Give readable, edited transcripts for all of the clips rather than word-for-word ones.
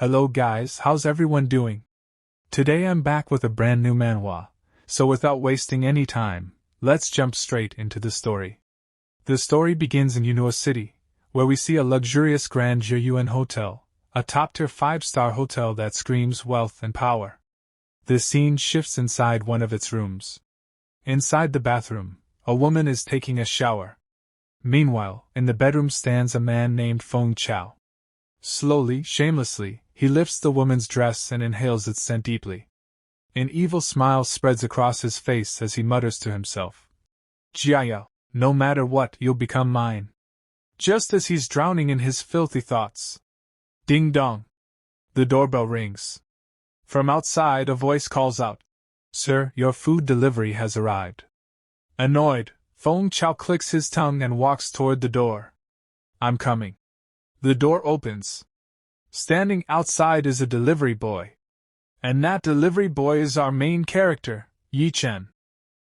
Hello guys, how's everyone doing? Today I'm back with a brand new manhwa, so without wasting any time, let's jump straight into the story. The story begins in Unua City, where we see a luxurious Grand Yuen Hotel, a top-tier 5-star hotel that screams wealth and power. The scene shifts inside one of its rooms. Inside the bathroom, a woman is taking a shower. Meanwhile, in the bedroom stands a man named Feng Chao. Slowly, shamelessly, he lifts the woman's dress and inhales its scent deeply. An evil smile spreads across his face as he mutters to himself. Jiao, no matter what, you'll become mine. Just as he's drowning in his filthy thoughts. Ding dong. The doorbell rings. From outside, a voice calls out, "Sir, your food delivery has arrived." Annoyed, Feng Chao clicks his tongue and walks toward the door. "I'm coming." The door opens. Standing outside is a delivery boy. And that delivery boy is our main character, Ye Chen.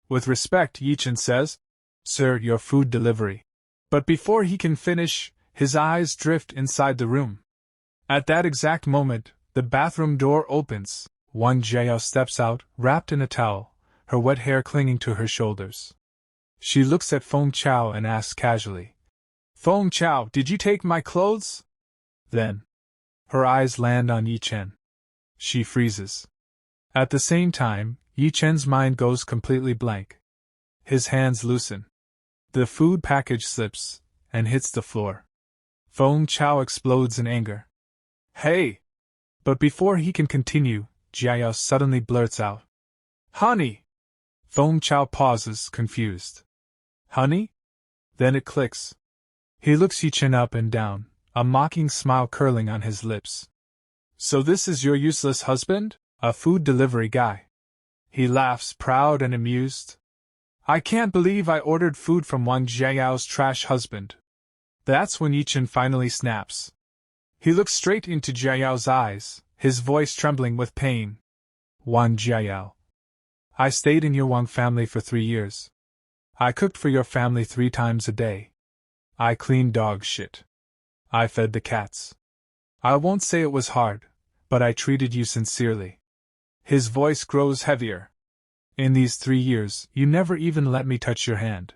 With respect, Ye Chen says, "Sir, your food delivery." But before he can finish, his eyes drift inside the room. At that exact moment, the bathroom door opens. Wang Jiao steps out, wrapped in a towel, her wet hair clinging to her shoulders. She looks at Feng Chao and asks casually, "Feng Chao, did you take my clothes?" Then, her eyes land on Ye Chen. She freezes. At the same time, Ye Chen's mind goes completely blank. His hands loosen. The food package slips and hits the floor. Feng Chao explodes in anger. "Hey!" But before he can continue, Jiao suddenly blurts out, "Honey!" Feng Chao pauses, confused. "Honey?" Then it clicks. He looks Ye Chen up and down, a mocking smile curling on his lips. "So this is your useless husband? A food delivery guy?" He laughs, proud and amused. "I can't believe I ordered food from Wang Jiao's trash husband." That's when Ye Chen finally snaps. He looks straight into Jiao's eyes, his voice trembling with pain. "Wang Jiao, I stayed in your Wang family for 3 years. I cooked for your family 3 times a day. I cleaned dog shit. I fed the cats. I won't say it was hard, but I treated you sincerely." His voice grows heavier. "In these 3 years, you never even let me touch your hand."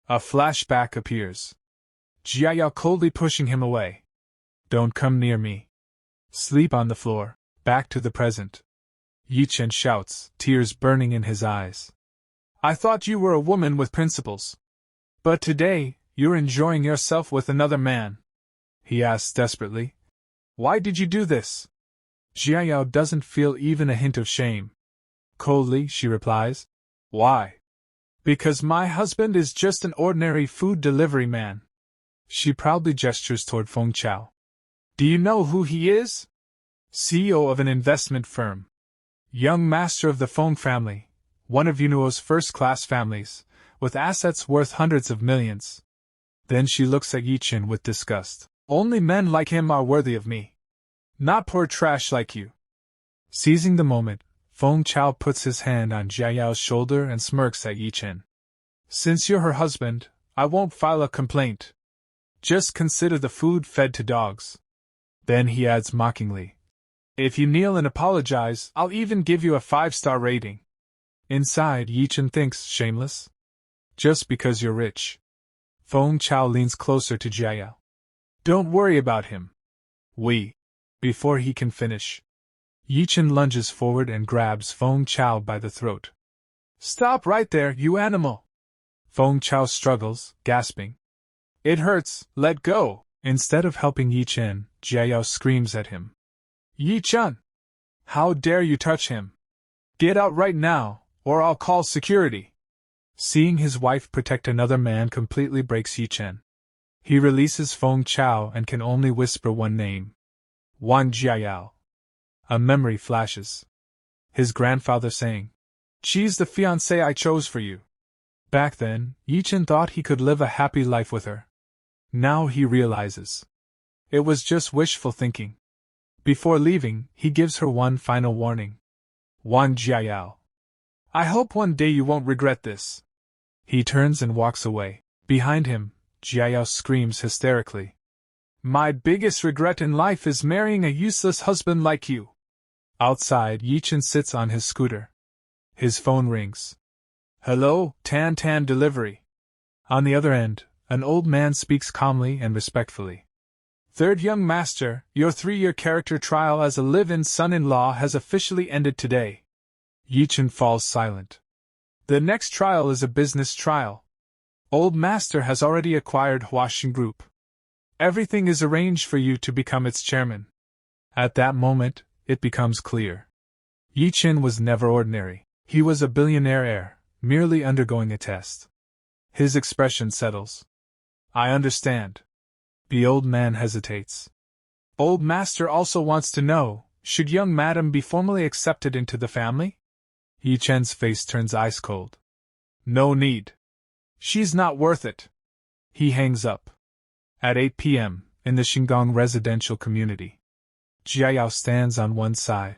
A flashback appears. Jiao coldly pushing him away. "Don't come near me. Sleep on the floor." Back to the present. Ye Chen shouts, tears burning in his eyes. "I thought you were a woman with principles. But today, you're enjoying yourself with another man." He asks desperately, "Why did you do this?" Jiao doesn't feel even a hint of shame. Coldly, she replies, "Why? Because my husband is just an ordinary food delivery man." She proudly gestures toward Feng Chao. "Do you know who he is? CEO of an investment firm. Young master of the Feng family, one of Unuo's first-class families, with assets worth hundreds of millions." Then she looks at Ye Chen with disgust. "Only men like him are worthy of me. Not poor trash like you." Seizing the moment, Feng Chao puts his hand on Jiao's shoulder and smirks at Ye Chen. "Since you're her husband, I won't file a complaint. Just consider the food fed to dogs." Then he adds mockingly, "If you kneel and apologize, I'll even give you a 5-star rating." Inside, Ye Chen thinks, shameless. Just because you're rich. Feng Chao leans closer to Jiao. "Don't worry about him. Before he can finish, Ye Chen lunges forward and grabs Feng Chao by the throat. "Stop right there, you animal!" Feng Chao struggles, gasping. "It hurts, let go!" Instead of helping Ye Chen, Jiao screams at him. "Ye Chen! How dare you touch him? Get out right now, or I'll call security!" Seeing his wife protect another man completely breaks Ye Chen. He releases Feng Chao and can only whisper one name. Wang Jiao. A memory flashes. His grandfather saying, "She's the fiancée I chose for you." Back then, Ye Chen thought he could live a happy life with her. Now he realizes. It was just wishful thinking. Before leaving, he gives her one final warning. "Wang Jiao, I hope one day you won't regret this." He turns and walks away. Behind him, Jiao screams hysterically. My biggest regret in life is marrying a useless husband like you. Outside, Ye Chen sits on his scooter. His phone rings. Hello, Tan Tan delivery. On the other end, an old man speaks calmly and respectfully. Third young master, your 3-year character trial as a live-in son-in-law has officially ended today. Ye Chen falls silent. The next trial is a business trial. Old master has already acquired Huashin Group. Everything is arranged for you to become its chairman. At that moment, it becomes clear. Ye Chen was never ordinary. He was a billionaire heir, merely undergoing a test. His expression settles. I understand. The old man hesitates. Old master also wants to know, should young madam be formally accepted into the family? Ye Chen's face turns ice cold. No need. She's not worth it. He hangs up. At 8 p.m., in the Shingang residential community, Jiayao stands on one side.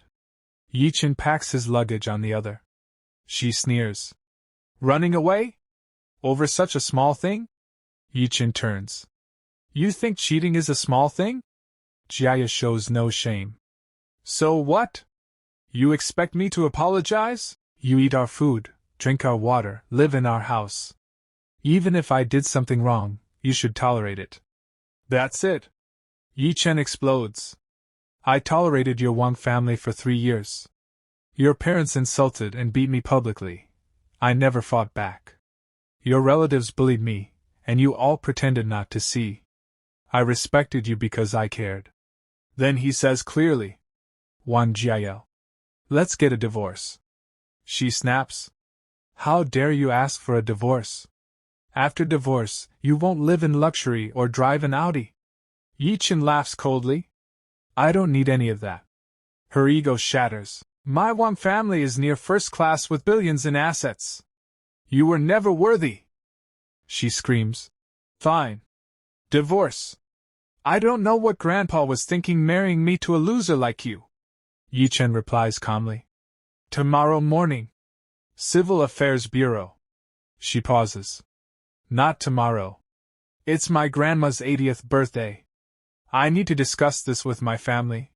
Ye Chen packs his luggage on the other. She sneers. Running away? Over such a small thing? Ye Chen turns. You think cheating is a small thing? Jiaya shows no shame. So what? You expect me to apologize? You eat our food, drink our water, live in our house. Even if I did something wrong, you should tolerate it. That's it. Ye Chen explodes. I tolerated your Wang family for 3 years. Your parents insulted and beat me publicly. I never fought back. Your relatives bullied me, and you all pretended not to see. I respected you because I cared. Then he says clearly, Wang Jiayao, let's get a divorce. She snaps. How dare you ask for a divorce? After divorce, you won't live in luxury or drive an Audi. Ye Chen laughs coldly. I don't need any of that. Her ego shatters. My Wang family is near first class with billions in assets. You were never worthy. She screams. Fine. Divorce. I don't know what Grandpa was thinking marrying me to a loser like you. Ye Chen replies calmly. Tomorrow morning. Civil Affairs Bureau. She pauses. Not tomorrow. It's my grandma's 80th birthday. I need to discuss this with my family.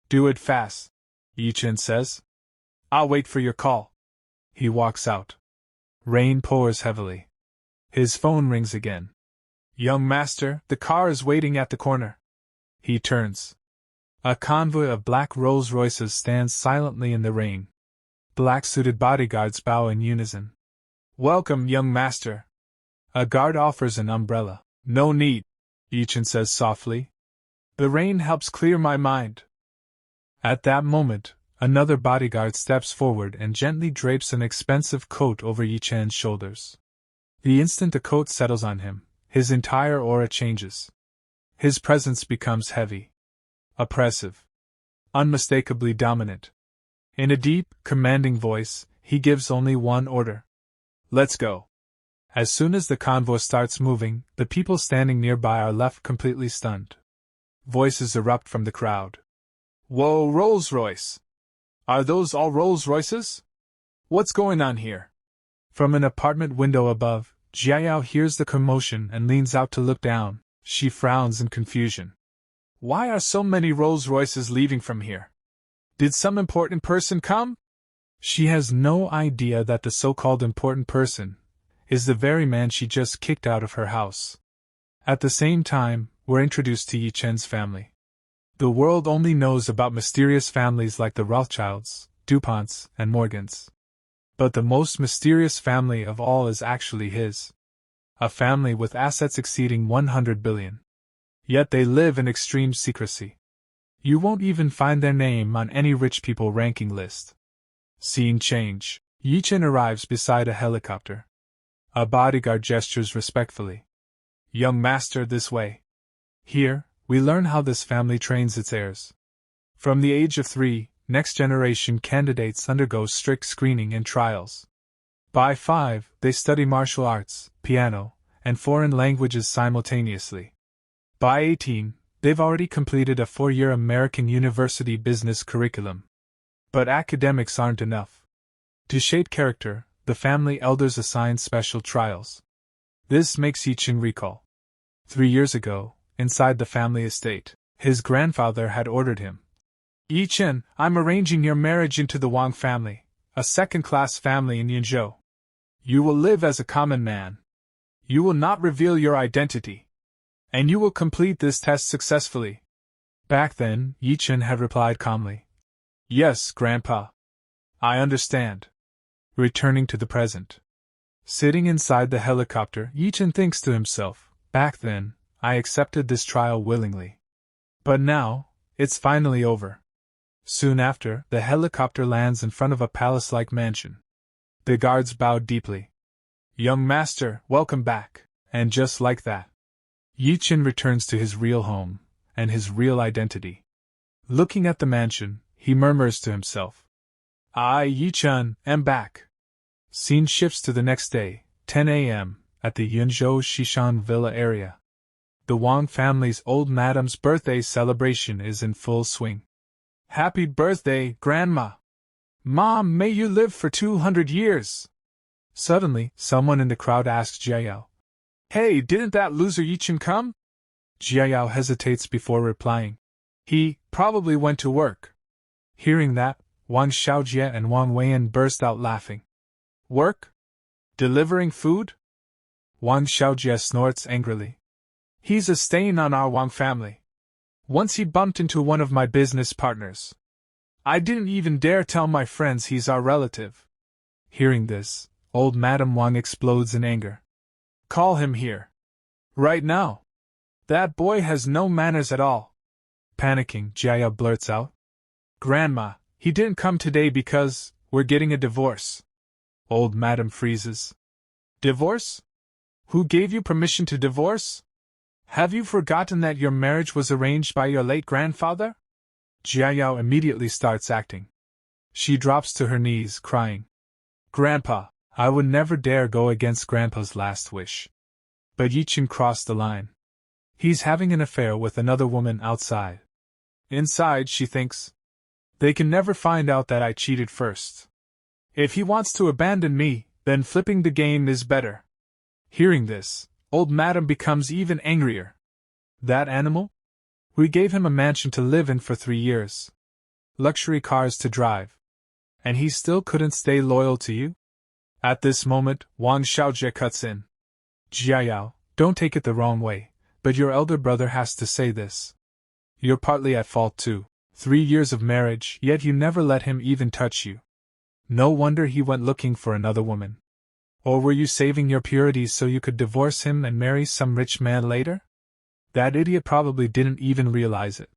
Do it fast, Ye Chen says. I'll wait for your call. He walks out. Rain pours heavily. His phone rings again. Young master, the car is waiting at the corner. He turns. A convoy of black Rolls-Royces stands silently in the rain. Black-suited bodyguards bow in unison. Welcome, young master. A guard offers an umbrella. No need, Ye Chen says softly. The rain helps clear my mind. At that moment, another bodyguard steps forward and gently drapes an expensive coat over Ye Chen's shoulders. The instant the coat settles on him, his entire aura changes. His presence becomes heavy, oppressive, unmistakably dominant. In a deep, commanding voice, he gives only one order. Let's go. As soon as the convoy starts moving, the people standing nearby are left completely stunned. Voices erupt from the crowd. Whoa, Rolls-Royce! Are those all Rolls-Royces? What's going on here? From an apartment window above, Jiayao hears the commotion and leans out to look down. She frowns in confusion. Why are so many Rolls-Royces leaving from here? Did some important person come? She has no idea that the so-called important person is the very man she just kicked out of her house. At the same time, we're introduced to Ye Chen's family. The world only knows about mysterious families like the Rothschilds, DuPonts, and Morgans. But the most mysterious family of all is actually his. A family with assets exceeding 100 billion. Yet they live in extreme secrecy. You won't even find their name on any rich people ranking list. Scene change. Ye Chen arrives beside a helicopter. A bodyguard gestures respectfully. Young master, this way. Here, we learn how this family trains its heirs. From the age of 3, next-generation candidates undergo strict screening and trials. By 5, they study martial arts, piano, and foreign languages simultaneously. By 18, they've already completed a 4-year American university business curriculum. But academics aren't enough. To shape character, the family elders assign special trials. This makes Ye Chen recall. 3 years ago, inside the family estate. His grandfather had ordered him. Ye Chen, I'm arranging your marriage into the Wang family, a second-class family in Yinzhou. You will live as a common man. You will not reveal your identity. And you will complete this test successfully. Back then, Ye Chen had replied calmly. Yes, Grandpa. I understand. Returning to the present. Sitting inside the helicopter, Ye Chen thinks to himself, back then, I accepted this trial willingly. But now, it's finally over. Soon after, the helicopter lands in front of a palace-like mansion. The guards bowed deeply. Young master, welcome back. And just like that, Ye Chen returns to his real home, and his real identity. Looking at the mansion, he murmurs to himself. I, Ye Chen, am back. Scene shifts to the next day, 10 a.m., at the Yunzhou Shishan Villa area. The Wang family's old madam's birthday celebration is in full swing. Happy birthday, Grandma! Mom, may you live for 200 years! Suddenly, someone in the crowd asks Jiayao. Hey, didn't that loser Ye Chen come? Jiayao hesitates before replying. He probably went to work. Hearing that, Wang Xiaojie and Wang Weiyan burst out laughing. Work? Delivering food? Wang Xiaojie snorts angrily. He's a stain on our Wang family. Once he bumped into one of my business partners. I didn't even dare tell my friends he's our relative. Hearing this, old Madame Wang explodes in anger. Call him here. Right now. That boy has no manners at all. Panicking, Jiayao blurts out. Grandma, he didn't come today because we're getting a divorce. Old Madame freezes. Divorce? Who gave you permission to divorce? Have you forgotten that your marriage was arranged by your late grandfather? Jiayao immediately starts acting. She drops to her knees, crying. Grandpa, I would never dare go against Grandpa's last wish. But Ye Chen crossed the line. He's having an affair with another woman outside. Inside, she thinks. They can never find out that I cheated first. If he wants to abandon me, then flipping the game is better. Hearing this, old Madam becomes even angrier. That animal? We gave him a mansion to live in for 3 years. Luxury cars to drive. And he still couldn't stay loyal to you? At this moment, Wang Xiaojie cuts in. Jiayao, don't take it the wrong way, but your elder brother has to say this. You're partly at fault too. 3 years of marriage, yet you never let him even touch you. No wonder he went looking for another woman. Or were you saving your purity so you could divorce him and marry some rich man later? That idiot probably didn't even realize it.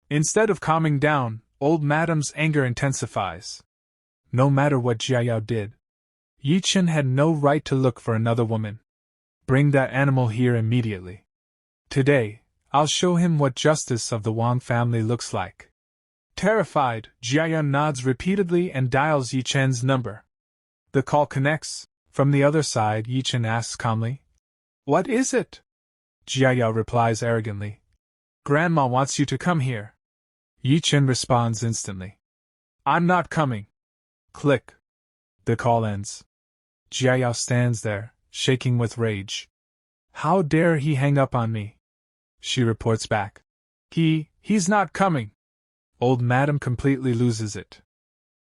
Instead of calming down, old Madame's anger intensifies. No matter what Jiayao did, Ye Chen had no right to look for another woman. Bring that animal here immediately. Today, I'll show him what justice of the Wang family looks like. Terrified, Jiayao nods repeatedly and dials Ye Chen's number. The call connects. From the other side, Ye Chen asks calmly, What is it? Jiayao replies arrogantly, Grandma wants you to come here. Ye Chen responds instantly, I'm not coming. Click. The call ends. Jiayao stands there, shaking with rage. How dare he hang up on me? She reports back. He's not coming. Old Madame completely loses it.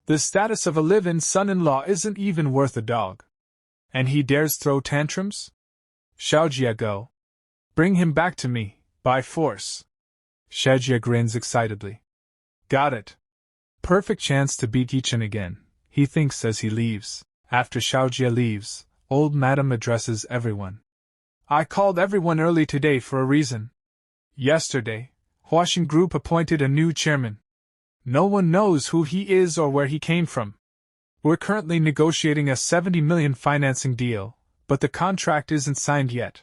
The status of a live-in son-in-law isn't even worth a dog. And he dares throw tantrums? Xiaojie, go. Bring him back to me, by force. Xiaojie grins excitedly. Got it. Perfect chance to beat Ye Chen again, he thinks as he leaves. After Xiaojie leaves, old Madame addresses everyone. I called everyone early today for a reason. Yesterday, Huaxin Group appointed a new chairman. No one knows who he is or where he came from. We're currently negotiating a 70 million financing deal, but the contract isn't signed yet.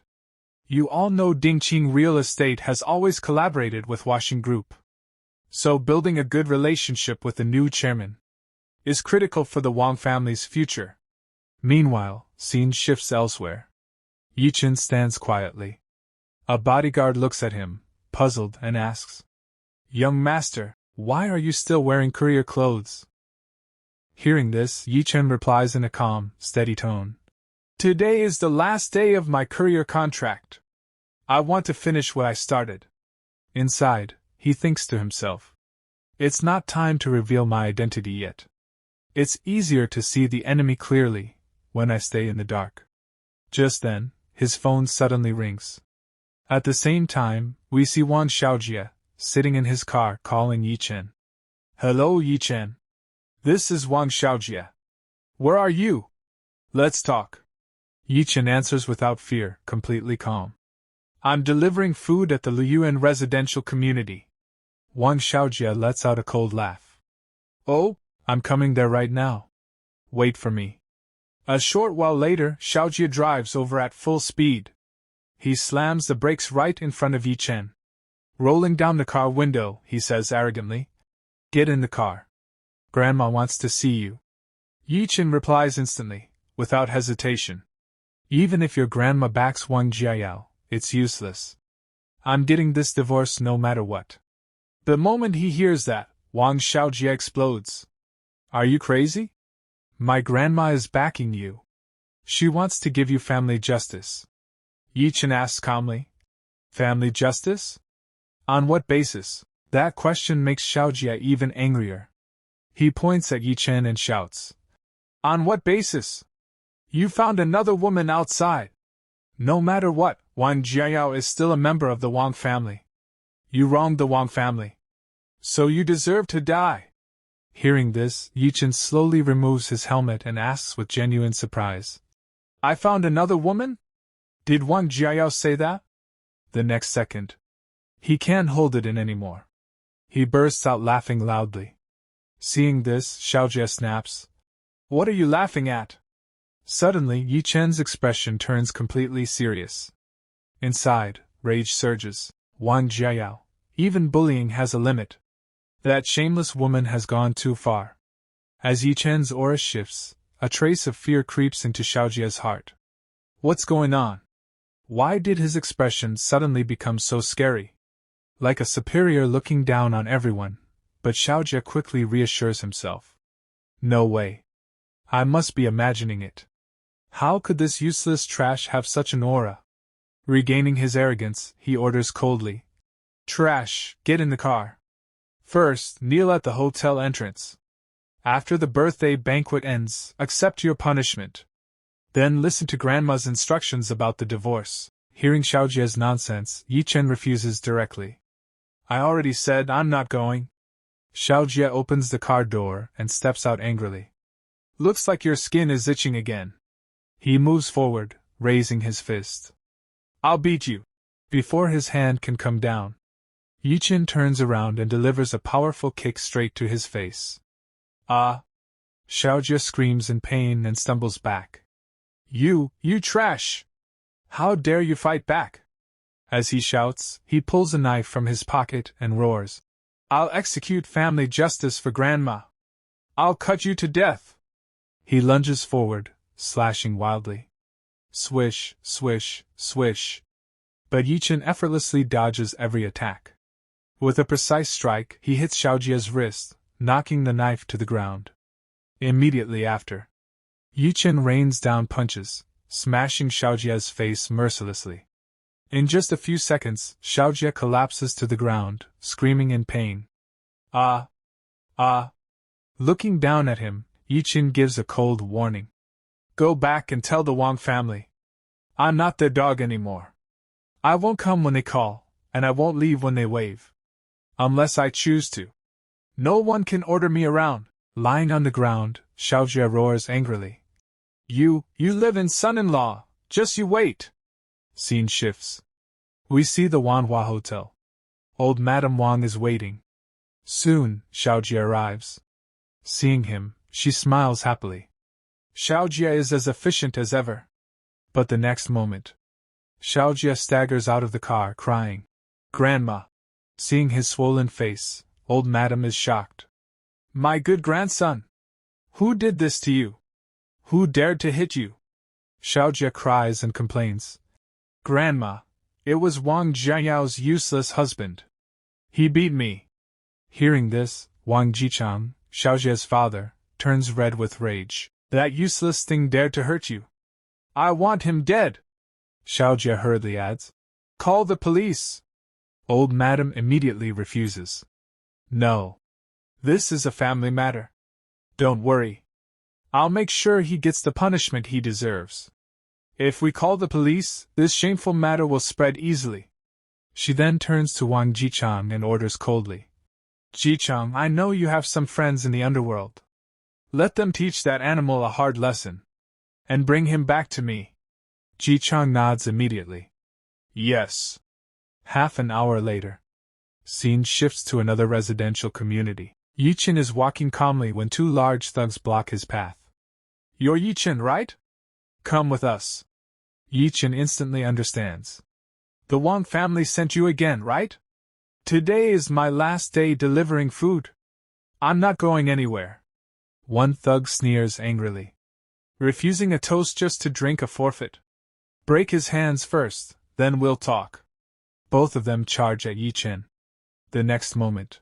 You all know Dingqing Real Estate has always collaborated with Huaxin Group. So building a good relationship with the new chairman is critical for the Wang family's future. Meanwhile, scene shifts elsewhere. Ye Chen stands quietly. A bodyguard looks at him, puzzled, and asks, Young master, why are you still wearing courier clothes? Hearing this, Ye Chen replies in a calm, steady tone. Today is the last day of my courier contract. I want to finish what I started. Inside, he thinks to himself. It's not time to reveal my identity yet. It's easier to see the enemy clearly when I stay in the dark. Just then, his phone suddenly rings. At the same time, we see Wang Xiaojie sitting in his car calling Ye Chen. Hello, Ye Chen. This is Wang Xiaojie. Where are you? Let's talk. Ye Chen answers without fear, completely calm. I'm delivering food at the Liyuan residential community. Wang Xiaojie lets out a cold laugh. Oh, I'm coming there right now. Wait for me. A short while later, Xiaojie drives over at full speed. He slams the brakes right in front of Ye Chen. Rolling down the car window, he says arrogantly, Get in the car. Grandma wants to see you. Ye Chen replies instantly, without hesitation. Even if your grandma backs Wang Jiayao, it's useless. I'm getting this divorce no matter what. The moment he hears that, Wang Xiaojie explodes. Are you crazy? My grandma is backing you. She wants to give you family justice. Ye Chen asks calmly. Family justice? On what basis? That question makes Xiaojie even angrier. He points at Ye Chen and shouts. On what basis? You found another woman outside. No matter what, Wang Jiayao is still a member of the Wang family. You wronged the Wang family. So you deserve to die. Hearing this, Ye Chen slowly removes his helmet and asks with genuine surprise. I found another woman? Did Wang Jiayao say that? The next second. He can't hold it in anymore. He bursts out laughing loudly. Seeing this, Xiaojie snaps. What are you laughing at? Suddenly, Ye Chen's expression turns completely serious. Inside, rage surges. Wang Jiayao. Even bullying has a limit. That shameless woman has gone too far. As Ye Chen's aura shifts, a trace of fear creeps into Xiaojie's heart. What's going on? Why did his expression suddenly become so scary? Like a superior looking down on everyone, but Xiaojie quickly reassures himself. No way. I must be imagining it. How could this useless trash have such an aura? Regaining his arrogance, he orders coldly. Trash, get in the car. First, kneel at the hotel entrance. After the birthday banquet ends, accept your punishment. Then listen to Grandma's instructions about the divorce. Hearing Xiaojie's nonsense, Ye Chen refuses directly. I already said I'm not going. Xiaojie opens the car door and steps out angrily. Looks like your skin is itching again. He moves forward, raising his fist. I'll beat you. Before his hand can come down, Ye Chen turns around and delivers a powerful kick straight to his face. Ah! Xiaojie screams in pain and stumbles back. You trash! How dare you fight back? As he shouts, he pulls a knife from his pocket and roars. I'll execute family justice for Grandma. I'll cut you to death. He lunges forward, slashing wildly. Swish, swish, swish. But Ye Chen effortlessly dodges every attack. With a precise strike, he hits Xiaojie's wrist, knocking the knife to the ground. Immediately after, Ye Chen rains down punches, smashing Xiaojie's face mercilessly. In just a few seconds, Xiaojie collapses to the ground, screaming in pain. Ah! Ah! Looking down at him, Ye Chen gives a cold warning. Go back and tell the Wang family. I'm not their dog anymore. I won't come when they call, and I won't leave when they wave. Unless I choose to. No one can order me around. Lying on the ground, Xiaojie roars angrily. You live in son-in-law, just you wait. Scene shifts. We see the Manhua hotel. Old Madame Wang is waiting. Soon, Xiaojie arrives. Seeing him, she smiles happily. Xiaojie is as efficient as ever. But the next moment, Xiaojie staggers out of the car crying. Grandma. Seeing his swollen face, old Madame is shocked. My good grandson! Who did this to you? Who dared to hit you? Xiaojie cries and complains. Grandma, it was Wang Jiayao's useless husband. He beat me. Hearing this, Wang Jichang, Xiaojie's father, turns red with rage. That useless thing dared to hurt you. I want him dead! Xiaojie hurriedly adds. Call the police! Old Madam immediately refuses. No. This is a family matter. Don't worry. I'll make sure he gets the punishment he deserves. If we call the police, this shameful matter will spread easily. She then turns to Wang Jichang and orders coldly. Jichang, I know you have some friends in the underworld. Let them teach that animal a hard lesson. And bring him back to me. Jichang nods immediately. Yes. Half an hour later. Scene shifts to another residential community. Ye Chen is walking calmly when two large thugs block his path. You're Ye Chen, right? Come with us. Ye Chen instantly understands. The Wang family sent you again, right? Today is my last day delivering food. I'm not going anywhere. One thug sneers angrily. Refusing a toast just to drink a forfeit. Break his hands first, then we'll talk. Both of them charge at Ye Chen. The next moment,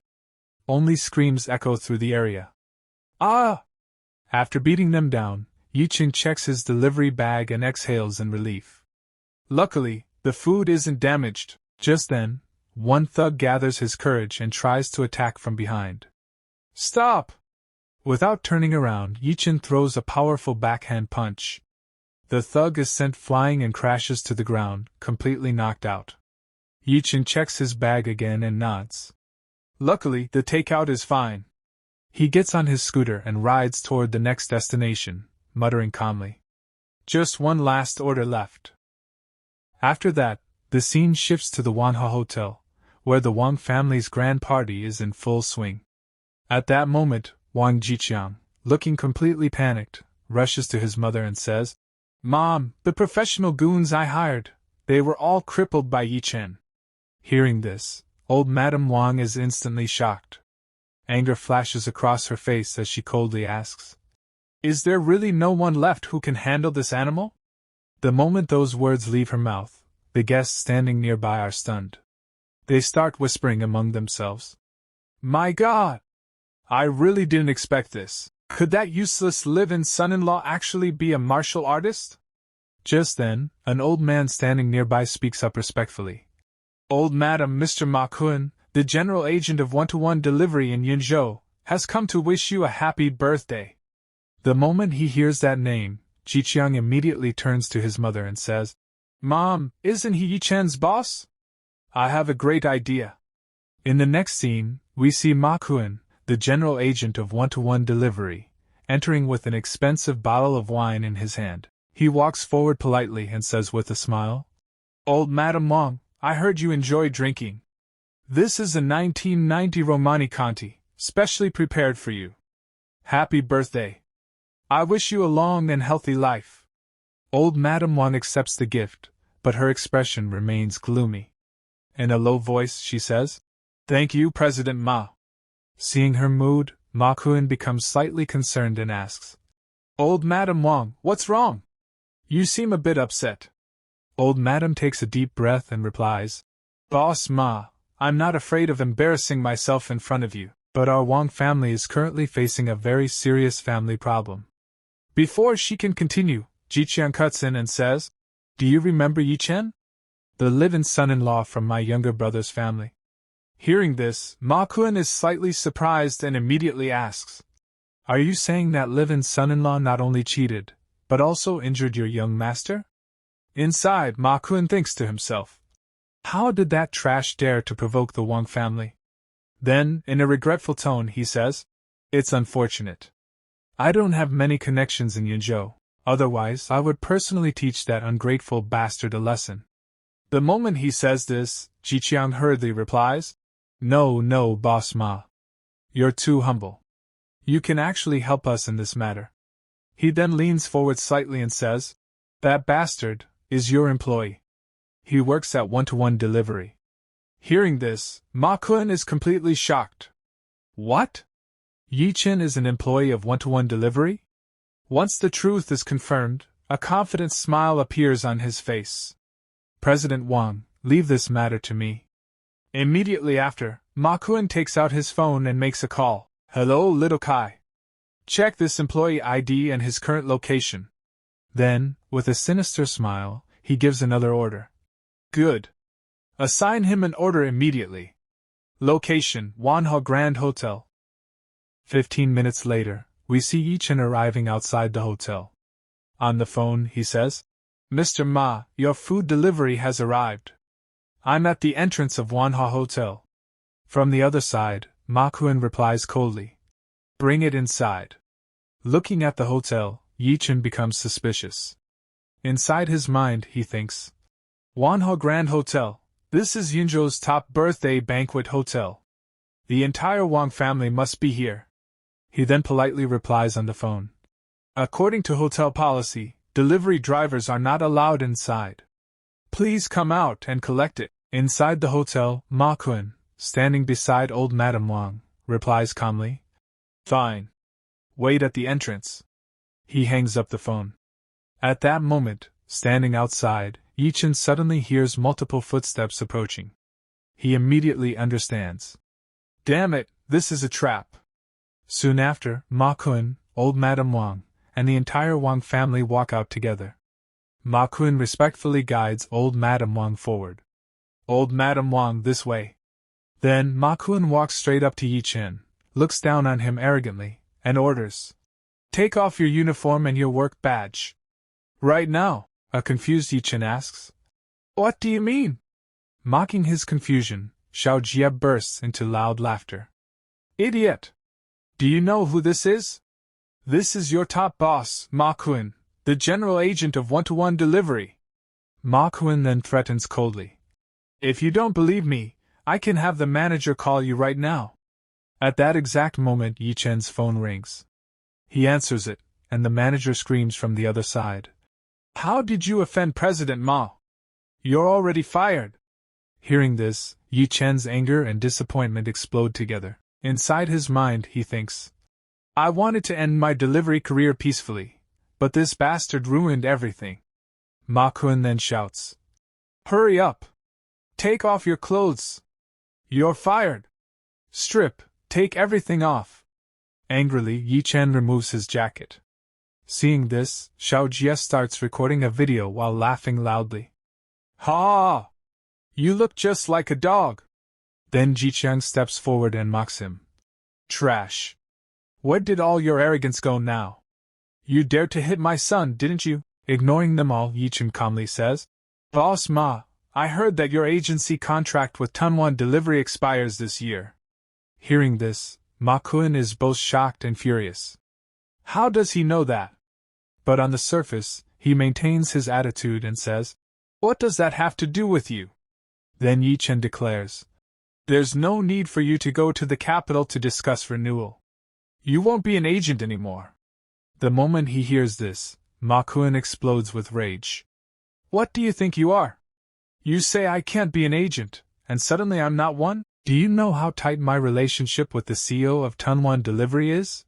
only screams echo through the area. Ah! After beating them down, Ye Chen checks his delivery bag and exhales in relief. Luckily, the food isn't damaged. Just then, one thug gathers his courage and tries to attack from behind. Stop! Without turning around, Ye Chen throws a powerful backhand punch. The thug is sent flying and crashes to the ground, completely knocked out. Ye Chen checks his bag again and nods. Luckily, the takeout is fine. He gets on his scooter and rides toward the next destination, muttering calmly. Just one last order left. After that, the scene shifts to the Manhua Hotel, where the Wang family's grand party is in full swing. At that moment, Wang Jiqiang, looking completely panicked, rushes to his mother and says, Mom, the professional goons I hired, they were all crippled by Ye Chen. Hearing this, old Madame Wang is instantly shocked. Anger flashes across her face as she coldly asks, Is there really no one left who can handle this animal? The moment those words leave her mouth, the guests standing nearby are stunned. They start whispering among themselves. My God! I really didn't expect this. Could that useless live-in son-in-law actually be a martial artist? Just then, an old man standing nearby speaks up respectfully. Old Madam, Mr. Ma Kun, the general agent of one-to-one delivery in Yinzhou, has come to wish you a happy birthday. The moment he hears that name, Jiqiang immediately turns to his mother and says, Mom, isn't he Ye Chen's boss? I have a great idea. In the next scene, we see Ma Kun, the general agent of one-to-one delivery, entering with an expensive bottle of wine in his hand. He walks forward politely and says with a smile, Old Madam Wang, I heard you enjoy drinking. This is a 1990 Romani Conti, specially prepared for you. Happy birthday. I wish you a long and healthy life. Old Madam Wang accepts the gift, but her expression remains gloomy. In a low voice, she says, Thank you, President Ma. Seeing her mood, Ma Kun becomes slightly concerned and asks, Old Madam Wang, what's wrong? You seem a bit upset. Old Madam takes a deep breath and replies, Boss Ma, I'm not afraid of embarrassing myself in front of you, but our Wang family is currently facing a very serious family problem. Before she can continue, Jiqiang cuts in and says, Do you remember Ye Chen? The live-in son-in-law from my younger brother's family. Hearing this, Ma Kun is slightly surprised and immediately asks, Are you saying that live-in son-in-law not only cheated, but also injured your young master? Inside, Ma Kun thinks to himself, How did that trash dare to provoke the Wang family? Then, in a regretful tone, he says, It's unfortunate. I don't have many connections in Yinzhou, otherwise I would personally teach that ungrateful bastard a lesson. The moment he says this, Jiqiang hurriedly replies, No, Boss Ma. You're too humble. You can actually help us in this matter. He then leans forward slightly and says, That bastard is your employee. He works at one-to-one delivery. Hearing this, Ma Kun is completely shocked. What? Ye Chen is an employee of one-to-one delivery? Once the truth is confirmed, a confident smile appears on his face. President Wang, leave this matter to me. Immediately after, Ma Kun takes out his phone and makes a call. Hello, little Kai. Check this employee ID and his current location. Then, with a sinister smile, he gives another order. Good. Assign him an order immediately. Location, Manhwa Grand Hotel. 15 minutes later, we see Ye Chen arriving outside the hotel. On the phone, he says, Mr. Ma, your food delivery has arrived. I'm at the entrance of Manhwa Hotel. From the other side, Ma Kun replies coldly, Bring it inside. Looking at the hotel, Ye Chen becomes suspicious. Inside his mind, he thinks, Manhwa Grand Hotel, this is Yunzhou's top birthday banquet hotel. The entire Wang family must be here. He then politely replies on the phone, According to hotel policy, delivery drivers are not allowed inside. Please come out and collect it. Inside the hotel, Ma Kun, standing beside old Madame Wang, replies calmly, Fine. Wait at the entrance. He hangs up the phone. At that moment, standing outside, Ye Chen suddenly hears multiple footsteps approaching. He immediately understands. Damn it, this is a trap. Soon after, Ma Kun, old Madame Wang, and the entire Wang family walk out together. Ma Kun respectfully guides old Madame Wang forward. Old Madame Wang, this way. Then Ma Kun walks straight up to Ye Chen, looks down on him arrogantly, and orders, Take off your uniform and your work badge. Right now, a confused Ye Chen asks. What do you mean? Mocking his confusion, Xiao Jie bursts into loud laughter. Idiot! Do you know who this is? This is your top boss, Ma Kun, the general agent of one-to-one delivery. Ma Kun then threatens coldly. If you don't believe me, I can have the manager call you right now. At that exact moment, Ye Chen's phone rings. He answers it, and the manager screams from the other side. How did you offend President Mao? You're already fired. Hearing this, Ye Chen's anger and disappointment explode together. Inside his mind, he thinks, I wanted to end my delivery career peacefully, but this bastard ruined everything. Ma Kun then shouts, Hurry up! Take off your clothes! You're fired! Strip, take everything off! Angrily, Ye Chen removes his jacket. Seeing this, Xiao Jie starts recording a video while laughing loudly. Ha! You look just like a dog! Then Ji Chang steps forward and mocks him. Trash! Where did all your arrogance go now? You dared to hit my son, didn't you? Ignoring them all, Ye Chen calmly says, Boss Ma, I heard that your agency contract with Tunwan Delivery expires this year. Hearing this, Ma Kun is both shocked and furious. How does he know that? But on the surface, he maintains his attitude and says, What does that have to do with you? Then Ye Chen declares, There's no need for you to go to the capital to discuss renewal. You won't be an agent anymore. The moment he hears this, Ma Kun explodes with rage. What do you think you are? You say I can't be an agent, and suddenly I'm not one? Do you know how tight my relationship with the CEO of Tunwan Delivery is?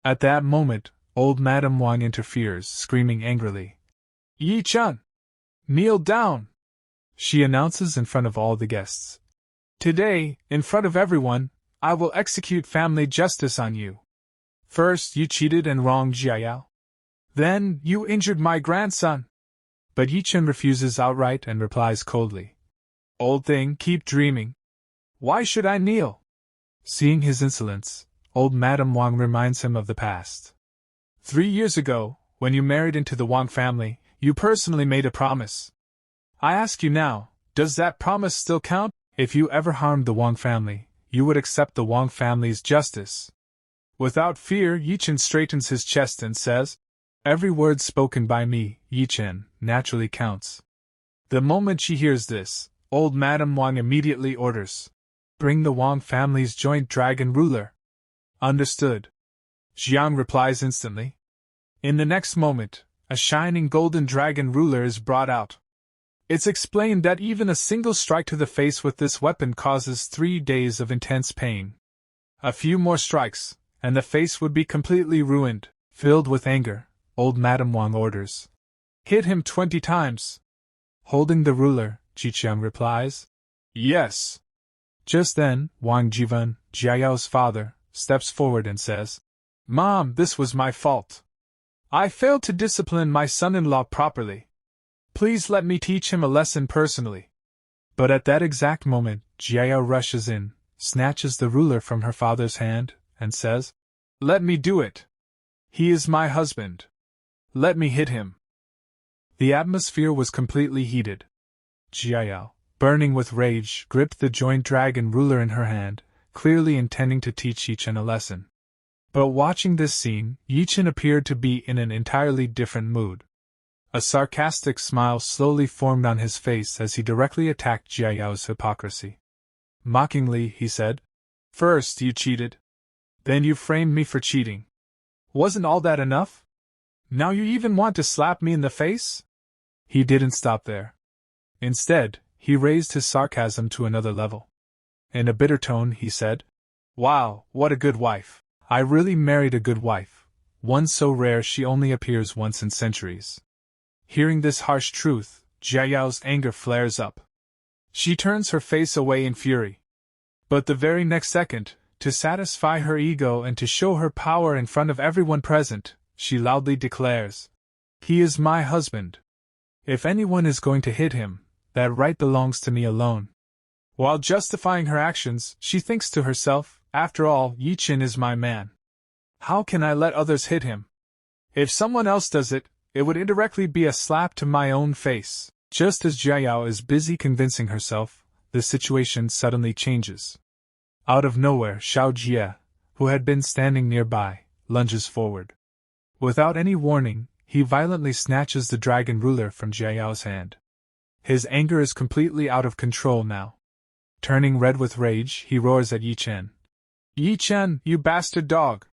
At that moment, old Madame Wang interferes, screaming angrily. Ye Chen! Kneel down! She announces in front of all the guests. Today, in front of everyone, I will execute family justice on you. First, you cheated and wronged Jiayao. Then, you injured my grandson. But Ye Chen refuses outright and replies coldly. Old thing, keep dreaming. Why should I kneel? Seeing his insolence, old Madame Wang reminds him of the past. 3 years ago, when you married into the Wang family, you personally made a promise. I ask you now, does that promise still count? If you ever harmed the Wang family, you would accept the Wang family's justice. Without fear, Ye Chen straightens his chest and says, Every word spoken by me, Ye Chen, naturally counts. The moment she hears this, old Madame Wang immediately orders, Bring the Wang family's joint dragon ruler. Understood. Jiang replies instantly. In the next moment, a shining golden dragon ruler is brought out. It's explained that even a single strike to the face with this weapon causes 3 days of intense pain. A few more strikes, and the face would be completely ruined. Filled with anger, old Madame Wang orders, Hit him 20 times. Holding the ruler, Ji Qiang replies, Yes. Just then, Wang Jivan, Jiayao's father, steps forward and says, Mom, this was my fault. I failed to discipline my son-in-law properly. Please let me teach him a lesson personally. But at that exact moment, Jiao rushes in, snatches the ruler from her father's hand, and says, "Let me do it! He is my husband! Let me hit him!" The atmosphere was completely heated. Jiao, burning with rage, gripped the joint dragon ruler in her hand, clearly intending to teach Ye Chen a lesson. But watching this scene, Ye Chen appeared to be in an entirely different mood. A sarcastic smile slowly formed on his face as he directly attacked Jiao's hypocrisy. Mockingly, he said, "First you cheated. Then you framed me for cheating. Wasn't all that enough? Now you even want to slap me in the face?" He didn't stop there. Instead, he raised his sarcasm to another level. In a bitter tone, he said, "Wow, what a good wife. I really married a good wife, one so rare she only appears once in centuries." Hearing this harsh truth, Jiao's anger flares up. She turns her face away in fury. But the very next second, to satisfy her ego and to show her power in front of everyone present, she loudly declares, "He is my husband. If anyone is going to hit him, that right belongs to me alone." While justifying her actions, she thinks to herself, "After all, Ye Chen is my man. How can I let others hit him? If someone else does it, it would indirectly be a slap to my own face." Just as Jiao is busy convincing herself, the situation suddenly changes. Out of nowhere, Xiao Jie, who had been standing nearby, lunges forward. Without any warning, he violently snatches the dragon ruler from Jiao's hand. His anger is completely out of control now. Turning red with rage, he roars at Ye Chen. "Ye Chen, you bastard dog!"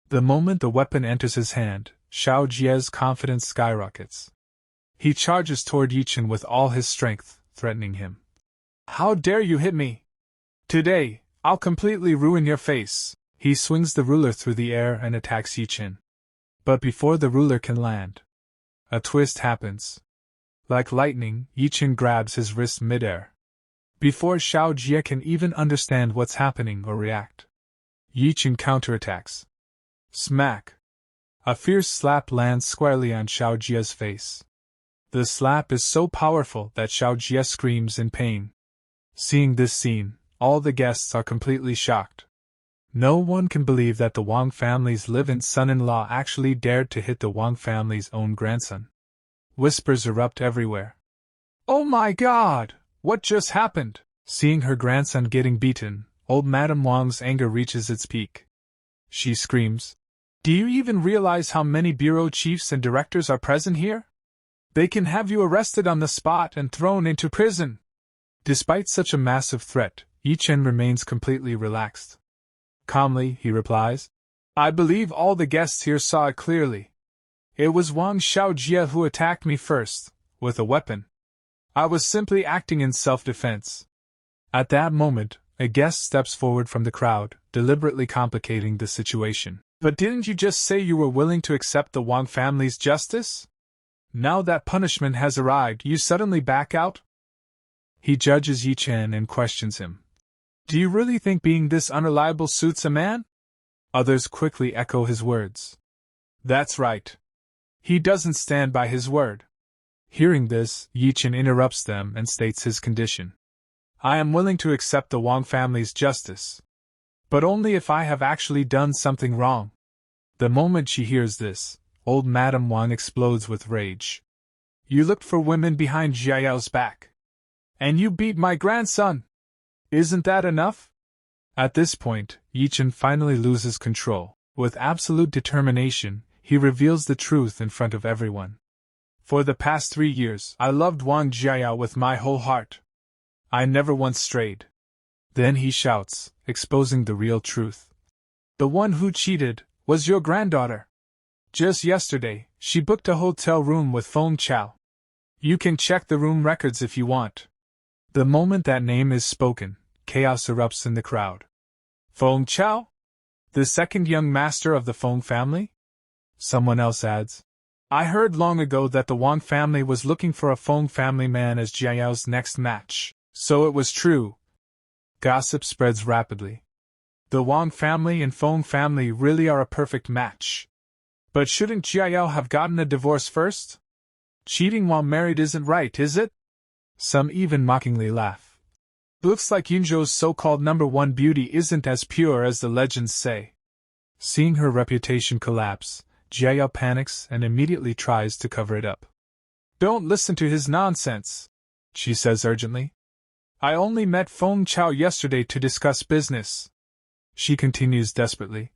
The moment the weapon enters his hand, Xiao Jie's confidence skyrockets. He charges toward Ye Chen with all his strength, threatening him. "How dare you hit me? Today, I'll completely ruin your face." He swings the ruler through the air and attacks Ye Chen. But before the ruler can land, a twist happens. Like lightning, Ye Chen grabs his wrist midair. Before Xiao Jie can even understand what's happening or react, Ye Chen counterattacks. Smack! A fierce slap lands squarely on Xiao Jie's face. The slap is so powerful that Xiao Jie screams in pain. Seeing this scene, all the guests are completely shocked. No one can believe that the Wang family's live-in son-in-law actually dared to hit the Wang family's own grandson. Whispers erupt everywhere. "Oh my God! What just happened?" Seeing her grandson getting beaten, old Madame Wang's anger reaches its peak. She screams, "Do you even realize how many bureau chiefs and directors are present here? They can have you arrested on the spot and thrown into prison." Despite such a massive threat, Ye Chen remains completely relaxed. Calmly, he replies, "I believe all the guests here saw it clearly. It was Wang Xiaojie who attacked me first, with a weapon. I was simply acting in self-defense." At that moment, a guest steps forward from the crowd, deliberately complicating the situation. "But didn't you just say you were willing to accept the Wang family's justice? Now that punishment has arrived, you suddenly back out?" He judges Ye Chen and questions him. "Do you really think being this unreliable suits a man?" Others quickly echo his words. "That's right. He doesn't stand by his word." Hearing this, Ye Chen interrupts them and states his condition. "I am willing to accept the Wang family's justice, but only if I have actually done something wrong." The moment she hears this, old Madame Wang explodes with rage. "You looked for women behind Jiao's back. And you beat my grandson! Isn't that enough?" At this point, Ye Chen finally loses control. With absolute determination, he reveals the truth in front of everyone. "For the past 3 years, I loved Wang Jiao with my whole heart. I never once strayed." Then he shouts, exposing the real truth. "The one who cheated was your granddaughter. Just yesterday, she booked a hotel room with Feng Chao. You can check the room records if you want." The moment that name is spoken, chaos erupts in the crowd. "Feng Chao? The second young master of the Feng family?" Someone else adds, "I heard long ago that the Wang family was looking for a Feng family man as Jiao's next match, so it was true." Gossip spreads rapidly. The Wang family and Feng family really are a perfect match. But shouldn't Jiao have gotten a divorce first? Cheating while married isn't right, is it? Some even mockingly laugh. Looks like Yunzhou's so-called #1 beauty isn't as pure as the legends say. Seeing her reputation collapse, Jiayao panics and immediately tries to cover it up. Don't listen to his nonsense, she says urgently. I only met Feng Chao yesterday to discuss business. She continues desperately.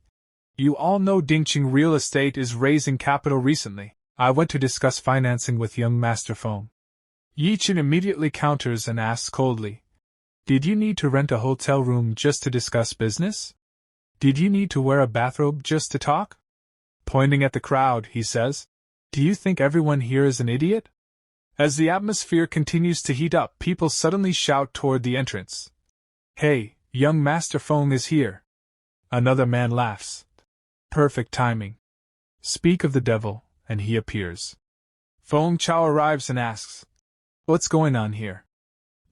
You all know Dingqing Real Estate is raising capital recently. I went to discuss financing with young Master Feng. Ye Chen immediately counters and asks coldly, did you need to rent a hotel room just to discuss business? Did you need to wear a bathrobe just to talk? Pointing at the crowd, he says, do you think everyone here is an idiot? As the atmosphere continues to heat up, people suddenly shout toward the entrance. Hey, young Master Feng is here. Another man laughs. Perfect timing. Speak of the devil, and he appears. Feng Chao arrives and asks, what's going on here?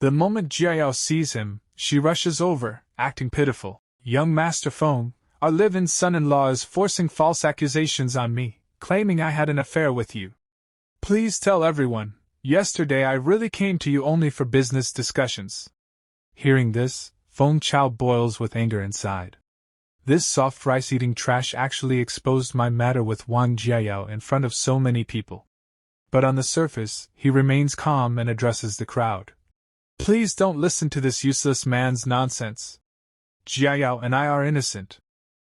The moment Jiayao sees him, she rushes over, acting pitiful. Young Master Feng, our live-in son-in-law is forcing false accusations on me, claiming I had an affair with you. Please tell everyone, yesterday I really came to you only for business discussions. Hearing this, Feng Chao boils with anger inside. This soft rice-eating trash actually exposed my matter with Wang Jiayao in front of so many people. But on the surface, he remains calm and addresses the crowd. Please don't listen to this useless man's nonsense. Jiayao and I are innocent,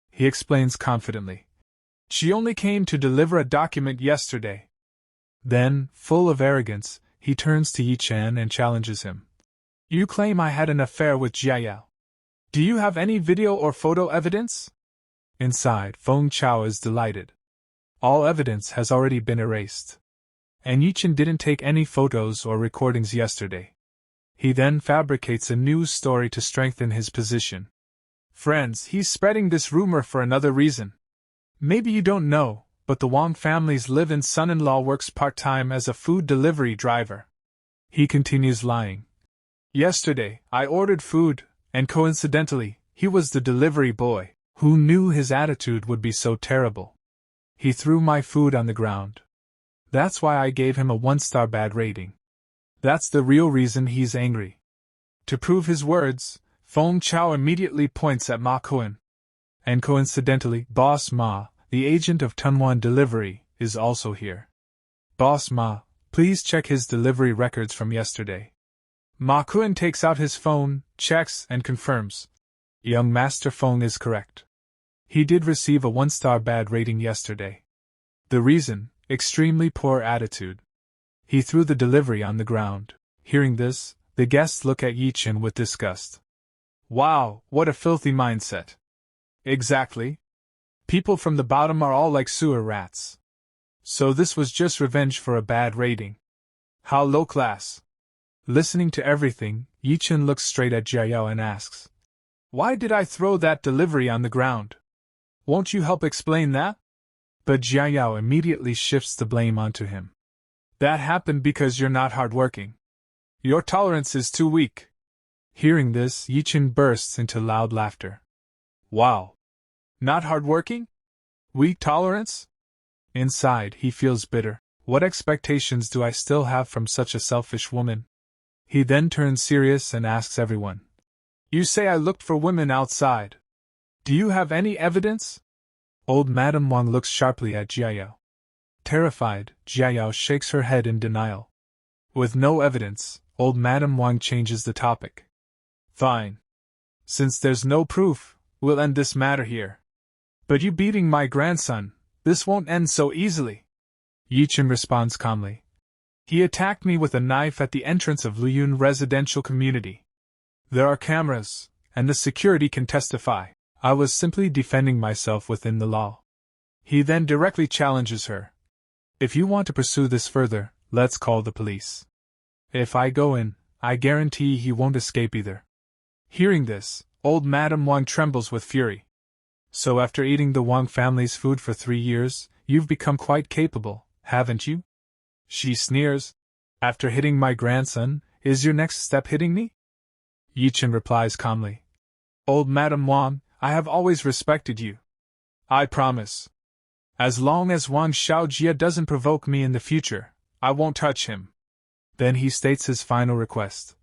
he explains confidently. She only came to deliver a document yesterday. Then, full of arrogance, he turns to Ye Chen and challenges him. You claim I had an affair with Jiayao. Do you have any video or photo evidence? Inside, Feng Chao is delighted. All evidence has already been erased. And Ye Chen didn't take any photos or recordings yesterday. He then fabricates a news story to strengthen his position. Friends, he's spreading this rumor for another reason. Maybe you don't know, but the Wang family's live-in son-in-law works part-time as a food delivery driver. He continues lying. Yesterday, I ordered food, and coincidentally, he was the delivery boy. Who knew his attitude would be so terrible? He threw my food on the ground. That's why I gave him a 1-star bad rating. That's the real reason he's angry. To prove his words, Feng Chao immediately points at Ma Kuan. And coincidentally, Boss Ma, the agent of Tunwan Delivery, is also here. Boss Ma, please check his delivery records from yesterday. Ma Kuan takes out his phone, checks, and confirms. Young Master Feng is correct. He did receive a 1-star bad rating yesterday. The reason, extremely poor attitude. He threw the delivery on the ground. Hearing this, the guests look at Ye Chen with disgust. Wow, what a filthy mindset. Exactly. People from the bottom are all like sewer rats. So this was just revenge for a bad rating. How low class. Listening to everything, Ye Chen looks straight at Jiayao and asks, why did I throw that delivery on the ground? Won't you help explain that? But Jiayao immediately shifts the blame onto him. That happened because you're not hardworking. Your tolerance is too weak. Hearing this, Ye Chen bursts into loud laughter. Wow! Not hardworking? Weak tolerance? Inside, he feels bitter. What expectations do I still have from such a selfish woman? He then turns serious and asks everyone. You say I looked for women outside. Do you have any evidence? Old Madame Wang looks sharply at Jiayao. Terrified, Jiayao shakes her head in denial. With no evidence, old Madame Wang changes the topic. Fine. Since there's no proof, we'll end this matter here. But you beating my grandson, this won't end so easily. Ye Chen responds calmly. He attacked me with a knife at the entrance of Luyun residential community. There are cameras, and the security can testify. I was simply defending myself within the law. He then directly challenges her. If you want to pursue this further, let's call the police. If I go in, I guarantee he won't escape either. Hearing this, old Madame Wang trembles with fury. So after eating the Wang family's food for 3 years, you've become quite capable, haven't you? She sneers. After hitting my grandson, is your next step hitting me? Ye Chen replies calmly. Old Madame Wang, I have always respected you. I promise. As long as Wang Xiaojia doesn't provoke me in the future, I won't touch him. Then he states his final request.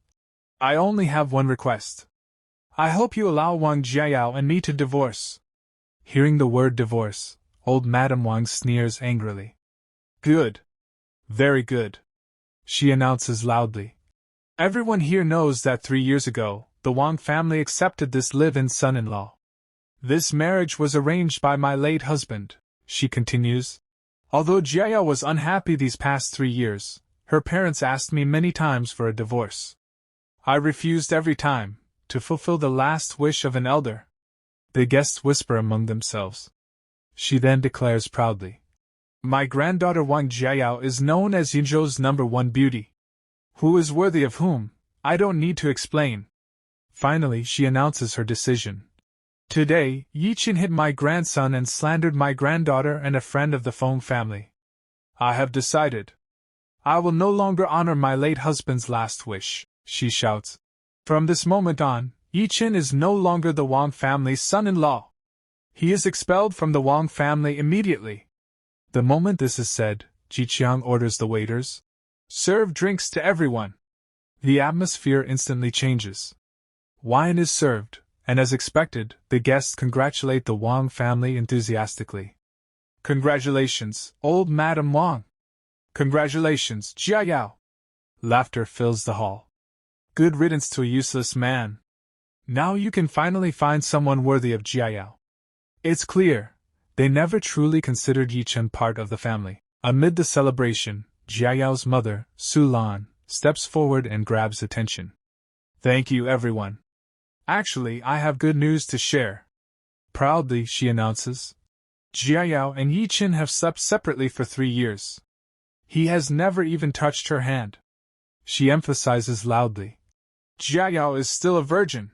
I only have one request. I hope you allow Wang Jiayao and me to divorce. Hearing the word divorce, old Madame Wang sneers angrily. Good. Very good. She announces loudly. Everyone here knows that 3 years ago, the Wang family accepted this live-in son-in-law. This marriage was arranged by my late husband, she continues. Although Jiayao was unhappy these past 3 years, her parents asked me many times for a divorce. I refused every time, to fulfill the last wish of an elder. The guests whisper among themselves. She then declares proudly. My granddaughter Wang Jiayao is known as Yinzhou's #1 beauty. Who is worthy of whom, I don't need to explain. Finally, she announces her decision. Today, Ye Chen hit my grandson and slandered my granddaughter and a friend of the Feng family. I have decided. I will no longer honor my late husband's last wish, she shouts. From this moment on, Ye Chen is no longer the Wang family's son-in-law. He is expelled from the Wang family immediately. The moment this is said, Jiqiang orders the waiters. Serve drinks to everyone. The atmosphere instantly changes. Wine is served, and as expected, the guests congratulate the Wang family enthusiastically. Congratulations, old Madame Wang. Congratulations, Jiayao. Laughter fills the hall. Good riddance to a useless man. Now you can finally find someone worthy of Jiayao. It's clear, they never truly considered Ye Chen part of the family. Amid the celebration, Jiayao's mother, Su Lan, steps forward and grabs attention. Thank you, everyone. Actually, I have good news to share. Proudly, she announces. Jiayao and Ye Chen have slept separately for 3 years. He has never even touched her hand. She emphasizes loudly. Jiayao is still a virgin.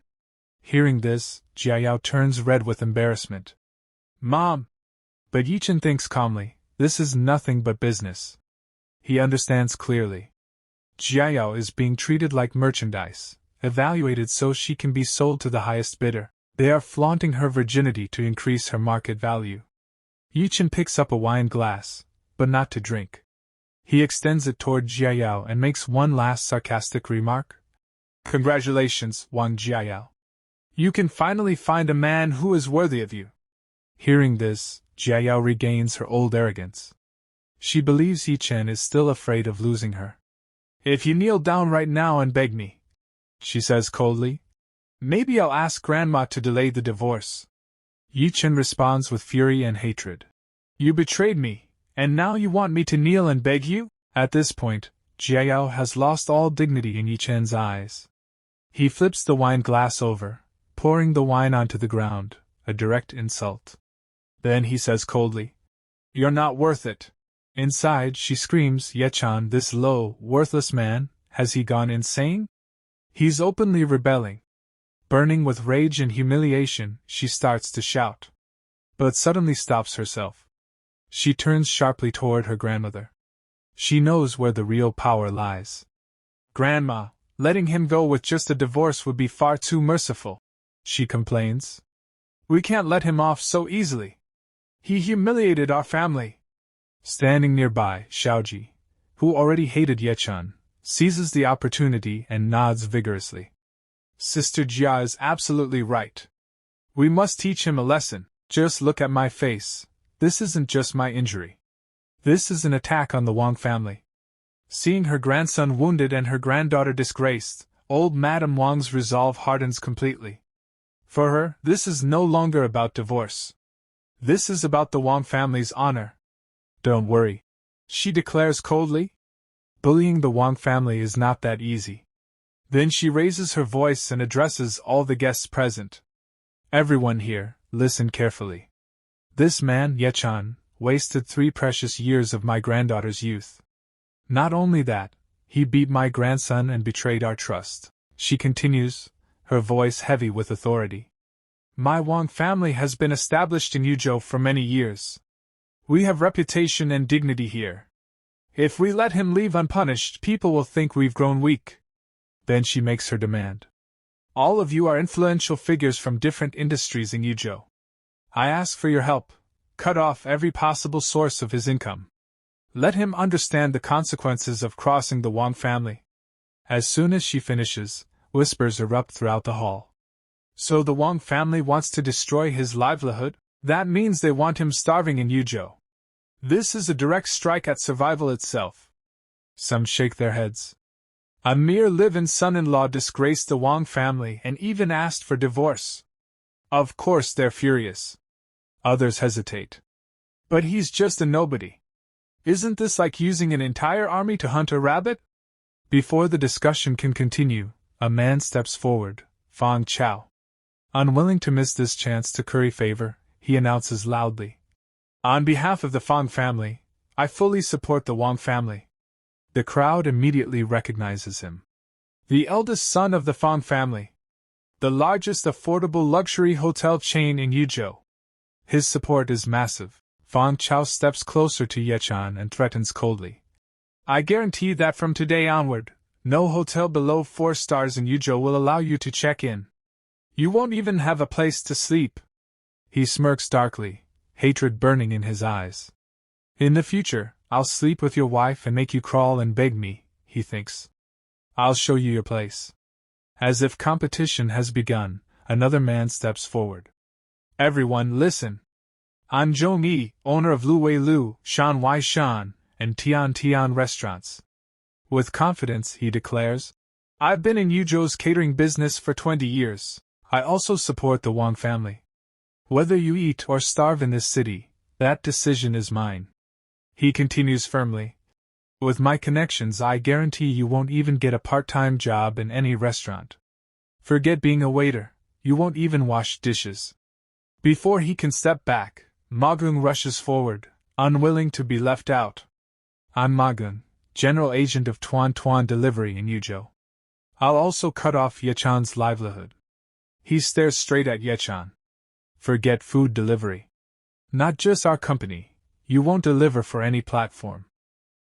Hearing this, Jiayao turns red with embarrassment. Mom! But Ye Chen thinks calmly, this is nothing but business. He understands clearly. Jiayao is being treated like merchandise, evaluated so she can be sold to the highest bidder. They are flaunting her virginity to increase her market value. Ye Chen picks up a wine glass, but not to drink. He extends it toward Jiayao and makes one last sarcastic remark. Congratulations, Wang Jiayao. You can finally find a man who is worthy of you. Hearing this, Jiayao regains her old arrogance. She believes Ye Chen is still afraid of losing her. If you kneel down right now and beg me, she says coldly, maybe I'll ask Grandma to delay the divorce. Ye Chen responds with fury and hatred. You betrayed me, and now you want me to kneel and beg you? At this point, Jiayao has lost all dignity in Ye Chen's eyes. He flips the wine glass over, pouring the wine onto the ground, a direct insult. Then he says coldly, You're not worth it. Inside, she screams, Ye Chen, this low, worthless man, has he gone insane? He's openly rebelling. Burning with rage and humiliation, she starts to shout. But suddenly stops herself. She turns sharply toward her grandmother. She knows where the real power lies. Grandma, letting him go with just a divorce would be far too merciful, she complains. We can't let him off so easily. He humiliated our family. Standing nearby, Xiaoji, who already hated Ye Chen, seizes the opportunity and nods vigorously. Sister Jia is absolutely right. We must teach him a lesson. Just look at my face. This isn't just my injury. This is an attack on the Wang family. Seeing her grandson wounded and her granddaughter disgraced, old Madame Wang's resolve hardens completely. For her, this is no longer about divorce. This is about the Wang family's honor. Don't worry, she declares coldly. Bullying the Wang family is not that easy. Then she raises her voice and addresses all the guests present. Everyone here, listen carefully. This man, Ye Chen, wasted 3 precious years of my granddaughter's youth. Not only that, he beat my grandson and betrayed our trust, she continues, her voice heavy with authority. My Wang family has been established in Yuzhou for many years. We have reputation and dignity here. If we let him leave unpunished, people will think we've grown weak. Then she makes her demand. All of you are influential figures from different industries in Yuzhou. I ask for your help. Cut off every possible source of his income. Let him understand the consequences of crossing the Wang family. As soon as she finishes, whispers erupt throughout the hall. So the Wang family wants to destroy his livelihood? That means they want him starving in Yuzhou. This is a direct strike at survival itself. Some shake their heads. A mere live-in son-in-law disgraced the Wang family and even asked for divorce. Of course they're furious. Others hesitate. But he's just a nobody. Isn't this like using an entire army to hunt a rabbit? Before the discussion can continue, a man steps forward, Fang Chao. Unwilling to miss this chance to curry favor, he announces loudly. On behalf of the Fang family, I fully support the Wang family. The crowd immediately recognizes him. The eldest son of the Fang family. The largest affordable luxury hotel chain in Yuzhou. His support is massive. Fang Chao steps closer to Ye Chen and threatens coldly. I guarantee that from today onward, no hotel below 4 stars in Yuzhou will allow you to check in. You won't even have a place to sleep. He smirks darkly, hatred burning in his eyes. In the future, I'll sleep with your wife and make you crawl and beg me, he thinks. I'll show you your place. As if competition has begun, another man steps forward. Everyone listen. An Zhongyi, owner of Lu Wei Lu, Shan Wai Shan, and Tian Tian restaurants. With confidence, he declares, I've been in Yuzhou's catering business for 20 years. I also support the Wang family. Whether you eat or starve in this city, that decision is mine. He continues firmly. With my connections, I guarantee you won't even get a part-time job in any restaurant. Forget being a waiter, you won't even wash dishes. Before he can step back, Magung rushes forward, unwilling to be left out. I'm Magung, general agent of Tuan Tuan Delivery in Yuzhou. I'll also cut off Ye Chen's livelihood. He stares straight at Ye Chen. Forget food delivery. Not just our company, you won't deliver for any platform.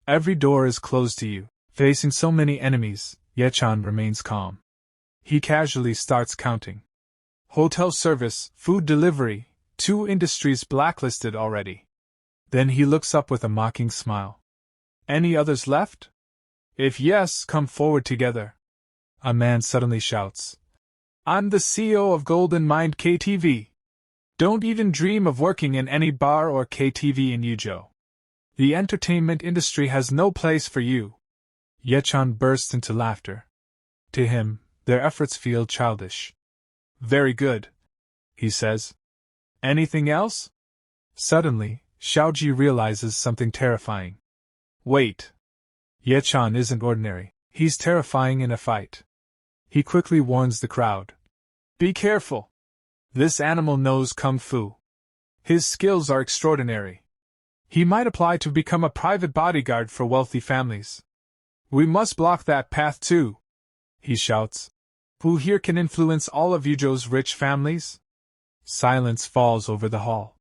Every door is closed to you. Facing so many enemies, Ye Chen remains calm. He casually starts counting. Hotel service, food delivery, 2 industries blacklisted already. Then he looks up with a mocking smile. Any others left? If yes, come forward together. A man suddenly shouts. I'm the CEO of Golden Mind KTV. Don't even dream of working in any bar or KTV in Yuzhou. The entertainment industry has no place for you. Ye Chen bursts into laughter. To him, their efforts feel childish. Very good, he says. Anything else? Suddenly, Xiaoji realizes something terrifying. Wait. Ye Chen isn't ordinary. He's terrifying in a fight. He quickly warns the crowd. Be careful. This animal knows kung fu. His skills are extraordinary. He might apply to become a private bodyguard for wealthy families. We must block that path too, he shouts. Who here can influence all of Yuzhou's rich families? Silence falls over the hall.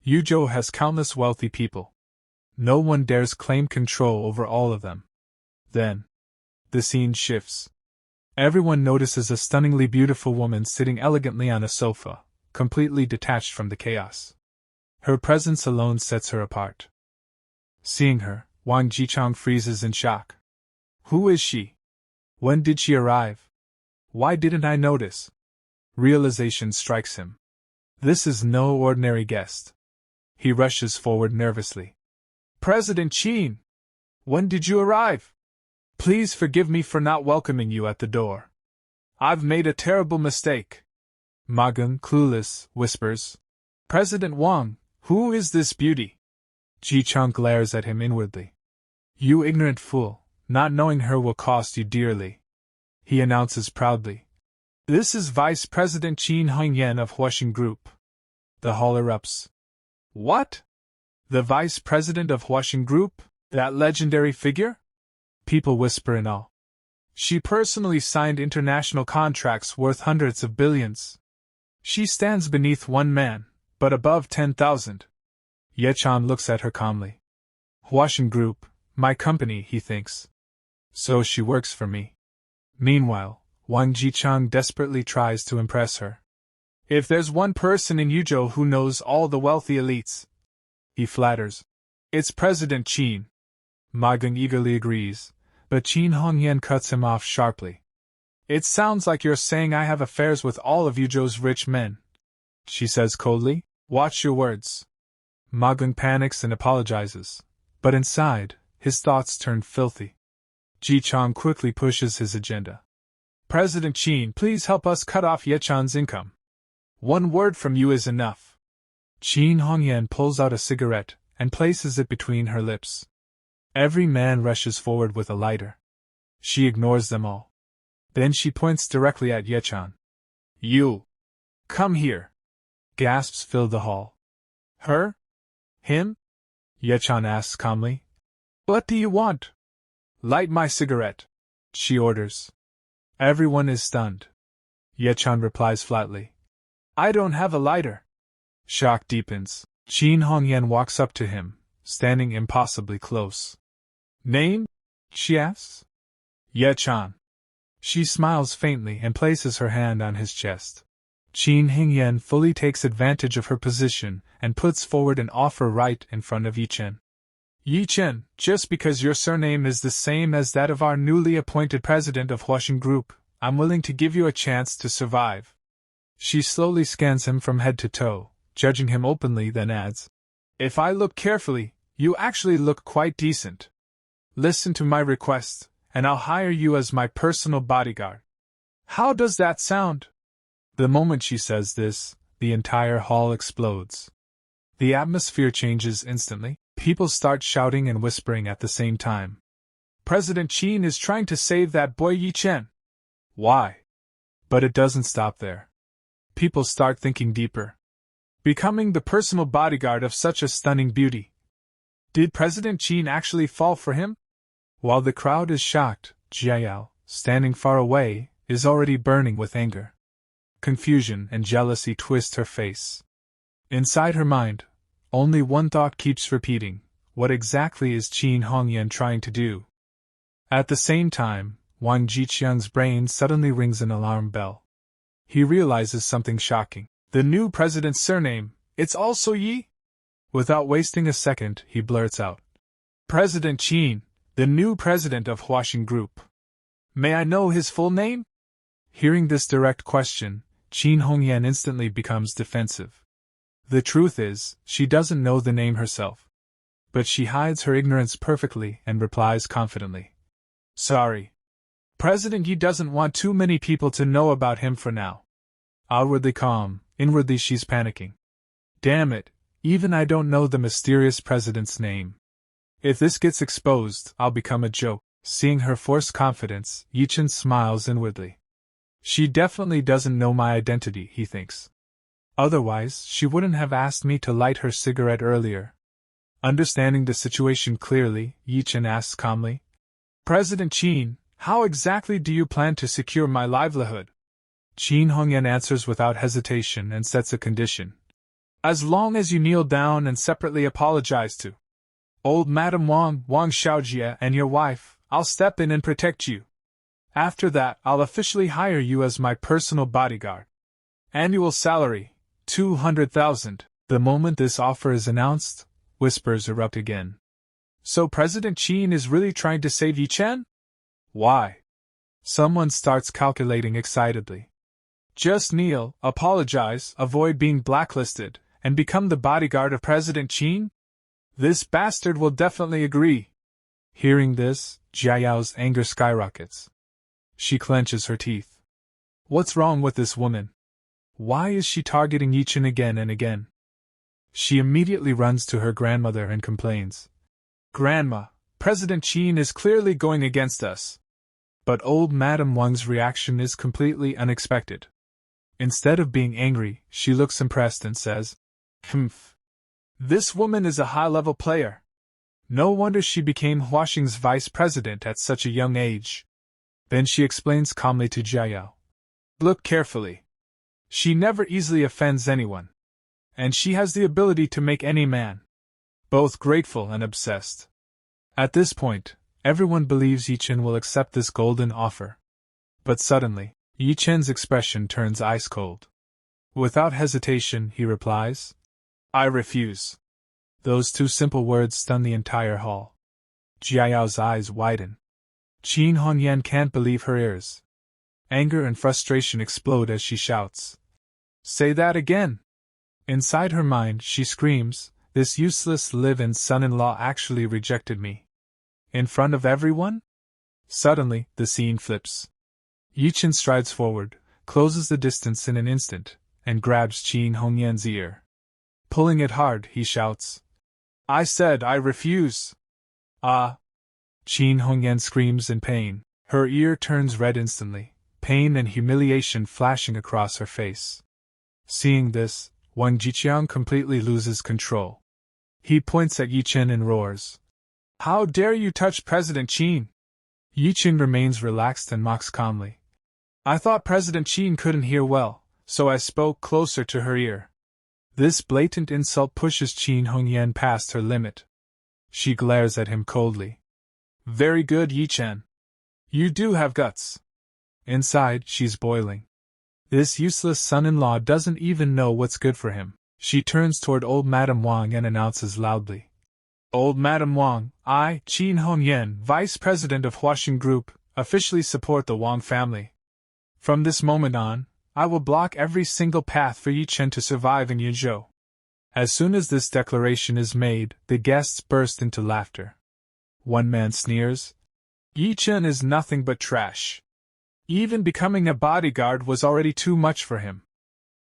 Yuzhou has countless wealthy people. No one dares claim control over all of them. Then, the scene shifts. Everyone notices a stunningly beautiful woman sitting elegantly on a sofa, completely detached from the chaos. Her presence alone sets her apart. Seeing her, Wang Jichang freezes in shock. Who is she? When did she arrive? Why didn't I notice? Realization strikes him. This is no ordinary guest. He rushes forward nervously. President Qin! When did you arrive? Please forgive me for not welcoming you at the door. I've made a terrible mistake. Magung, clueless, whispers. President Wang, who is this beauty? Jichang glares at him inwardly. You ignorant fool, not knowing her will cost you dearly. He announces proudly. This is Vice President Qin Hongyan of Huaxin Group. The hall erupts. What? The Vice President of Huaxin Group? That legendary figure? People whisper in awe. She personally signed international contracts worth hundreds of billions. She stands beneath one man, but above 10,000. Ye Chen looks at her calmly. Huaxin Group, my company, he thinks. So she works for me. Meanwhile, Wang Jichang desperately tries to impress her. If there's one person in Yuzhou who knows all the wealthy elites, he flatters, it's President Qin. Ma Gang eagerly agrees, but Qin Hongyan cuts him off sharply. It sounds like you're saying I have affairs with all of Yuzhou's rich men, she says coldly. Watch your words. Ma Gang panics and apologizes, but inside, his thoughts turn filthy. Ji Chang quickly pushes his agenda. President Qin, please help us cut off Ye Chan's income. One word from you is enough. Qin Hongyan pulls out a cigarette and places it between her lips. Every man rushes forward with a lighter. She ignores them all. Then she points directly at Ye Chen. You! Come here! Gasps fill the hall. Her? Him? Ye Chen asks calmly. What do you want? Light my cigarette, she orders. Everyone is stunned. Ye Chen replies flatly. I don't have a lighter. Shock deepens. Qin Hongyan walks up to him, standing impossibly close. Name? She asks. Ye Chen. She smiles faintly and places her hand on his chest. Qin Hongyan fully takes advantage of her position and puts forward an offer right in front of Ye Chen. Ye Chen, just because your surname is the same as that of our newly appointed president of Huaxing Group, I'm willing to give you a chance to survive. She slowly scans him from head to toe, judging him openly, then adds, If I look carefully, you actually look quite decent. Listen to my request, and I'll hire you as my personal bodyguard. How does that sound? The moment she says this, the entire hall explodes. The atmosphere changes instantly. People start shouting and whispering at the same time. President Qin is trying to save that boy Ye Chen. Why? But it doesn't stop there. People start thinking deeper. Becoming the personal bodyguard of such a stunning beauty. Did President Qin actually fall for him? While the crowd is shocked, Jiao, standing far away, is already burning with anger. Confusion and jealousy twist her face. Inside her mind, only one thought keeps repeating: what exactly is Qin Hongyan trying to do? At the same time, Wang Jiqian's brain suddenly rings an alarm bell. He realizes something shocking. The new president's surname, it's also Yi? Without wasting a second, he blurts out. President Qin, the new president of Huaxing Group. May I know his full name? Hearing this direct question, Qin Hongyan instantly becomes defensive. The truth is, she doesn't know the name herself. But she hides her ignorance perfectly and replies confidently. Sorry. President Yi doesn't want too many people to know about him for now. Outwardly calm, inwardly she's panicking. Damn it, even I don't know the mysterious president's name. If this gets exposed, I'll become a joke. Seeing her forced confidence, Ye Chen smiles inwardly. She definitely doesn't know my identity, he thinks. Otherwise, she wouldn't have asked me to light her cigarette earlier. Understanding the situation clearly, Ye Chen asks calmly. President Qin, how exactly do you plan to secure my livelihood? Qin Hongyan answers without hesitation and sets a condition. As long as you kneel down and separately apologize to old Madam Wang Xiaojie and your wife, I'll step in and protect you. After that, I'll officially hire you as my personal bodyguard. Annual salary, 200,000. The moment this offer is announced, whispers erupt again. So President Qin is really trying to save Ye Chen? Why? Someone starts calculating excitedly. Just kneel, apologize, avoid being blacklisted, and become the bodyguard of President Qin? This bastard will definitely agree. Hearing this, Jiao's anger skyrockets. She clenches her teeth. What's wrong with this woman? Why is she targeting Ye Chen again and again? She immediately runs to her grandmother and complains. Grandma, President Qin is clearly going against us. But old Madam Wang's reaction is completely unexpected. Instead of being angry, she looks impressed and says, Humph. This woman is a high-level player. No wonder she became Huaxing's vice president at such a young age. Then she explains calmly to Jiao. Look carefully. She never easily offends anyone. And she has the ability to make any man both grateful and obsessed. At this point, everyone believes Ye Chen will accept this golden offer. But suddenly, Ye Chen's expression turns ice cold. Without hesitation, he replies, I refuse. Those two simple words stun the entire hall. Jiao's eyes widen. Qin Hongyan can't believe her ears. Anger and frustration explode as she shouts. Say that again! Inside her mind, she screams, this useless live-in son-in-law actually rejected me. In front of everyone? Suddenly, the scene flips. Ye Chen strides forward, closes the distance in an instant, and grabs Qin Hongyan's ear. Pulling it hard, he shouts. I said I refuse! Ah! Qin Hongyan screams in pain. Her ear turns red instantly, pain and humiliation flashing across her face. Seeing this, Wang Jiqiang completely loses control. He points at Ye Chen and roars. How dare you touch President Qin? Ye Chen remains relaxed and mocks calmly. I thought President Qin couldn't hear well, so I spoke closer to her ear. This blatant insult pushes Qin Hongyan past her limit. She glares at him coldly. Very good, Ye Chen. You do have guts. Inside, she's boiling. This useless son-in-law doesn't even know what's good for him. She turns toward old Madame Wang and announces loudly. Old Madame Wang, I, Qin Hongyan, Vice President of Huaxing Group, officially support the Wang family. From this moment on, I will block every single path for Ye Chen to survive in Yunzhou. As soon as this declaration is made, the guests burst into laughter. One man sneers. Ye Chen is nothing but trash. Even becoming a bodyguard was already too much for him.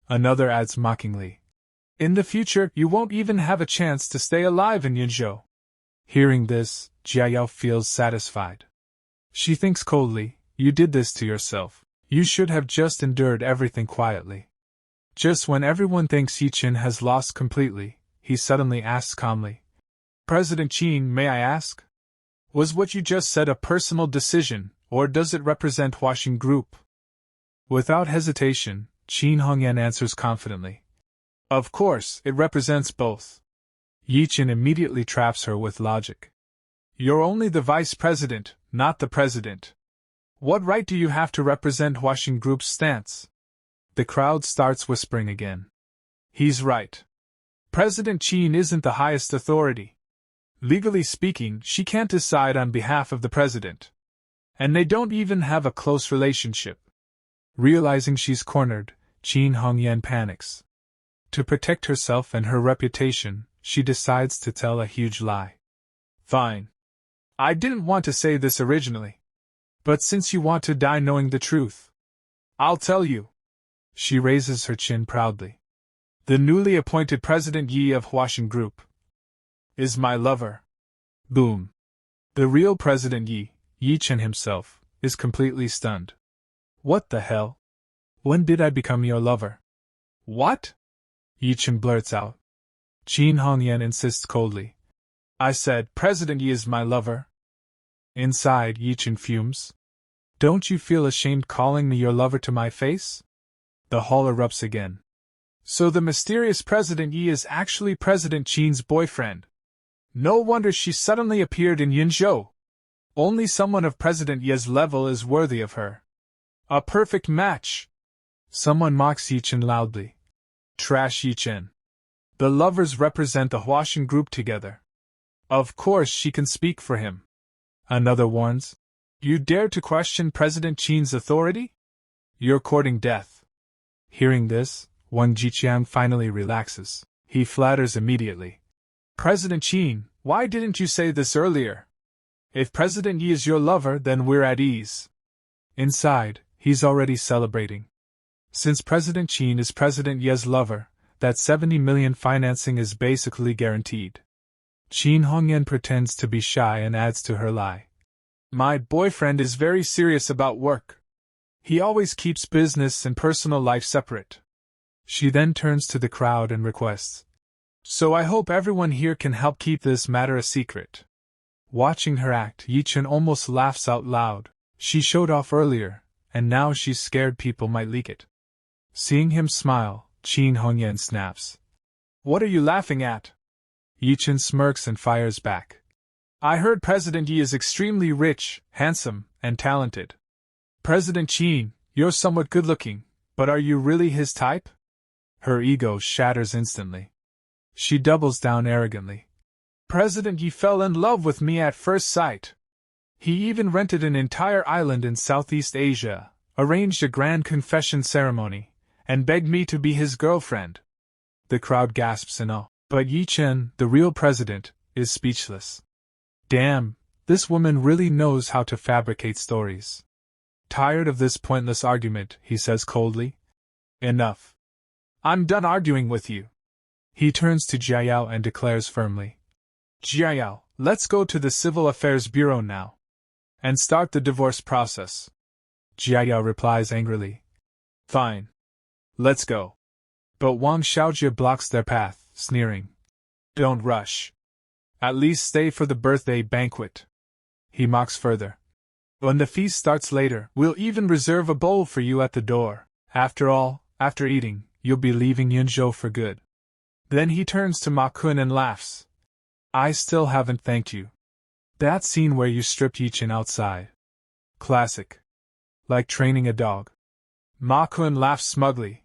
Another adds mockingly. In the future, you won't even have a chance to stay alive in Yunzhou. Hearing this, Jiao feels satisfied. She thinks coldly, you did this to yourself. You should have just endured everything quietly. Just when everyone thinks Ye Chen has lost completely, he suddenly asks calmly. President Qin, may I ask? Was what you just said a personal decision, or does it represent Huaxing Group? Without hesitation, Qin Hongyan answers confidently. Of course, it represents both. Ye Chen immediately traps her with logic. You're only the vice president, not the president. What right do you have to represent Huaxing Group's stance? The crowd starts whispering again. He's right. President Qin isn't the highest authority. Legally speaking, she can't decide on behalf of the president. And they don't even have a close relationship. Realizing she's cornered, Qin Hongyan panics. To protect herself and her reputation, she decides to tell a huge lie. Fine. I didn't want to say this originally. But since you want to die knowing the truth, I'll tell you. She raises her chin proudly. The newly appointed President Yi of Huaxing Group is my lover. Boom. The real President Yi, Ye Chen himself, is completely stunned. What the hell? When did I become your lover? What? Ye Chen blurts out. Qin Hongyan insists coldly. I said President Yi is my lover. Inside, Ye Chen fumes. Don't you feel ashamed calling me your lover to my face? The hall erupts again. So the mysterious President Yi is actually President Qin's boyfriend. No wonder she suddenly appeared in Yunzhou. Only someone of President Yi's level is worthy of her. A perfect match. Someone mocks Ye Chen loudly. Trash Ye Chen. The lovers represent the Huaxing Group together. Of course she can speak for him. Another warns. You dare to question President Qin's authority? You're courting death. Hearing this, Wang Jiqiang finally relaxes. He flatters immediately. President Qin, why didn't you say this earlier? If President Yi is your lover, then we're at ease. Inside, he's already celebrating. Since President Qin is President Yi's lover, that 70 million financing is basically guaranteed. Qin Hongyan pretends to be shy and adds to her lie. My boyfriend is very serious about work. He always keeps business and personal life separate. She then turns to the crowd and requests. So I hope everyone here can help keep this matter a secret. Watching her act, Ye Chen almost laughs out loud. She showed off earlier, and now she's scared people might leak it. Seeing him smile, Qin Hongyan snaps. What are you laughing at? Ye Chen smirks and fires back. I heard President Yi is extremely rich, handsome, and talented. President Qin, you're somewhat good-looking, but are you really his type? Her ego shatters instantly. She doubles down arrogantly. President Yi fell in love with me at first sight. He even rented an entire island in Southeast Asia, arranged a grand confession ceremony, and begged me to be his girlfriend. The crowd gasps in awe, but Ye Chen, the real president, is speechless. Damn, this woman really knows how to fabricate stories. Tired of this pointless argument, he says coldly. Enough. I'm done arguing with you. He turns to Jiayao and declares firmly. Jiayao, let's go to the Civil Affairs Bureau now. And start the divorce process. Jiayao replies angrily. Fine. Let's go. But Wang Xiaojie blocks their path, sneering. Don't rush. At least stay for the birthday banquet. He mocks further. When the feast starts later, we'll even reserve a bowl for you at the door. After all, after eating, you'll be leaving Yunzhou for good. Then he turns to Ma Kun and laughs. I still haven't thanked you. That scene where you stripped Ye Chen outside. Classic. Like training a dog. Ma Kun laughs smugly.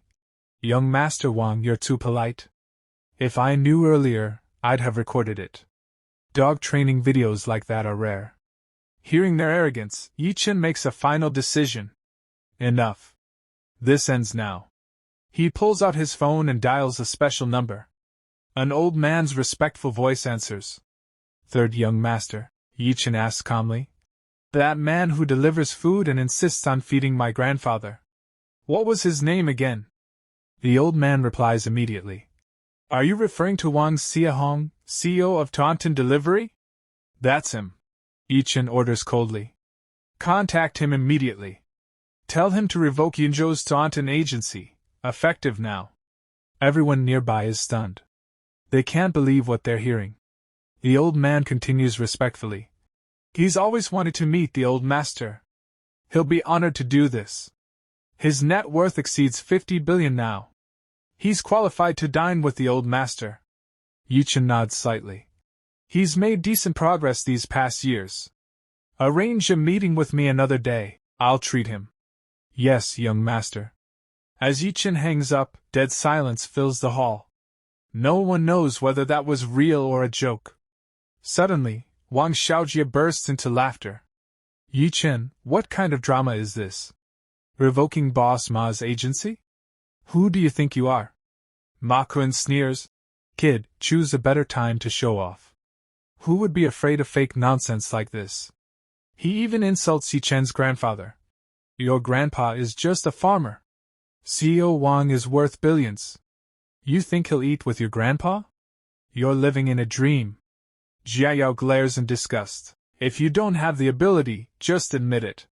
Young Master Wang, you're too polite. If I knew earlier, I'd have recorded it. Dog training videos like that are rare. Hearing their arrogance, Ye Chen makes a final decision. Enough. This ends now. He pulls out his phone and dials a special number. An old man's respectful voice answers. Third young master, Ye Chen asks calmly. That man who delivers food and insists on feeding my grandfather. What was his name again? The old man replies immediately. Are you referring to Wang Xiahong, CEO of Taunton Delivery? That's him. Ye Chen orders coldly. Contact him immediately. Tell him to revoke Yunzhou's Taunton agency, effective now. Everyone nearby is stunned. They can't believe what they're hearing. The old man continues respectfully. He's always wanted to meet the old master. He'll be honored to do this. His net worth exceeds 50 billion now. He's qualified to dine with the old master. Ye Chen nods slightly. He's made decent progress these past years. Arrange a meeting with me another day. I'll treat him. Yes, young master. As Ye Chen hangs up, dead silence fills the hall. No one knows whether that was real or a joke. Suddenly, Wang Xiaojie bursts into laughter. Ye Chen, what kind of drama is this? Revoking Boss Ma's agency? Who do you think you are? Ma Kun sneers. Kid, choose a better time to show off. Who would be afraid of fake nonsense like this? He even insults Ye Chen's grandfather. Your grandpa is just a farmer. CEO Wang is worth billions. You think he'll eat with your grandpa? You're living in a dream. Jiayao glares in disgust. If you don't have the ability, just admit it.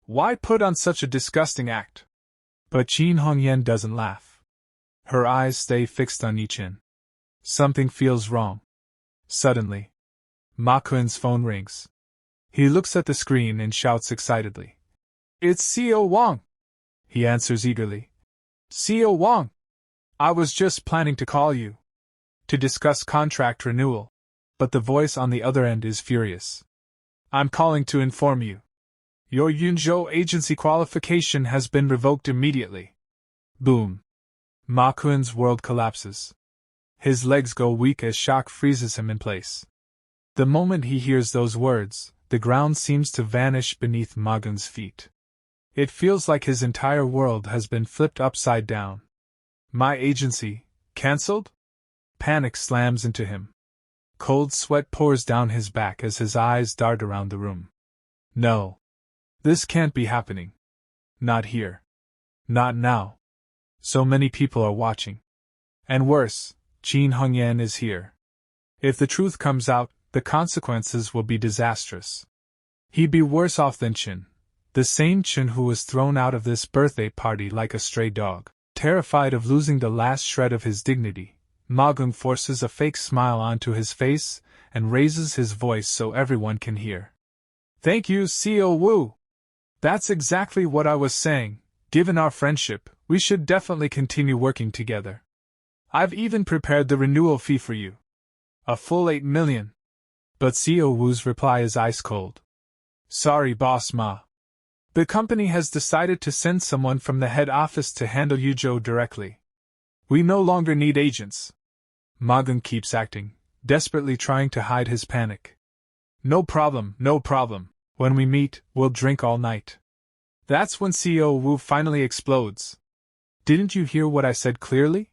Why put on such a disgusting act? But Qin Hongyan doesn't laugh. Her eyes stay fixed on Ye Chen. Something feels wrong. Suddenly, Ma Kun's phone rings. He looks at the screen and shouts excitedly. It's CEO Wang! He answers eagerly. CEO Wang! I was just planning to call you. To discuss contract renewal. But the voice on the other end is furious. I'm calling to inform you. Your Yunzhou agency qualification has been revoked immediately. Boom. Ma Kun's world collapses. His legs go weak as shock freezes him in place. The moment he hears those words, the ground seems to vanish beneath Ma Kun's feet. It feels like his entire world has been flipped upside down. My agency, cancelled? Panic slams into him. Cold sweat pours down his back as his eyes dart around the room. No. This can't be happening. Not here. Not now. So many people are watching. And worse, Qin Hongyan is here. If the truth comes out, the consequences will be disastrous. He'd be worse off than Chen, the same Chen who was thrown out of this birthday party like a stray dog. Terrified of losing the last shred of his dignity, Ma Kun forces a fake smile onto his face and raises his voice so everyone can hear. Thank you, CEO Wu. That's exactly what I was saying. Given our friendship, we should definitely continue working together. I've even prepared the renewal fee for you. A full 8 million. But CEO Wu's reply is ice cold. Sorry, Boss Ma. The company has decided to send someone from the head office to handle Yuzhou directly. We no longer need agents. Ma Kun keeps acting, desperately trying to hide his panic. No problem, no problem. When we meet, we'll drink all night. That's when CEO Wu finally explodes. Didn't you hear what I said clearly?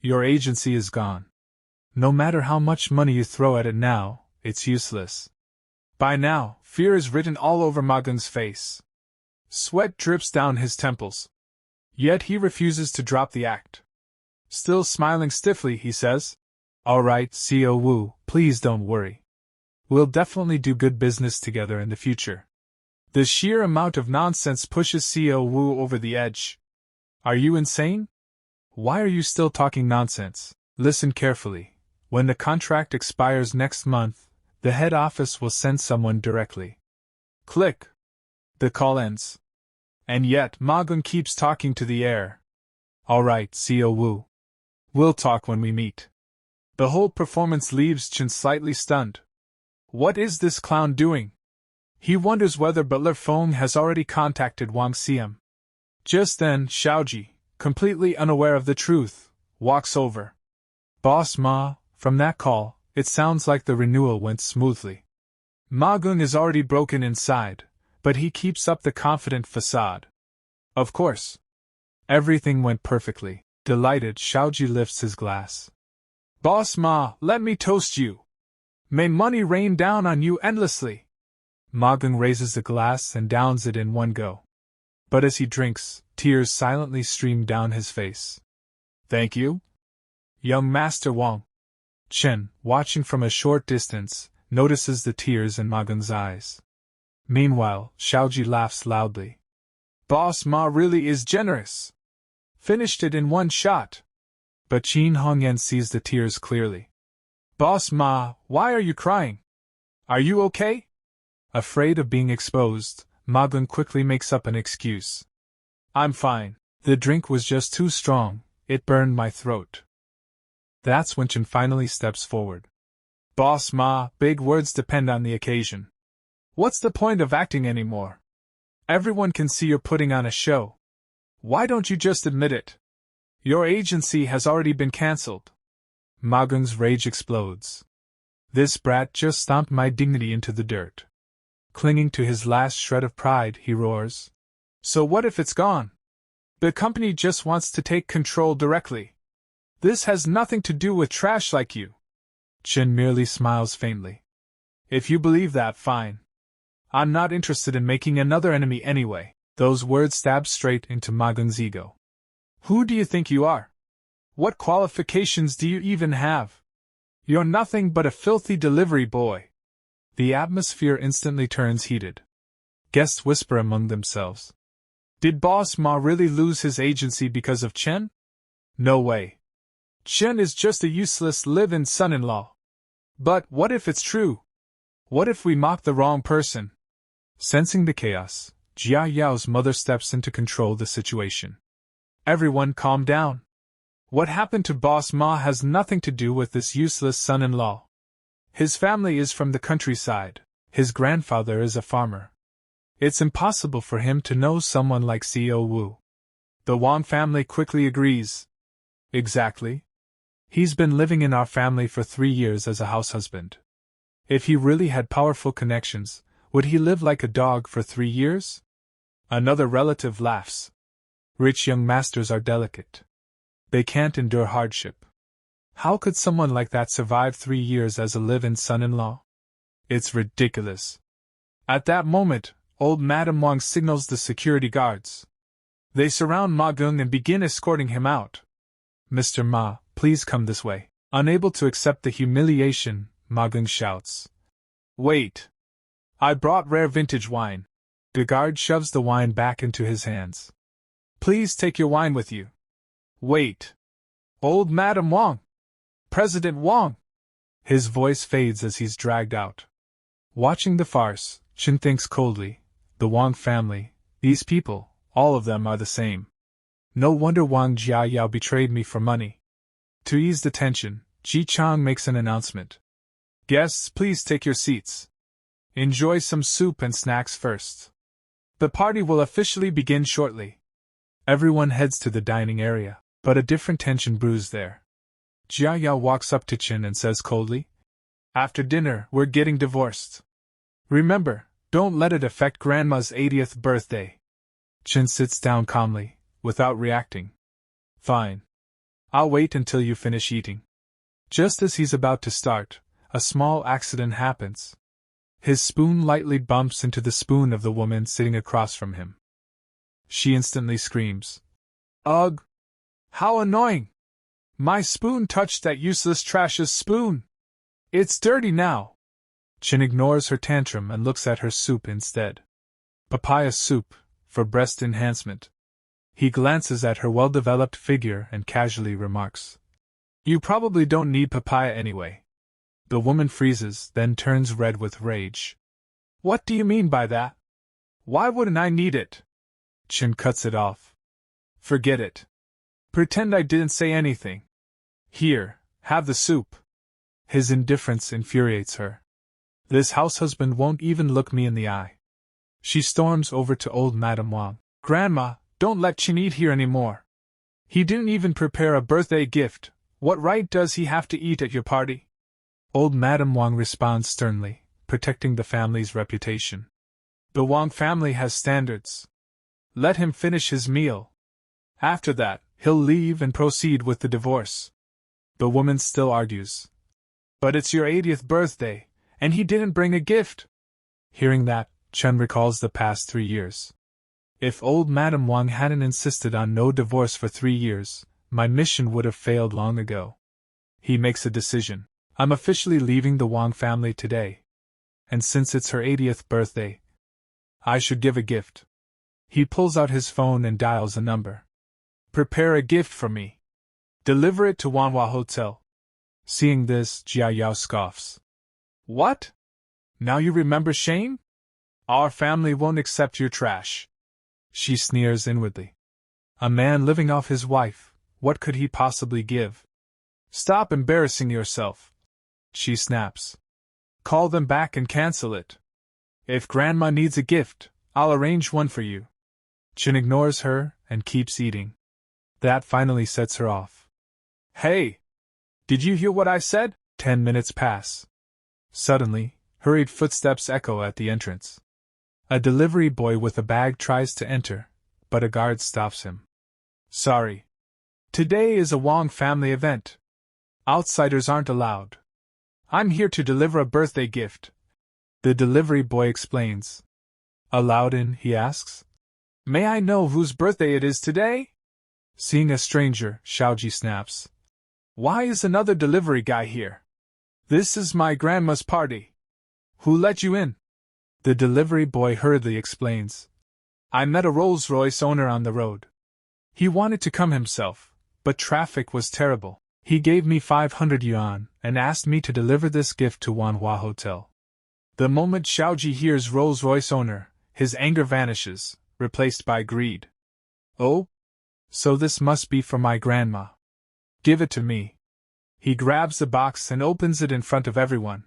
Your agency is gone. No matter how much money you throw at it now, it's useless. By now, fear is written all over Ma Gung's face. Sweat drips down his temples. Yet he refuses to drop the act. Still smiling stiffly, he says, "All right, CEO Wu, please don't worry. We'll definitely do good business together in the future." The sheer amount of nonsense pushes CEO Wu over the edge. Are you insane? Why are you still talking nonsense? Listen carefully. When the contract expires next month, the head office will send someone directly. Click. The call ends. And yet Ma Gung keeps talking to the air. All right, CEO Wu. We'll talk when we meet. The whole performance leaves Chen slightly stunned. What is this clown doing? He wonders whether Butler Feng has already contacted Wang Xiam. Just then, Xiaoji, completely unaware of the truth, walks over. Boss Ma, from that call, it sounds like the renewal went smoothly. Ma Gung is already broken inside, but he keeps up the confident facade. Of course. Everything went perfectly. Delighted, Xiaoji lifts his glass. Boss Ma, let me toast you. May money rain down on you endlessly. Ma Gung raises the glass and downs it in one go. But as he drinks, tears silently stream down his face. Thank you? Young Master Wang. Chen, watching from a short distance, notices the tears in Ma Gung's eyes. Meanwhile, Xiaoji laughs loudly. Boss Ma really is generous. Finished it in one shot. But Qin Hongyan sees the tears clearly. Boss Ma, why are you crying? Are you okay? Afraid of being exposed, Ma Gung quickly makes up an excuse. I'm fine. The drink was just too strong, it burned my throat. That's when Chen finally steps forward. Boss Ma, big words depend on the occasion. What's the point of acting anymore? Everyone can see you're putting on a show. Why don't you just admit it? Your agency has already been cancelled. Ma Gung's rage explodes. This brat just stomped my dignity into the dirt. Clinging to his last shred of pride, he roars. So what if it's gone? The company just wants to take control directly. This has nothing to do with trash like you. Chen merely smiles faintly. If you believe that, fine. I'm not interested in making another enemy anyway. Those words stab straight into Ma Gung's ego. Who do you think you are? What qualifications do you even have? You're nothing but a filthy delivery boy. The atmosphere instantly turns heated. Guests whisper among themselves. Did Boss Ma really lose his agency because of Chen? No way. Chen is just a useless live-in son-in-law. But what if it's true? What if we mock the wrong person? Sensing the chaos, Jia Yao's mother steps in to control the situation. Everyone calm down. What happened to Boss Ma has nothing to do with this useless son-in-law. His family is from the countryside. His grandfather is a farmer. It's impossible for him to know someone like CEO Wu. The Wang family quickly agrees. Exactly. He's been living in our family for 3 years as a house husband. If he really had powerful connections, would he live like a dog for 3 years? Another relative laughs. Rich young masters are delicate. They can't endure hardship. How could someone like that survive 3 years as a live-in son-in-law? It's ridiculous. At that moment, old Madame Wang signals the security guards. They surround Ma Gung and begin escorting him out. Mr. Ma, please come this way. Unable to accept the humiliation, Ma Gung shouts. Wait. I brought rare vintage wine. The guard shoves the wine back into his hands. Please take your wine with you. Wait. Old Madame Wang. President Wang. His voice fades as he's dragged out. Watching the farce, Chen thinks coldly. The Wang family, these people, all of them are the same. No wonder Wang Jiayao betrayed me for money. To ease the tension, Ji Chang makes an announcement. Guests, please take your seats. Enjoy some soup and snacks first. The party will officially begin shortly. Everyone heads to the dining area, but a different tension brews there. Jia Yao walks up to Chen and says coldly, After dinner, we're getting divorced. Remember, don't let it affect Grandma's 80th birthday. Chen sits down calmly, without reacting. Fine. I'll wait until you finish eating. Just as he's about to start, a small accident happens. His spoon lightly bumps into the spoon of the woman sitting across from him. She instantly screams. Ugh! How annoying! My spoon touched that useless trash's spoon! It's dirty now! Chen ignores her tantrum and looks at her soup instead. Papaya soup, for breast enhancement. He glances at her well-developed figure and casually remarks. You probably don't need papaya anyway. The woman freezes, then turns red with rage. What do you mean by that? Why wouldn't I need it? Chen cuts it off. Forget it. Pretend I didn't say anything. Here, have the soup. His indifference infuriates her. This house husband won't even look me in the eye. She storms over to old Madame Wang. Grandma, don't let Chen eat here anymore. He didn't even prepare a birthday gift. What right does he have to eat at your party? Old Madame Wang responds sternly, protecting the family's reputation. The Wang family has standards. Let him finish his meal. After that, he'll leave and proceed with the divorce. The woman still argues. But it's your 80th birthday, and he didn't bring a gift. Hearing that, Chen recalls the past 3 years. If old Madame Wang hadn't insisted on no divorce for 3 years, my mission would have failed long ago. He makes a decision. I'm officially leaving the Wang family today. And since it's her 80th birthday, I should give a gift. He pulls out his phone and dials a number. Prepare a gift for me. Deliver it to Manhwa Hotel. Seeing this, Jia Yao scoffs. What? Now you remember shame? Our family won't accept your trash. She sneers inwardly. A man living off his wife, what could he possibly give? Stop embarrassing yourself. She snaps. Call them back and cancel it. If Grandma needs a gift, I'll arrange one for you. Chen ignores her and keeps eating. That finally sets her off. Hey! Did you hear what I said? 10 minutes pass. Suddenly, hurried footsteps echo at the entrance. A delivery boy with a bag tries to enter, but a guard stops him. Sorry. Today is a Wang family event. Outsiders aren't allowed. I'm here to deliver a birthday gift. The delivery boy explains. Allowed in, he asks. May I know whose birthday it is today? Seeing a stranger, Xiaoji snaps. Why is another delivery guy here? This is my grandma's party. Who let you in? The delivery boy hurriedly explains. I met a Rolls-Royce owner on the road. He wanted to come himself, but traffic was terrible. He gave me 500 yuan and asked me to deliver this gift to Manhua Hotel. The moment Xiaoji hears Rolls-Royce owner, his anger vanishes, replaced by greed. Oh? So this must be for my grandma. Give it to me. He grabs the box and opens it in front of everyone.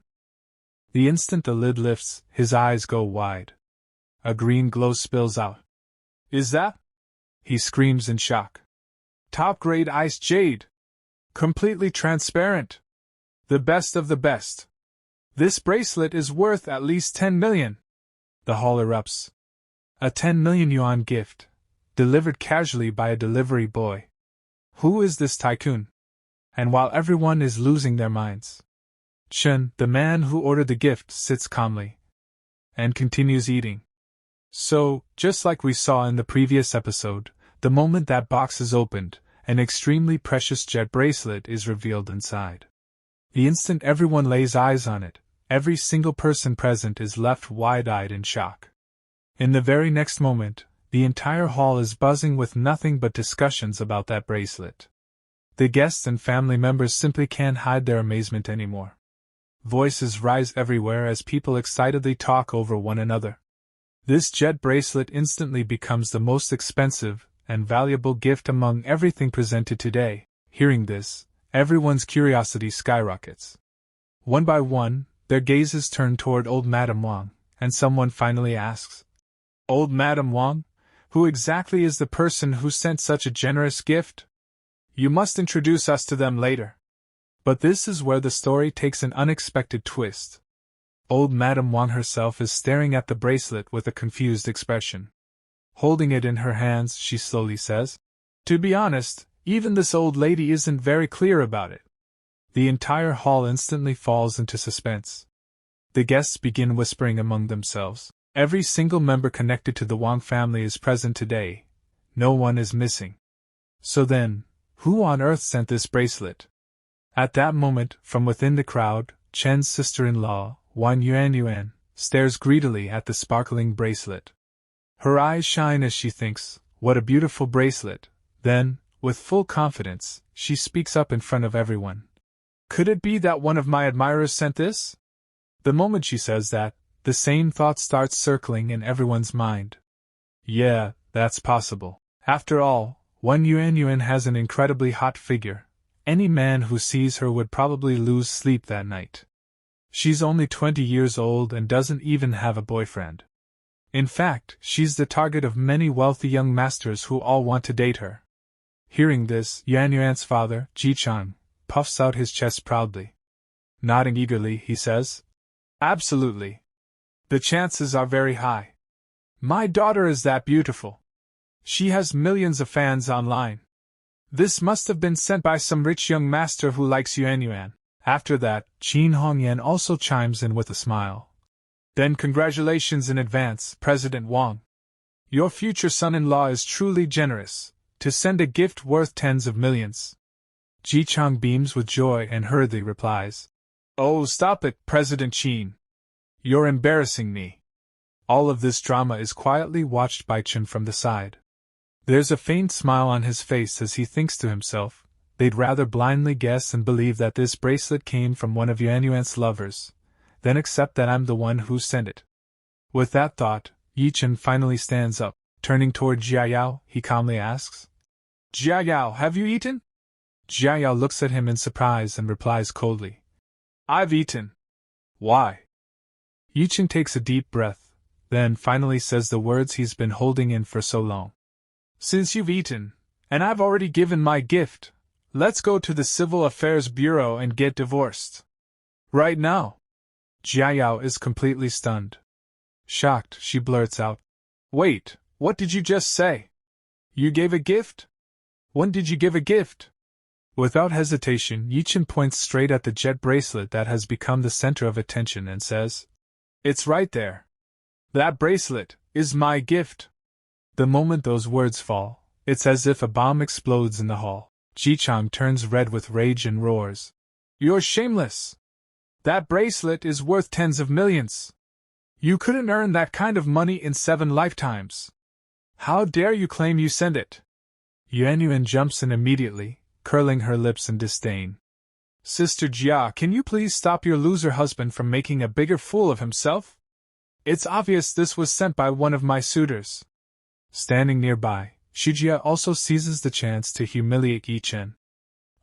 The instant the lid lifts, his eyes go wide. A green glow spills out. Is that? He screams in shock. Top-grade ice jade! Completely transparent! The best of the best! This bracelet is worth at least 10 million! The hall erupts. A 10 million yuan gift, delivered casually by a delivery boy. Who is this tycoon? And while everyone is losing their minds, Chen, the man who ordered the gift, sits calmly and continues eating. So, just like we saw in the previous episode, the moment that box is opened, an extremely precious jet bracelet is revealed inside. The instant everyone lays eyes on it, every single person present is left wide-eyed in shock. In the very next moment, the entire hall is buzzing with nothing but discussions about that bracelet. The guests and family members simply can't hide their amazement anymore. Voices rise everywhere as people excitedly talk over one another. This jet bracelet instantly becomes the most expensive and valuable gift among everything presented today. Hearing this, everyone's curiosity skyrockets. One by one, their gazes turn toward old Madame Wang, and someone finally asks, Old Madame Wang, who exactly is the person who sent such a generous gift? You must introduce us to them later. But this is where the story takes an unexpected twist. Old Madame Wang herself is staring at the bracelet with a confused expression. Holding it in her hands, she slowly says, "To be honest, even this old lady isn't very clear about it." The entire hall instantly falls into suspense. The guests begin whispering among themselves. Every single member connected to the Wang family is present today. No one is missing. So then, who on earth sent this bracelet? At that moment, from within the crowd, Chen's sister-in-law, Wan Yuan, stares greedily at the sparkling bracelet. Her eyes shine as she thinks, "What a beautiful bracelet." Then, with full confidence, she speaks up in front of everyone. "Could it be that one of my admirers sent this?" The moment she says that, the same thought starts circling in everyone's mind. Yeah, that's possible. After all, Wan Yuan has an incredibly hot figure. Any man who sees her would probably lose sleep that night. She's only 20 years old and doesn't even have a boyfriend. In fact, she's the target of many wealthy young masters who all want to date her. Hearing this, Yuan's father, Ye Chen, puffs out his chest proudly. Nodding eagerly, he says, "Absolutely. The chances are very high. My daughter is that beautiful. She has millions of fans online. This must have been sent by some rich young master who likes Yuan." After that, Qin Hongyan also chimes in with a smile. "Then congratulations in advance, President Wang. Your future son-in-law is truly generous, to send a gift worth tens of millions." Ji Chang beams with joy and hurriedly replies, "Oh, stop it, President Qin. You're embarrassing me." All of this drama is quietly watched by Chen from the side. There's a faint smile on his face as he thinks to himself, they'd rather blindly guess and believe that this bracelet came from one of Yuan's lovers, than accept that I'm the one who sent it. With that thought, Ye Chen finally stands up. Turning toward Jiayao, he calmly asks, "Jiayao, have you eaten?" Jiayao looks at him in surprise and replies coldly, "I've eaten. Why?" Ye Chen takes a deep breath, then finally says the words he's been holding in for so long. "Since you've eaten, and I've already given my gift, let's go to the Civil Affairs Bureau and get divorced. Right now." Jiayao is completely stunned. Shocked, she blurts out, "Wait, what did you just say? You gave a gift? When did you give a gift?" Without hesitation, Ye Chen points straight at the jet bracelet that has become the center of attention and says, "It's right there. That bracelet is my gift." The moment those words fall, it's as if a bomb explodes in the hall. Ji Chang turns red with rage and roars, "You're shameless! That bracelet is worth tens of millions. You couldn't earn that kind of money in 7 lifetimes. How dare you claim you sent it?" Yuan jumps in immediately, curling her lips in disdain. "Sister Jia, can you please stop your loser husband from making a bigger fool of himself? It's obvious this was sent by one of my suitors." Standing nearby, Shijia also seizes the chance to humiliate Ye Chen.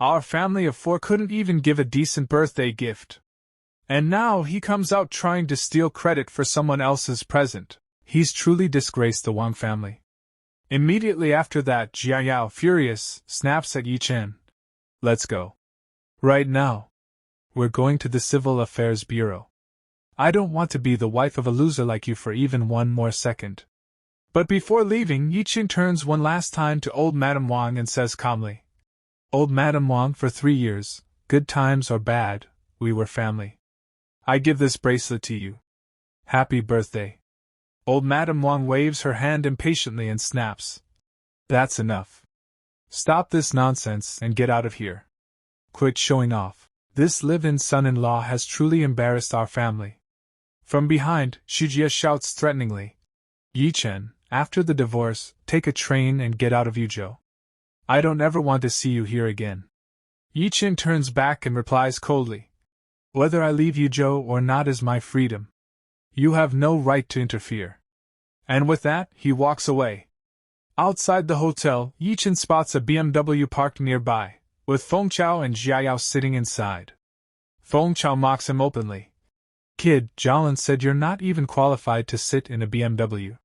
"Our family of 4 couldn't even give a decent birthday gift. And now he comes out trying to steal credit for someone else's present. He's truly disgraced the Wang family." Immediately after that, Jiayao, furious, snaps at Ye Chen, "Let's go. Right now. We're going to the Civil Affairs Bureau. I don't want to be the wife of a loser like you for even one more second." But before leaving, Ye Chen turns one last time to old Madame Wang and says calmly, "Old Madame Wang, for 3 years, good times or bad, we were family. I give this bracelet to you. Happy birthday." Old Madame Wang waves her hand impatiently and snaps, "That's enough. Stop this nonsense and get out of here. Quit showing off. This live-in son-in-law has truly embarrassed our family." From behind, Shijia shouts threateningly, "Ye Chen, after the divorce, take a train and get out of Yuzhou. I don't ever want to see you here again." Ye Chen turns back and replies coldly, "Whether I leave Yuzhou or not is my freedom. You have no right to interfere." And with that, he walks away. Outside the hotel, Ye Chen spots a BMW parked nearby, with Feng Chao and Jiayao sitting inside. Feng Chao mocks him openly. "Kid, Jolin said you're not even qualified to sit in a BMW.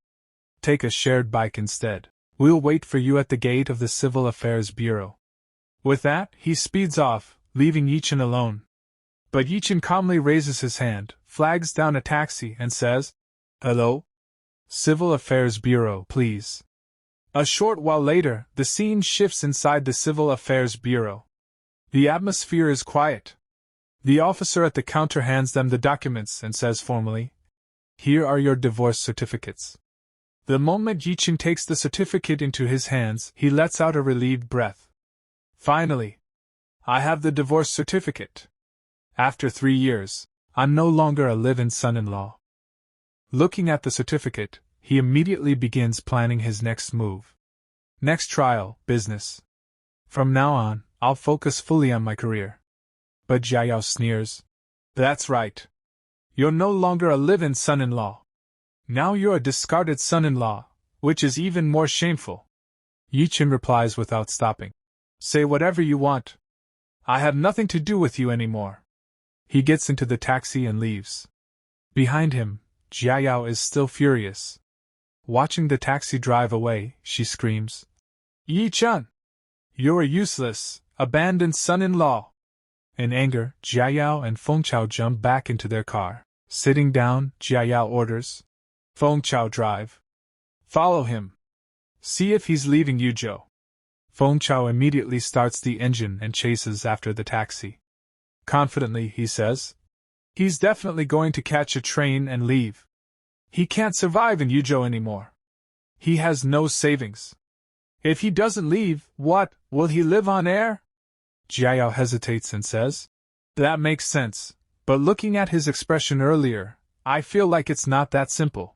Take a shared bike instead. We'll wait for you at the gate of the Civil Affairs Bureau." With that, he speeds off, leaving Ye Chen alone. But Ye Chen calmly raises his hand, flags down a taxi, and says, "Hello? Civil Affairs Bureau, please." A short while later, the scene shifts inside the Civil Affairs Bureau. The atmosphere is quiet. The officer at the counter hands them the documents and says formally, "Here are your divorce certificates." The moment Ye Chen takes the certificate into his hands, he lets out a relieved breath. Finally, I have the divorce certificate. After 3 years, I'm no longer a live-in son-in-law. Looking at the certificate, he immediately begins planning his next move. Next trial, business. From now on, I'll focus fully on my career. But Jiao sneers. That's right. You're no longer a live-in son-in-law. Now you're a discarded son-in-law, which is even more shameful. Ye Chen replies without stopping. Say whatever you want. I have nothing to do with you anymore. He gets into the taxi and leaves. Behind him, Jiao is still furious. Watching the taxi drive away, she screams, "Ye Chen! You're a useless, abandoned son-in-law!" In anger, Jiao and Fengchao jump back into their car. Sitting down, Jiao orders, "Fengchao, drive. Follow him. See if he's leaving Yuzhou." Fengchao immediately starts the engine and chases after the taxi. Confidently, he says, "He's definitely going to catch a train and leave. He can't survive in Yuzhou anymore. He has no savings. If he doesn't leave, what, will he live on air?" Jiao hesitates and says, "That makes sense, but looking at his expression earlier, I feel like it's not that simple."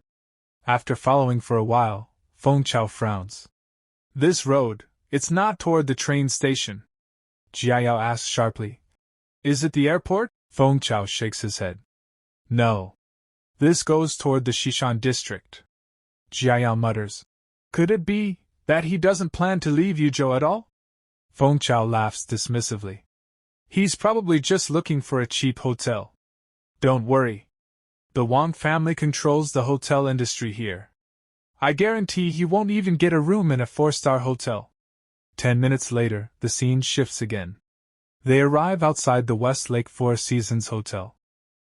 After following for a while, Fengchao frowns. "This road, it's not toward the train station." Jiao asks sharply, "Is it the airport?" Fengchao shakes his head. "No. This goes toward the Xishan district." Jiao mutters, "Could it be that he doesn't plan to leave Yuzhou at all?" Fengchao laughs dismissively. "He's probably just looking for a cheap hotel. Don't worry. The Wang family controls the hotel industry here. I guarantee he won't even get a room in a 4-star hotel." 10 minutes later, the scene shifts again. They arrive outside the Westlake Four Seasons Hotel.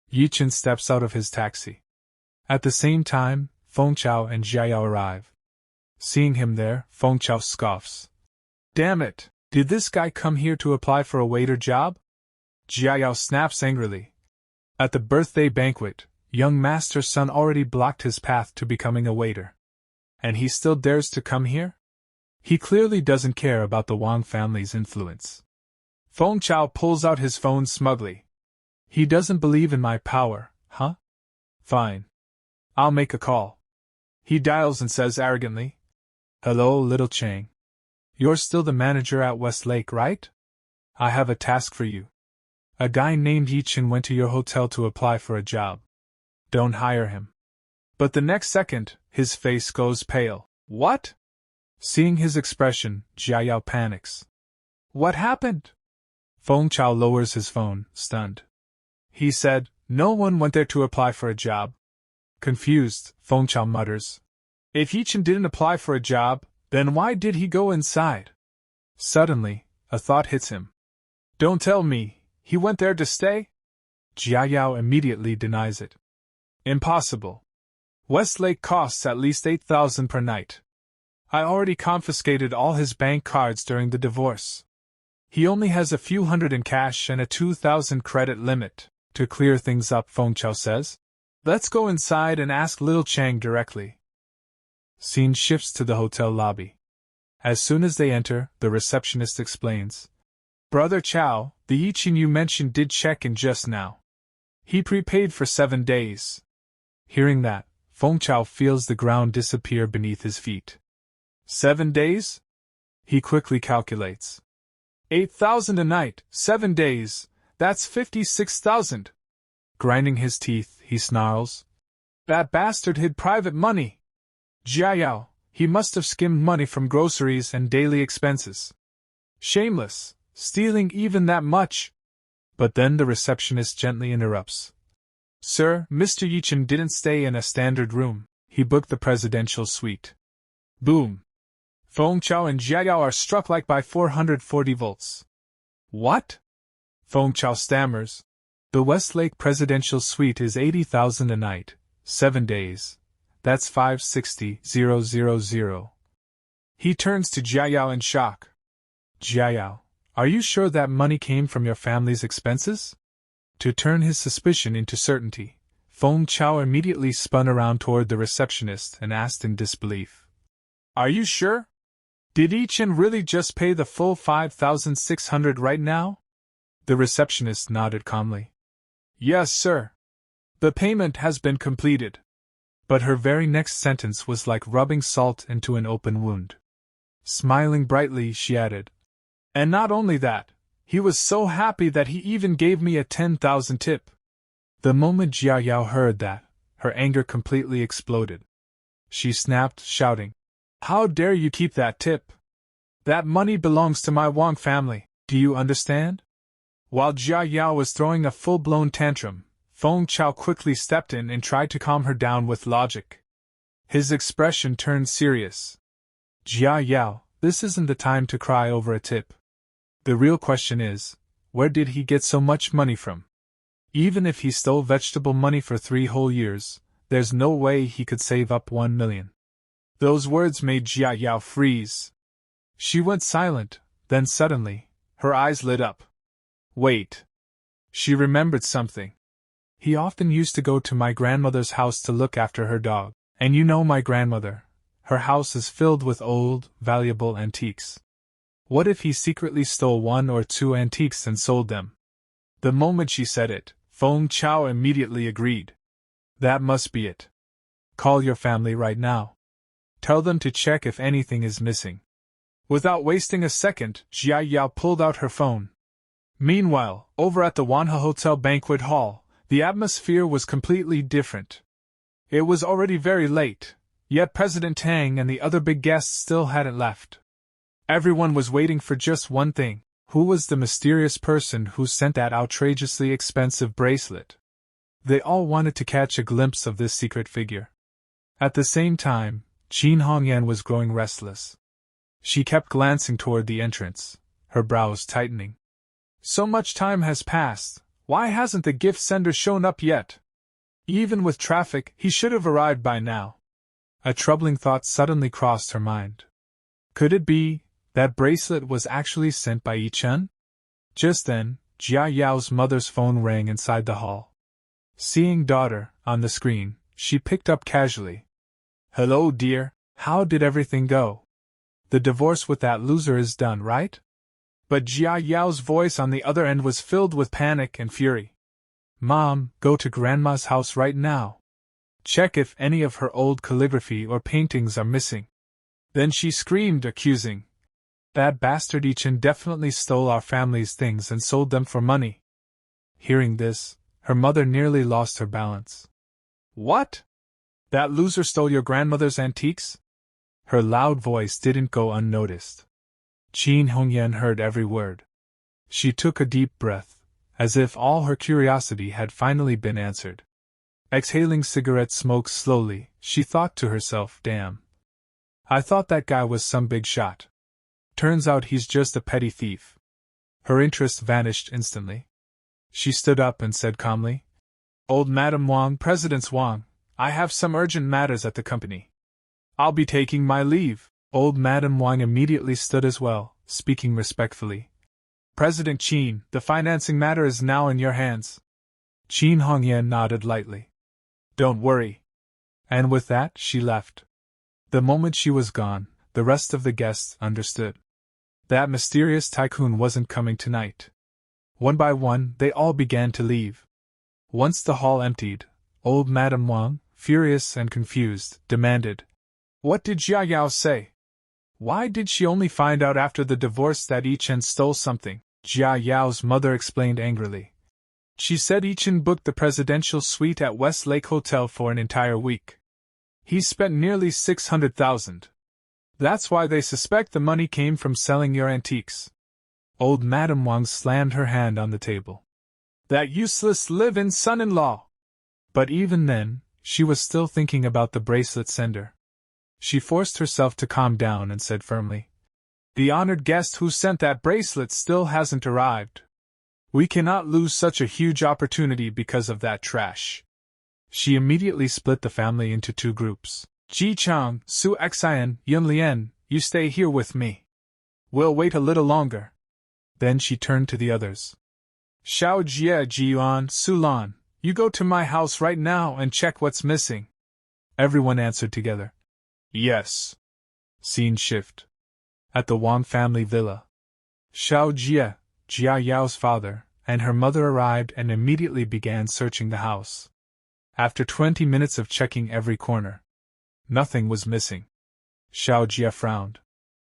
Ye Chen steps out of his taxi. At the same time, Fengchao and Jiao arrive. Seeing him there, Fengchao scoffs. "Damn it, did this guy come here to apply for a waiter job?" Jiao snaps angrily. At the birthday banquet, young Master Sun already blocked his path to becoming a waiter. And he still dares to come here? He clearly doesn't care about the Wang family's influence. Fengchao pulls out his phone smugly. "He doesn't believe in my power, huh? Fine. I'll make a call." He dials and says arrogantly, "Hello, little Chang. You're still the manager at Westlake, right? I have a task for you. A guy named Ye Chen went to your hotel to apply for a job. Don't hire him." But the next second, his face goes pale. "What?" Seeing his expression, Jiao panics. "What happened?" Fengchao lowers his phone, stunned. "He said, no one went there to apply for a job." Confused, Fengchao mutters, "If Ye Chen didn't apply for a job, then why did he go inside?" Suddenly, a thought hits him. "Don't tell me, he went there to stay?" Jiao immediately denies it. "Impossible. Westlake costs at least 8,000 per night. I already confiscated all his bank cards during the divorce. He only has a few hundred in cash and a 2,000 credit limit." To clear things up, Fengchao says, "Let's go inside and ask little Chang directly." Scene shifts to the hotel lobby. As soon as they enter, the receptionist explains, "Brother Chow, the Ye Chen you mentioned did check in just now. He prepaid for 7 days." Hearing that, Fengchao feels the ground disappear beneath his feet. 7 days? He quickly calculates. 8,000 a night, 7 days, that's 56,000. Grinding his teeth, he snarls, "That bastard hid private money. Jiao, he must have skimmed money from groceries and daily expenses. Shameless, stealing even that much." But then the receptionist gently interrupts. "Sir, Mr. Ye Chen didn't stay in a standard room, he booked the presidential suite." Boom! Fengchao and Jiao are struck like by 440 volts. "What?" Feng Chao stammers. The Westlake presidential suite is 80,000 a night, 7 days. That's 560,000. He turns to Jiayao in shock. Jiayao, are you sure that money came from your family's expenses? To turn his suspicion into certainty, Feng Chao immediately spun around toward the receptionist and asked in disbelief. Are you sure? Did Ye Chen really just pay the full 5,600 right now? The receptionist nodded calmly. Yes, sir. The payment has been completed. But her very next sentence was like rubbing salt into an open wound. Smiling brightly, she added, and not only that, he was so happy that he even gave me a 10,000 tip. The moment Jiayao heard that, her anger completely exploded. She snapped, shouting, How dare you keep that tip? That money belongs to my Wang family, do you understand? While Jiayao was throwing a full-blown tantrum, Feng Chao quickly stepped in and tried to calm her down with logic. His expression turned serious. Jiayao, this isn't the time to cry over a tip. The real question is, where did he get so much money from? Even if he stole vegetable money for 3 whole years, there's no way he could save up 1 million. Those words made Jiayao freeze. She went silent, then suddenly, her eyes lit up. Wait. She remembered something. He often used to go to my grandmother's house to look after her dog, and you know my grandmother. Her house is filled with old, valuable antiques. What if he secretly stole 1 or 2 antiques and sold them? The moment she said it, Feng Chao immediately agreed. That must be it. Call your family right now. Tell them to check if anything is missing. Without wasting a second, Jiayao pulled out her phone. Meanwhile, over at the Manhua Hotel banquet hall, the atmosphere was completely different. It was already very late, yet President Tang and the other big guests still hadn't left. Everyone was waiting for just one thing: who was the mysterious person who sent that outrageously expensive bracelet? They all wanted to catch a glimpse of this secret figure. At the same time, Qin Hongyan was growing restless. She kept glancing toward the entrance, her brows tightening. So much time has passed, why hasn't the gift sender shown up yet? Even with traffic, he should have arrived by now. A troubling thought suddenly crossed her mind. Could it be that bracelet was actually sent by Ye Chen? Just then, Jiayao's mother's phone rang inside the hall. Seeing daughter on the screen, she picked up casually. Hello, dear, how did everything go? The divorce with that loser is done, right? But Jiayao's voice on the other end was filled with panic and fury. Mom, go to Grandma's house right now. Check if any of her old calligraphy or paintings are missing. Then she screamed, accusing. That bastard Ye Chen definitely stole our family's things and sold them for money. Hearing this, her mother nearly lost her balance. What? That loser stole your grandmother's antiques? Her loud voice didn't go unnoticed. Qin Hongyan heard every word. She took a deep breath, as if all her curiosity had finally been answered. Exhaling cigarette smoke slowly, she thought to herself, damn. I thought that guy was some big shot. Turns out he's just a petty thief. Her interest vanished instantly. She stood up and said calmly, Old Madam Wang, President Wang, I have some urgent matters at the company. I'll be taking my leave. Old Madam Wang immediately stood as well, speaking respectfully. President Qin, the financing matter is now in your hands. Qin Hongyan nodded lightly. Don't worry. And with that, she left. The moment she was gone, the rest of the guests understood. That mysterious tycoon wasn't coming tonight. One by one, they all began to leave. Once the hall emptied, old Madam Wang, furious and confused, demanded, What did Jiayao say? Why did she only find out after the divorce that Ye Chen stole something? Jiayao's mother explained angrily. She said Ye Chen booked the presidential suite at Westlake Hotel for an entire week. He spent nearly 600,000. That's why they suspect the money came from selling your antiques. Old Madam Wang slammed her hand on the table. That useless live-in son-in-law! But even then, she was still thinking about the bracelet sender. She forced herself to calm down and said firmly, The honored guest who sent that bracelet still hasn't arrived. We cannot lose such a huge opportunity because of that trash. She immediately split the family into two groups. Ji Chang, Su Xian, Yun Lian, you stay here with me. We'll wait a little longer. Then she turned to the others. Xiao Jie, Jiyuan, Su Lan, you go to my house right now and check what's missing. Everyone answered together. Yes. Scene shift. At the Wang family villa. Xiao Jie, Jia Yao's father, and her mother arrived and immediately began searching the house. After 20 minutes of checking every corner, nothing was missing. Xiao Jie frowned.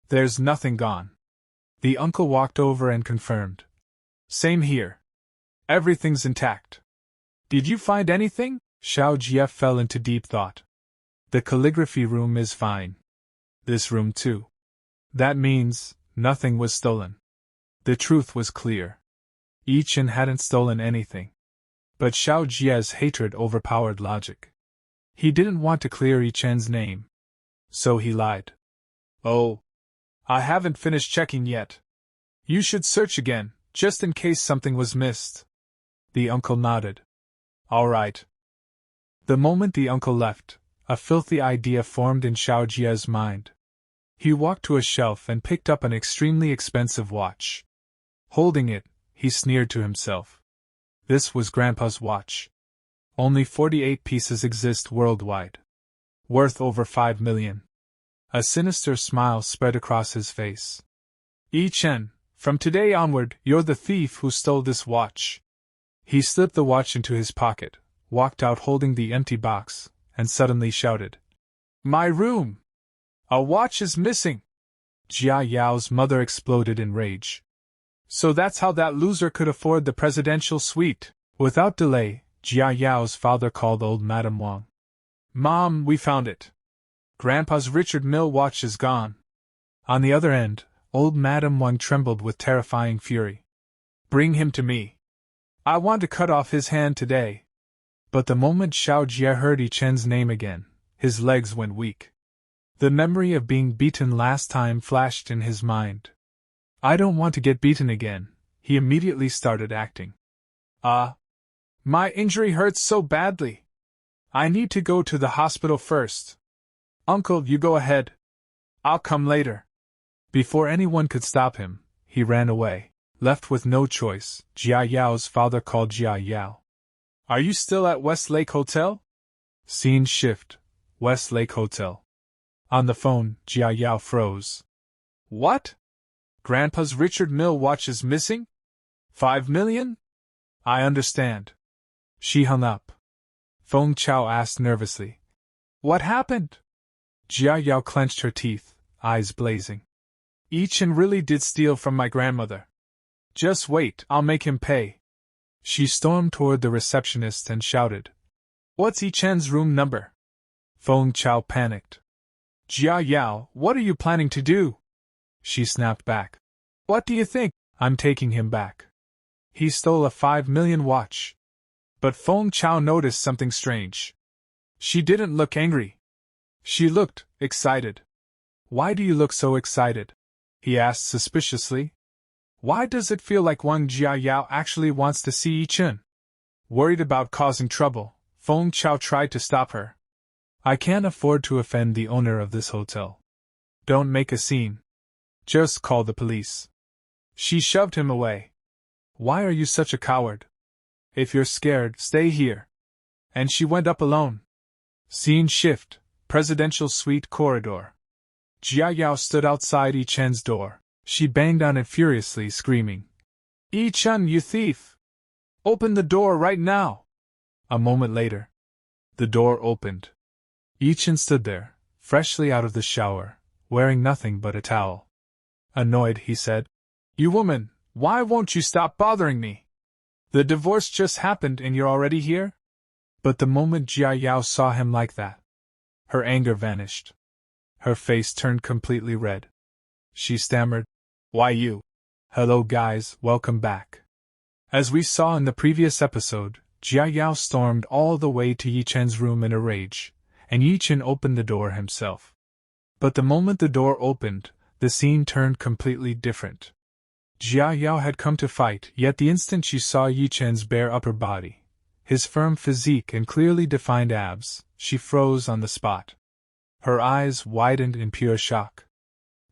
There's nothing gone. The uncle walked over and confirmed. Same here. Everything's intact. Did you find anything? Xiao Jie fell into deep thought. The calligraphy room is fine. This room too. That means nothing was stolen. The truth was clear. Ye Chen hadn't stolen anything. But Xiao Jie's hatred overpowered logic. He didn't want to clear Ye Chen's name. So he lied. Oh. I haven't finished checking yet. You should search again, just in case something was missed. The uncle nodded. All right. The moment the uncle left, a filthy idea formed in Xiao Jie's mind. He walked to a shelf and picked up an extremely expensive watch. Holding it, he sneered to himself. This was Grandpa's watch. Only 48 pieces exist worldwide. Worth over 5 million. A sinister smile spread across his face. Ye Chen, from today onward, you're the thief who stole this watch. He slipped the watch into his pocket, walked out holding the empty box, and suddenly shouted. My room! A watch is missing! Jia Yao's mother exploded in rage. So that's how that loser could afford the presidential suite. Without delay, Jia Yao's father called old Madame Wang. Mom, we found it. Grandpa's Richard Mille watch is gone. On the other end, old Madame Wang trembled with terrifying fury. Bring him to me. I want to cut off his hand today. But the moment Xiao Jie heard Ye Chen's name again, his legs went weak. The memory of being beaten last time flashed in his mind. I don't want to get beaten again, he immediately started acting. My injury hurts so badly. I need to go to the hospital first. Uncle, you go ahead. I'll come later. Before anyone could stop him, he ran away. Left with no choice, Jia Yao's father called Jia Yao. Are you still at Westlake Hotel? Scene shift. Westlake Hotel. On the phone, Jia Yao froze. What? Grandpa's Richard Mille watch is missing? 5 million? I understand. She hung up. Feng Chao asked nervously. What happened? Jia Yao clenched her teeth, eyes blazing. Ye Chen really did steal from my grandmother. Just wait, I'll make him pay. She stormed toward the receptionist and shouted. What's Ye Chen's room number? Feng Chao panicked. Jia Yao, what are you planning to do? She snapped back. What do you think? I'm taking him back. He stole a 5 million watch. But Feng Chao noticed something strange. She didn't look angry. She looked excited. Why do you look so excited? He asked suspiciously. Why does it feel like Wang Jia Yao actually wants to see Ye Chen? Worried about causing trouble, Feng Chao tried to stop her. I can't afford to offend the owner of this hotel. Don't make a scene. Just call the police. She shoved him away. Why are you such a coward? If you're scared, stay here. And she went up alone. Scene shift. Presidential suite corridor. Jia Yao stood outside Ye Chen's door. She banged on it furiously, screaming. Ye Chen, you thief! Open the door right now! A moment later, the door opened. Ye Chen stood there, freshly out of the shower, wearing nothing but a towel. Annoyed, he said, You woman, why won't you stop bothering me? The divorce just happened and you're already here? But the moment Jia Yao saw him like that, her anger vanished. Her face turned completely red. She stammered, Why you? Hello guys, welcome back. As we saw in the previous episode, Jia Yao stormed all the way to Ye Chen's room in a rage, and Ye Chen opened the door himself. But the moment the door opened, the scene turned completely different. Jia Yao had come to fight, yet the instant she saw Ye Chen's bare upper body, his firm physique and clearly defined abs, she froze on the spot. Her eyes widened in pure shock.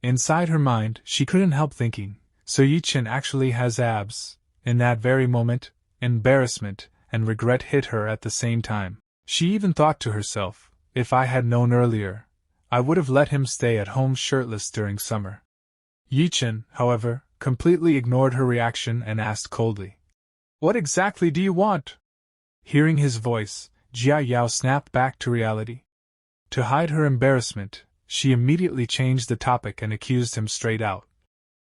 Inside her mind, she couldn't help thinking, so Ye Chen actually has abs. In that very moment, embarrassment and regret hit her at the same time. She even thought to herself, if I had known earlier, I would have let him stay at home shirtless during summer. Ye Chen, however, completely ignored her reaction and asked coldly, "What exactly do you want?" Hearing his voice, Jia Yao snapped back to reality. To hide her embarrassment, she immediately changed the topic and accused him straight out.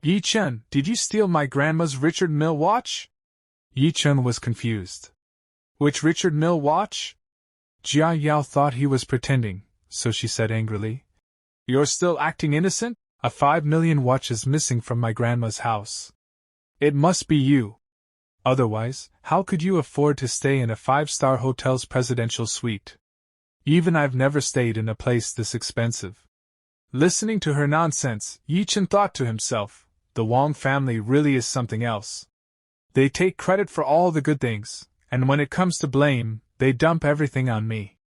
"Ye Chen, did you steal my grandma's Richard Mille watch?" Ye Chen was confused. "Which Richard Mille watch?" Jia Yao thought he was pretending, so she said angrily, "You're still acting innocent? A 5 million watch is missing from my grandma's house. It must be you. Otherwise, how could you afford to stay in a 5-star hotel's presidential suite? Even I've never stayed in a place this expensive." Listening to her nonsense, Ye Chen thought to himself, the Wang family really is something else. They take credit for all the good things, and when it comes to blame, they dump everything on me.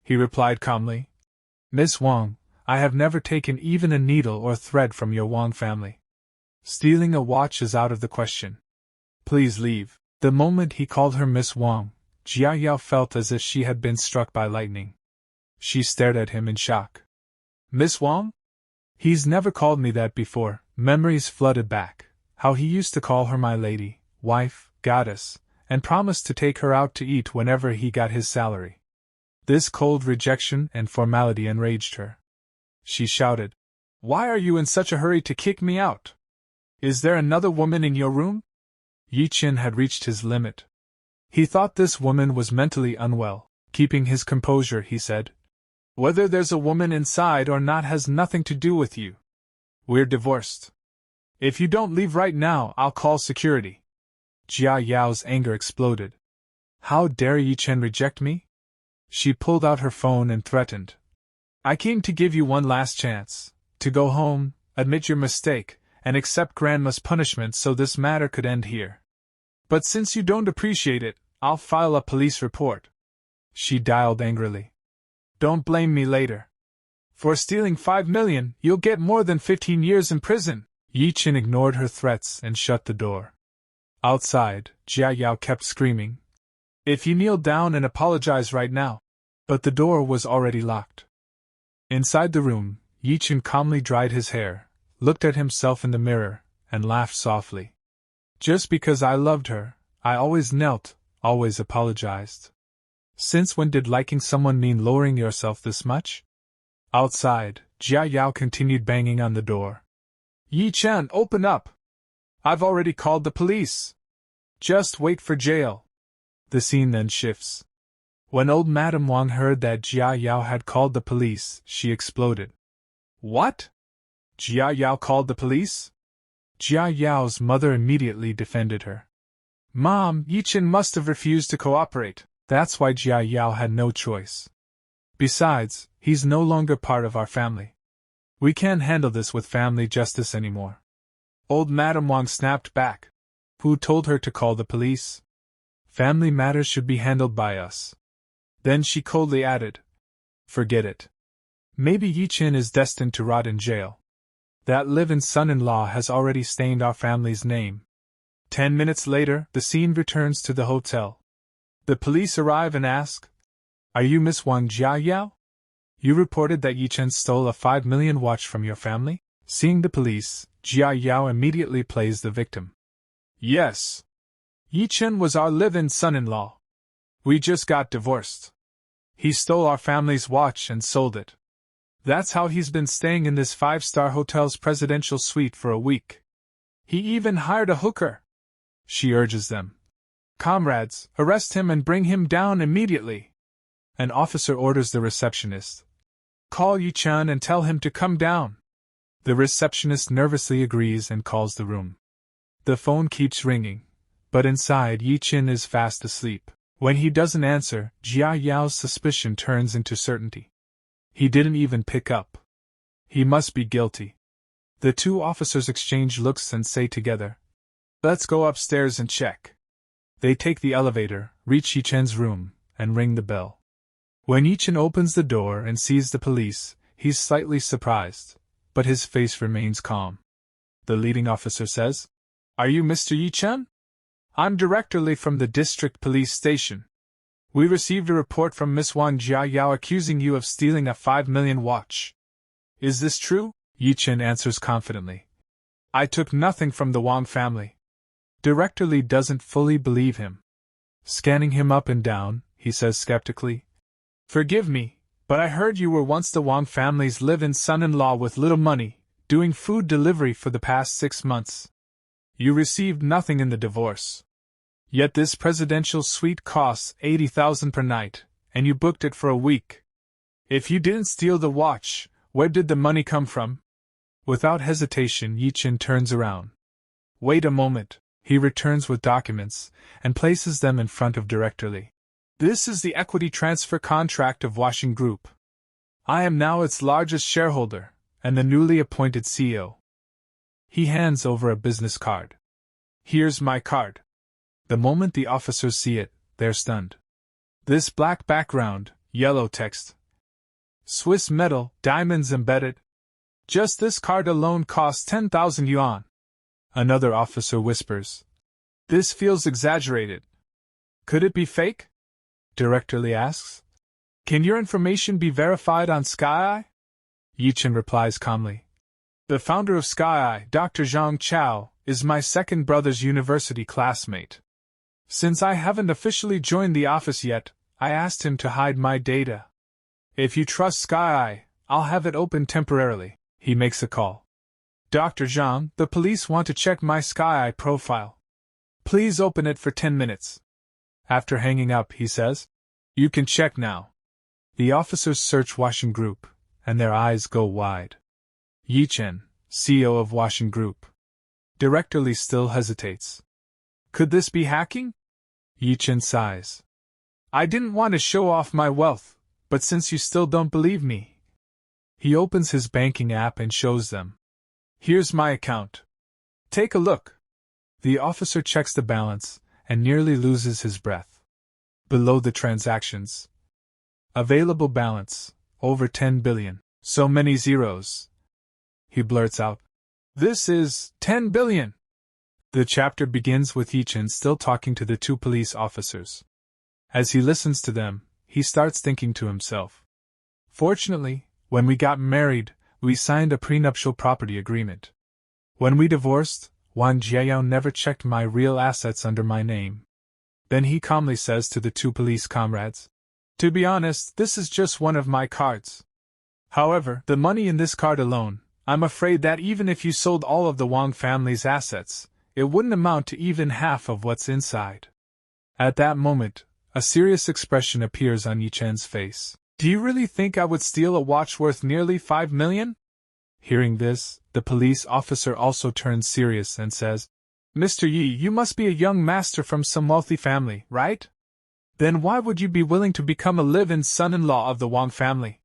He replied calmly, "Miss Wang, I have never taken even a needle or thread from your Wang family. Stealing a watch is out of the question. Please leave." The moment he called her Miss Wang, Jia Yao felt as if she had been struck by lightning. She stared at him in shock. "Miss Wang? He's never called me that before." Memories flooded back, how he used to call her my lady, wife, goddess, and promised to take her out to eat whenever he got his salary. This cold rejection and formality enraged her. She shouted, "Why are you in such a hurry to kick me out? Is there another woman in your room?" Ye Chen had reached his limit. He thought this woman was mentally unwell. Keeping his composure, he said, "Whether there's a woman inside or not has nothing to do with you. We're divorced. If you don't leave right now, I'll call security." Jia Yao's anger exploded. How dare Ye Chen reject me? She pulled out her phone and threatened, "I came to give you one last chance, to go home, admit your mistake, and accept Grandma's punishment so this matter could end here. But since you don't appreciate it, I'll file a police report." She dialed angrily. "Don't blame me later. For stealing 5 million, you'll get more than 15 years in prison." Ye Chen ignored her threats and shut the door. Outside, Jia Yao kept screaming, "If you kneel down and apologize right now." But the door was already locked. Inside the room, Ye Chen calmly dried his hair, looked at himself in the mirror, and laughed softly. Just because I loved her, I always knelt, always apologized. Since when did liking someone mean lowering yourself this much? Outside, Jia Yao continued banging on the door. "Ye Chen, open up! I've already called the police. Just wait for jail." The scene then shifts. When old Madame Wang heard that Jia Yao had called the police, she exploded. "What? Jia Yao called the police?" Jia Yao's mother immediately defended her. "Mom, Ye Chen must have refused to cooperate. That's why Jia Yao had no choice. Besides, he's no longer part of our family. We can't handle this with family justice anymore." Old Madame Wang snapped back. "Who told her to call the police? Family matters should be handled by us." Then she coldly added, "Forget it. Maybe Ye Chen is destined to rot in jail. That live-in son-in-law has already stained our family's name." 10 minutes later, the scene returns to the hotel. The police arrive and ask, "Are you Miss Wang Jia Yao? You reported that Ye Chen stole a 5 million watch from your family?" Seeing the police, Jia Yao immediately plays the victim. "Yes. Ye Chen was our live-in son-in-law. We just got divorced. He stole our family's watch and sold it. That's how he's been staying in this 5-star hotel's presidential suite for a week. He even hired a hooker." She urges them, "Comrades, arrest him and bring him down immediately." An officer orders the receptionist, "Call Ye Chen and tell him to come down." The receptionist nervously agrees and calls the room. The phone keeps ringing, but inside Ye Chen is fast asleep. When he doesn't answer, Jia Yao's suspicion turns into certainty. He didn't even pick up. He must be guilty. The two officers exchange looks and say together, Let's go upstairs and check. They take the elevator, reach Ye Chen's room, and ring the bell. When Ye Chen opens the door and sees the police, he's slightly surprised, but his face remains calm. The leading officer says, "Are you Mr. Ye Chen? I'm Director Li from the district police station. We received a report from Miss Wang Jiayao accusing you of stealing a 5 million watch. Is this true?" Ye Chen answers confidently. "I took nothing from the Wang family." Director Li doesn't fully believe him. Scanning him up and down, he says skeptically, "Forgive me, but I heard you were once the Wang family's live-in son-in-law with little money, doing food delivery for the past 6 months. You received nothing in the divorce. Yet this presidential suite costs 80,000 per night, and you booked it for a week. If you didn't steal the watch, where did the money come from?" Without hesitation, Ye Chen turns around. "Wait a moment." He returns with documents, and places them in front of Director Li. "This is the equity transfer contract of Washing Group. I am now its largest shareholder, and the newly appointed CEO. He hands over a business card. "Here's my card." The moment the officers see it, they're stunned. This black background, yellow text. Swiss metal, diamonds embedded. Just this card alone costs 10,000 yuan. Another officer whispers, "This feels exaggerated. Could it be fake?" Director Li asks, "Can your information be verified on Sky? Ye Chen replies calmly, "The founder of Sky, Dr. Zhang Chao, is my second brother's university classmate. Since I haven't officially joined the office yet, I asked him to hide my data. If you trust Sky, I'll have it open temporarily." He makes a call. "Dr. Zhang, the police want to check my Sky profile. Please open it for 10 minutes. After hanging up, he says, "You can check now." The officers search Washing Group, and their eyes go wide. Ye Chen, CEO of Washing Group. Director Li still hesitates. "Could this be hacking?" Ye Chen sighs. "I didn't want to show off my wealth, but since you still don't believe me." He opens his banking app and shows them. "Here's my account. Take a look." The officer checks the balance, and nearly loses his breath. Below the transactions. Available balance, over 10 billion. So many zeros. He blurts out, "This is 10 billion! The chapter begins with Ye Chen still talking to the two police officers. As he listens to them, he starts thinking to himself. "Fortunately, when we got married, we signed a prenuptial property agreement. When we divorced, Wang Jiayao never checked my real assets under my name." Then he calmly says to the two police comrades, "To be honest, this is just one of my cards. However, the money in this card alone, I'm afraid that even if you sold all of the Wang family's assets, it wouldn't amount to even half of what's inside." At that moment, a serious expression appears on Ye Chen's face. "Do you really think I would steal a watch worth nearly 5 million? Hearing this, the police officer also turns serious and says, "Mr. Yi, you must be a young master from some wealthy family, right? Then why would you be willing to become a live-in son-in-law of the Wang family?"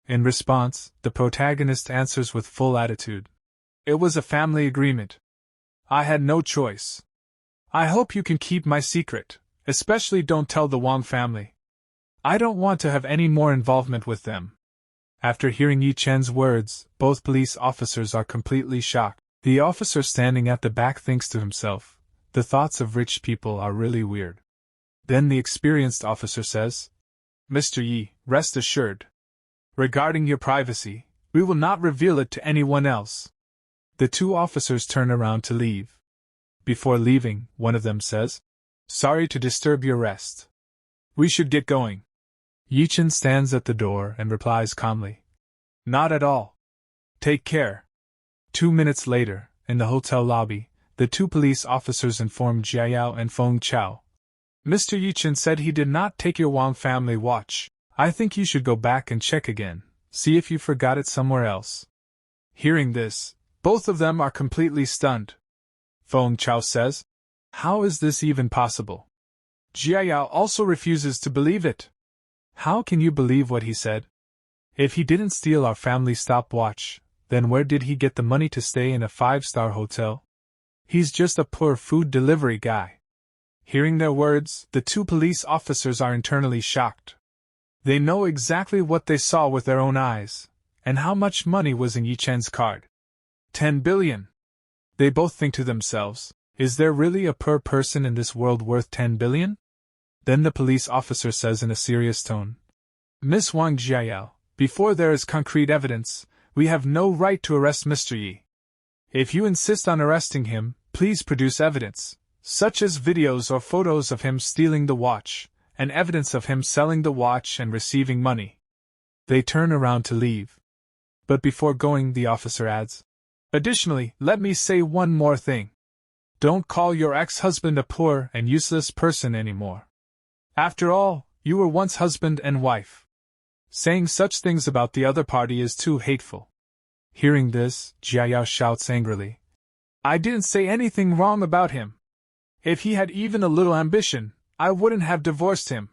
In response, the protagonist answers with full attitude. "It was a family agreement. I had no choice. I hope you can keep my secret, especially don't tell the Wang family. I don't want to have any more involvement with them." After hearing Ye Chen's words, both police officers are completely shocked. The officer standing at the back thinks to himself, "The thoughts of rich people are really weird." Then the experienced officer says, "Mr. Yi, rest assured. Regarding your privacy, we will not reveal it to anyone else." The two officers turn around to leave. Before leaving, one of them says, "Sorry to disturb your rest. We should get going." Ye Chen stands at the door and replies calmly, "Not at all. Take care." 2 minutes later, in the hotel lobby, the two police officers informed Jiayao and Feng Chao. "Mr. Ye Chen said he did not take your Wang family watch. I think you should go back and check again, see if you forgot it somewhere else." Hearing this, both of them are completely stunned. Feng Chao says, "How is this even possible?" Jiayao also refuses to believe it. "How can you believe what he said? If he didn't steal our family stopwatch, then where did he get the money to stay in a 5-star hotel?" He's just a poor food delivery guy. Hearing their words, the two police officers are internally shocked. They know exactly what they saw with their own eyes, and how much money was in Ye Chen's card. 10 billion. They both think to themselves, is there really a poor person in this world worth 10 billion? Then the police officer says in a serious tone, Miss Wang Jiao, before there is concrete evidence, we have no right to arrest Mr. Yi. If you insist on arresting him, please produce evidence, such as videos or photos of him stealing the watch, and evidence of him selling the watch and receiving money. They turn around to leave. But before going, the officer adds, additionally, let me say one more thing. Don't call your ex-husband a poor and useless person anymore. After all, you were once husband and wife. Saying such things about the other party is too hateful. Hearing this, Jiayao shouts angrily, I didn't say anything wrong about him. If he had even a little ambition, I wouldn't have divorced him.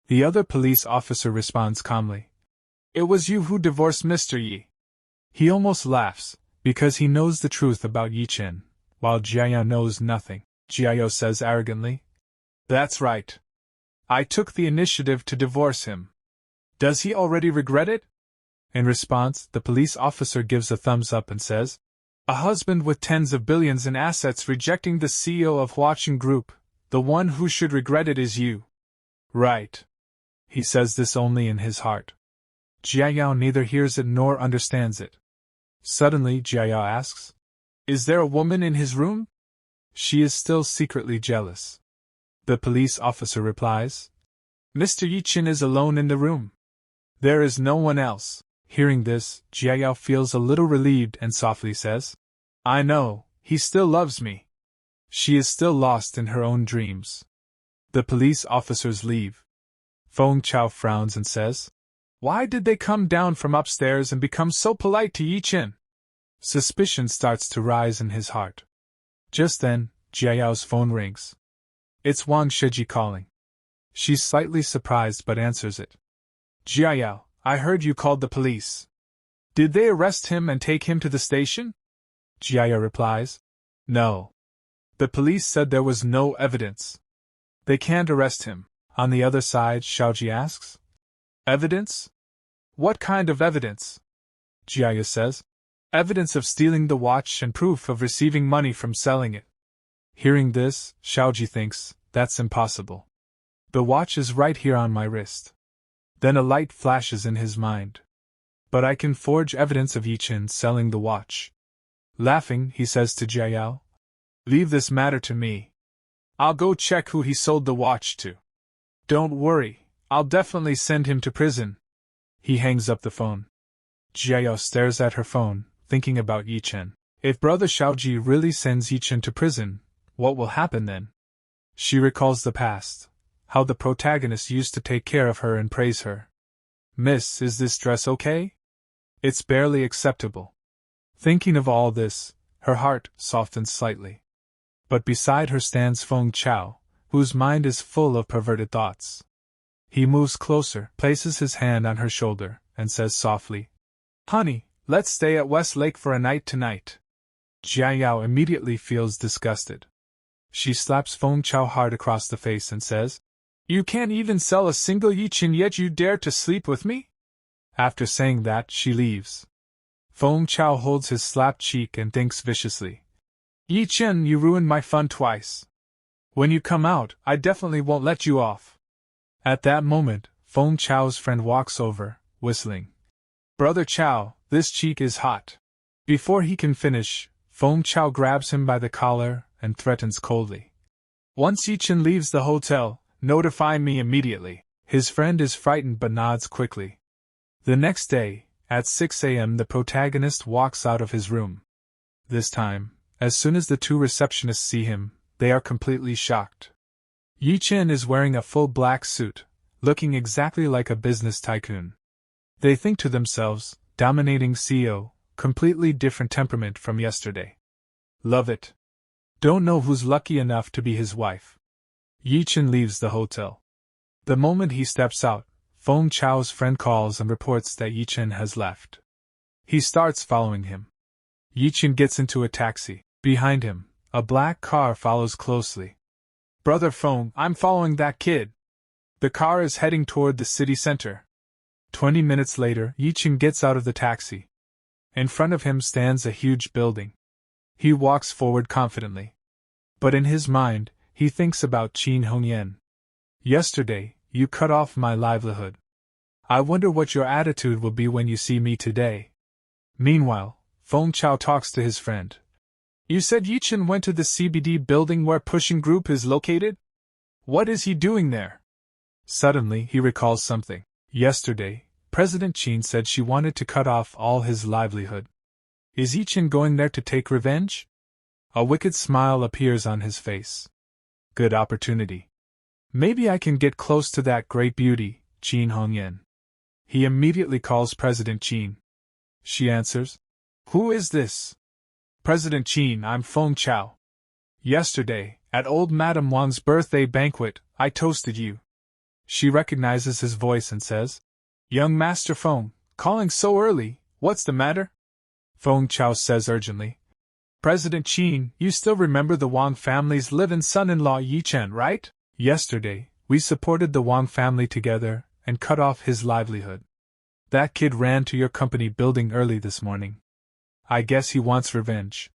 The other police officer responds calmly, it was you who divorced Mr. Yi. He almost laughs, because he knows the truth about Ye Chen, while Jiayao knows nothing. Jiayao says arrogantly, that's right. I took the initiative to divorce him. Does he already regret it? In response, the police officer gives a thumbs up and says, a husband with tens of billions in assets rejecting the CEO of Huaqing Group, the one who should regret it is you. Right. He says this only in his heart. Jiayao neither hears it nor understands it. Suddenly, Jiayao asks, is there a woman in his room? She is still secretly jealous. The police officer replies, Mr. Ye Chen is alone in the room. There is no one else. Hearing this, Jiayao feels a little relieved and softly says, I know, he still loves me. She is still lost in her own dreams. The police officers leave. Feng Chao frowns and says, why did they come down from upstairs and become so polite to Ye Chen? Suspicion starts to rise in his heart. Just then, Jiayao's phone rings. It's Wang Shiji calling. She's slightly surprised but answers it. Jiayao, I heard you called the police. Did they arrest him and take him to the station? Jiayao replies, no. The police said there was no evidence. They can't arrest him. On the other side, Shaoji asks, evidence? What kind of evidence? Jiayao says, evidence of stealing the watch and proof of receiving money from selling it. Hearing this, Shaoji thinks, that's impossible. The watch is right here on my wrist. Then a light flashes in his mind. But I can forge evidence of Ye Chen selling the watch. Laughing, he says to Jiayao, leave this matter to me. I'll go check who he sold the watch to. Don't worry, I'll definitely send him to prison. He hangs up the phone. Jiayao stares at her phone, thinking about Ye Chen. If Brother Shaoji really sends Ye Chen to prison, what will happen then? She recalls the past, how the protagonist used to take care of her and praise her. Miss, is this dress okay? It's barely acceptable. Thinking of all this, her heart softens slightly. But beside her stands Feng Chao, whose mind is full of perverted thoughts. He moves closer, places his hand on her shoulder, and says softly, honey, let's stay at West Lake for a night tonight. Jiayao immediately feels disgusted. She slaps Feng Chao hard across the face and says, you can't even sell a single Ye Chen yet you dare to sleep with me? After saying that, she leaves. Feng Chao holds his slapped cheek and thinks viciously, Ye Chen, you ruined my fun twice. When you come out, I definitely won't let you off. At that moment, Feng Chao's friend walks over, whistling. Brother Chao, this cheek is hot. Before he can finish, Feng Chao grabs him by the collar and threatens coldly. Once Ye Chen leaves the hotel, notify me immediately. His friend is frightened but nods quickly. The next day, at 6 a.m. the protagonist walks out of his room. This time, as soon as the two receptionists see him, they are completely shocked. Ye Chen is wearing a full black suit, looking exactly like a business tycoon. They think to themselves, dominating CEO, completely different temperament from yesterday. Love it. Don't know who's lucky enough to be his wife. Ye Chen leaves the hotel. The moment he steps out, Feng Chao's friend calls and reports that Ye Chen has left. He starts following him. Ye Chen gets into a taxi. Behind him, A black car follows closely. Brother Feng, I'm following that kid. The car is heading toward the city center. 20 minutes later, Ye Chen gets out of the taxi. In front of him stands a huge building. He walks forward confidently. But in his mind, he thinks about Qin Hongyan. Yesterday, you cut off my livelihood. I wonder what your attitude will be when you see me today. Meanwhile, Feng Chao talks to his friend. You said Ye Chen went to the CBD building where Pushing Group is located? What is he doing there? Suddenly, he recalls something. Yesterday, President Qin said she wanted to cut off all his livelihood. Is Ye Chen going there to take revenge? A wicked smile appears on his face. Good opportunity. Maybe I can get close to that great beauty, Qin Hongyan. He immediately calls President Qin. She answers. Who is this? President Qin, I'm Feng Chao. Yesterday, at old Madame Wang's birthday banquet, I toasted you. She recognizes his voice and says, Young Master Feng, calling so early, what's the matter? Feng Chao says urgently. President Qin, you still remember the Wang family's live-in son-in-law Ye Chen, right? Yesterday, we supported the Wang family together and cut off his livelihood. That kid ran to your company building early this morning. I guess he wants revenge.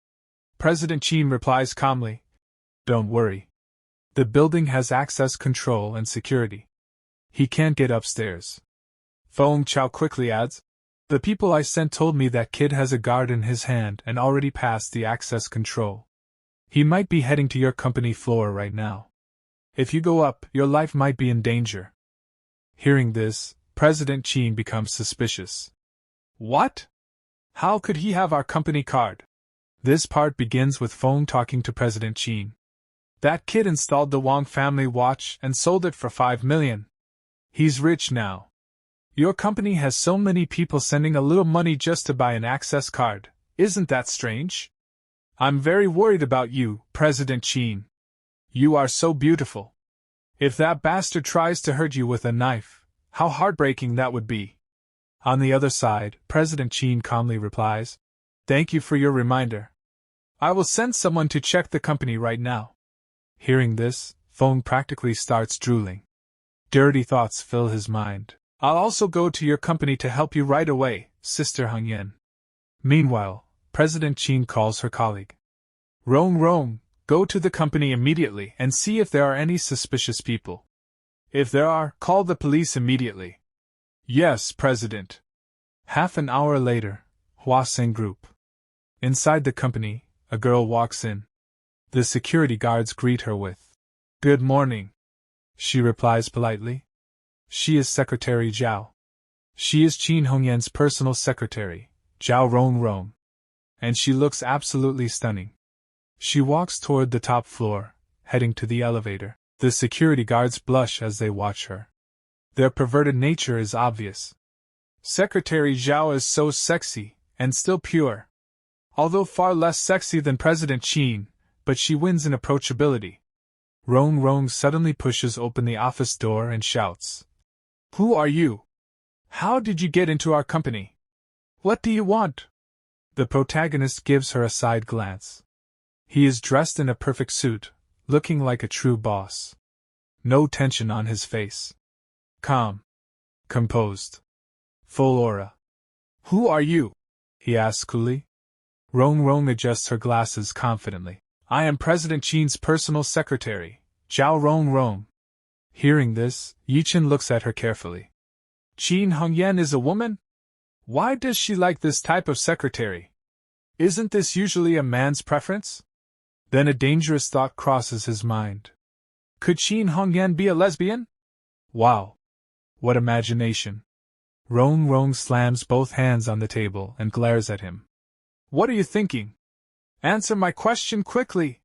President Qin replies calmly. Don't worry. The building has access control and security. He can't get upstairs. Feng Chao quickly adds, the people I sent told me that kid has a guard in his hand and already passed the access control. He might be heading to your company floor right now. If you go up, your life might be in danger. Hearing this, President Qin becomes suspicious. What? How could he have our company card? This part begins with Feng talking to President Qin. That kid installed the Wang family watch and sold it for 5 million. He's rich now. Your company has so many people sending a little money just to buy an access card. Isn't that strange? I'm very worried about you, President Qin. You are so beautiful. If that bastard tries to hurt you with a knife, how heartbreaking that would be. On the other side, President Qin calmly replies, Thank you for your reminder. I will send someone to check the company right now. Hearing this, Feng practically starts drooling. Dirty thoughts fill his mind. I'll also go to your company to help you right away, Sister Hongyan. Meanwhile, President Qin calls her colleague. Rong, go to the company immediately and see if there are any suspicious people. If there are, call the police immediately. Yes, President. Half an hour later, Huaseng Group. Inside the company, a girl walks in. The security guards greet her with, Good morning. She replies politely. She is Secretary Zhao. She is Qin Hongyan's personal secretary, Zhao Rong. And she looks absolutely stunning. She walks toward the top floor, heading to the elevator. The security guards blush as they watch her. Their perverted nature is obvious. Secretary Zhao is so sexy, and still pure. Although far less sexy than President Qin, but she wins in approachability. Rong suddenly pushes open the office door and shouts. Who are you? How did you get into our company? What do you want? The protagonist gives her a side glance. He is dressed in a perfect suit, looking like a true boss. No tension on his face. Calm. Composed. Full aura. Who are you? He asks coolly. Rong adjusts her glasses confidently. I am President Qin's personal secretary, Zhao Rong. Hearing this, Ye Chen looks at her carefully. Qin Hongyan is a woman? Why does she like this type of secretary? Isn't this usually a man's preference? Then a dangerous thought crosses his mind. Could Qin Hongyan be a lesbian? Wow! What imagination! Rong slams both hands on the table and glares at him. What are you thinking? Answer my question quickly!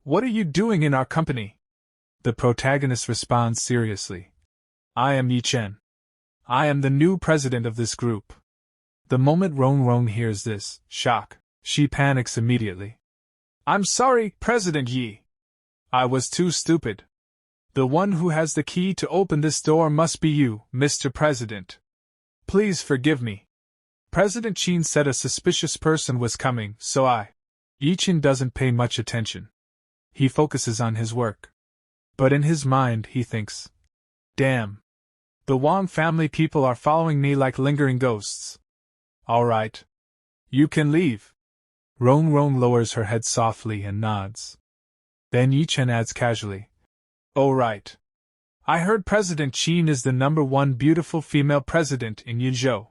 What are you doing in our company? The protagonist responds seriously. I am Ye Chen. I am the new president of this group. The moment Rong hears this, she panics immediately. I'm sorry, President Yi. I was too stupid. The one who has the key to open this door must be you, Mr. President. Please forgive me. President Qin said a suspicious person was coming, so I Ye Chen doesn't pay much attention. He focuses on his work. But in his mind he thinks, damn. The Wang family people are following me like lingering ghosts. Alright. You can leave. Rong Rong lowers her head softly and nods. Then Ye Chen adds casually, oh right. I heard President Qin is the #1 beautiful female president in Yuzhou.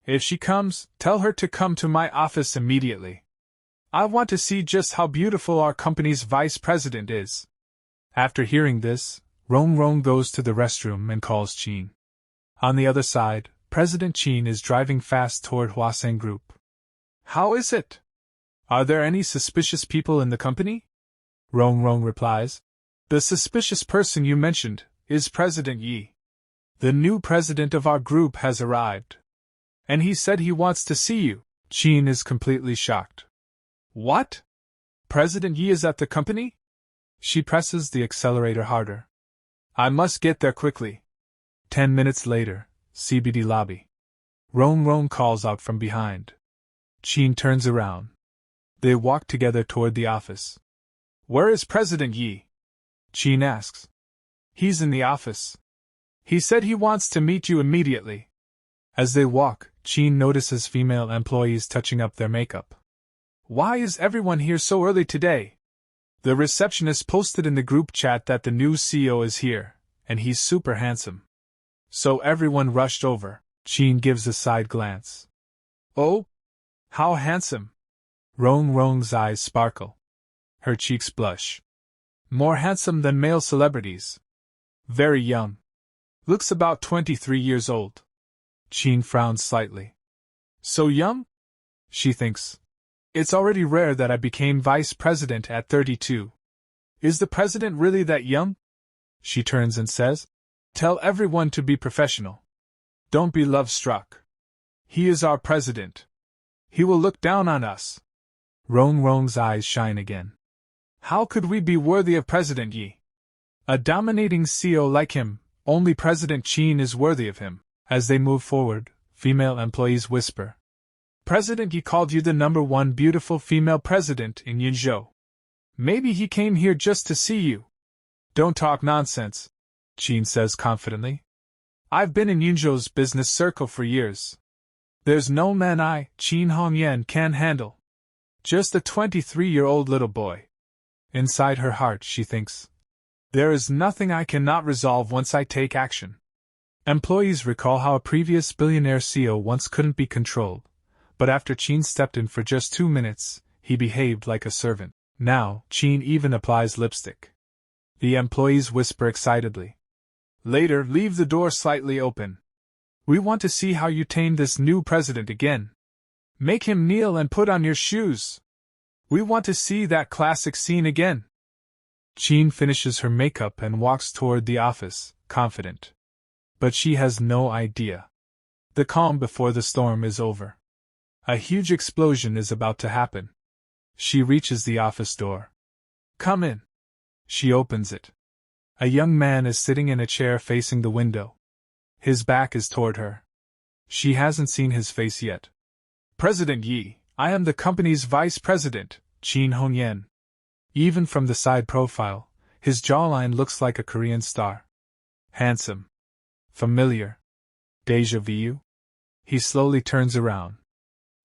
If she comes, tell her to come to my office immediately. I want to see just how beautiful our company's vice president is. After hearing this, Rong Rong goes to the restroom and calls Qin. On the other side, President Qin is driving fast toward Huaseng Group. How is it? Are there any suspicious people in the company? Rong Rong replies. The suspicious person you mentioned is President Yi. The new president of our group has arrived. And he said he wants to see you. Qin is completely shocked. What? President Yi is at the company? She presses the accelerator harder. I must get there quickly. 10 minutes later, CBD lobby. Rong Rong calls out from behind. Qin turns around. They walk together toward the office. Where is President Yi? Qin asks. He's in the office. He said he wants to meet you immediately. As they walk, Qin notices female employees touching up their makeup. Why is everyone here so early today? The receptionist posted in the group chat that the new CEO is here, and he's super handsome. So everyone rushed over. Qin gives a side glance. Oh? How handsome! Rong Rong's eyes sparkle. Her cheeks blush. More handsome than male celebrities. Very young. Looks about 23 years old. Qin frowns slightly. So young? She thinks. It's already rare that I became vice president at 32. Is the president really that young? She turns and says, tell everyone to be professional. Don't be love-struck. He is our president. He will look down on us. Rong Rong's eyes shine again. How could we be worthy of President Yi? A dominating CEO like him, only President Qin is worthy of him. As they move forward, female employees whisper. President Yi called you the #1 beautiful female president in Yuzhou. Maybe he came here just to see you. Don't talk nonsense, Qin says confidently. I've been in Yuzhou's business circle for years. There's no man I, Qin Hongyan, can handle. Just a 23-year-old little boy. Inside her heart she thinks. There is nothing I cannot resolve once I take action. Employees recall how a previous billionaire CEO once couldn't be controlled. But after Qin stepped in for just 2 minutes, he behaved like a servant. Now, Qin even applies lipstick. The employees whisper excitedly. Later, leave the door slightly open. We want to see how you tame this new president again. Make him kneel and put on your shoes. We want to see that classic scene again. Qin finishes her makeup and walks toward the office, confident. But she has no idea. The calm before the storm is over. A huge explosion is about to happen. She reaches the office door. Come in. She opens it. A young man is sitting in a chair facing the window. His back is toward her. She hasn't seen his face yet. President Yi, I am the company's vice president, Qin Hongyan. Even from the side profile, his jawline looks like a Korean star. Handsome. Familiar. Deja vu? He slowly turns around.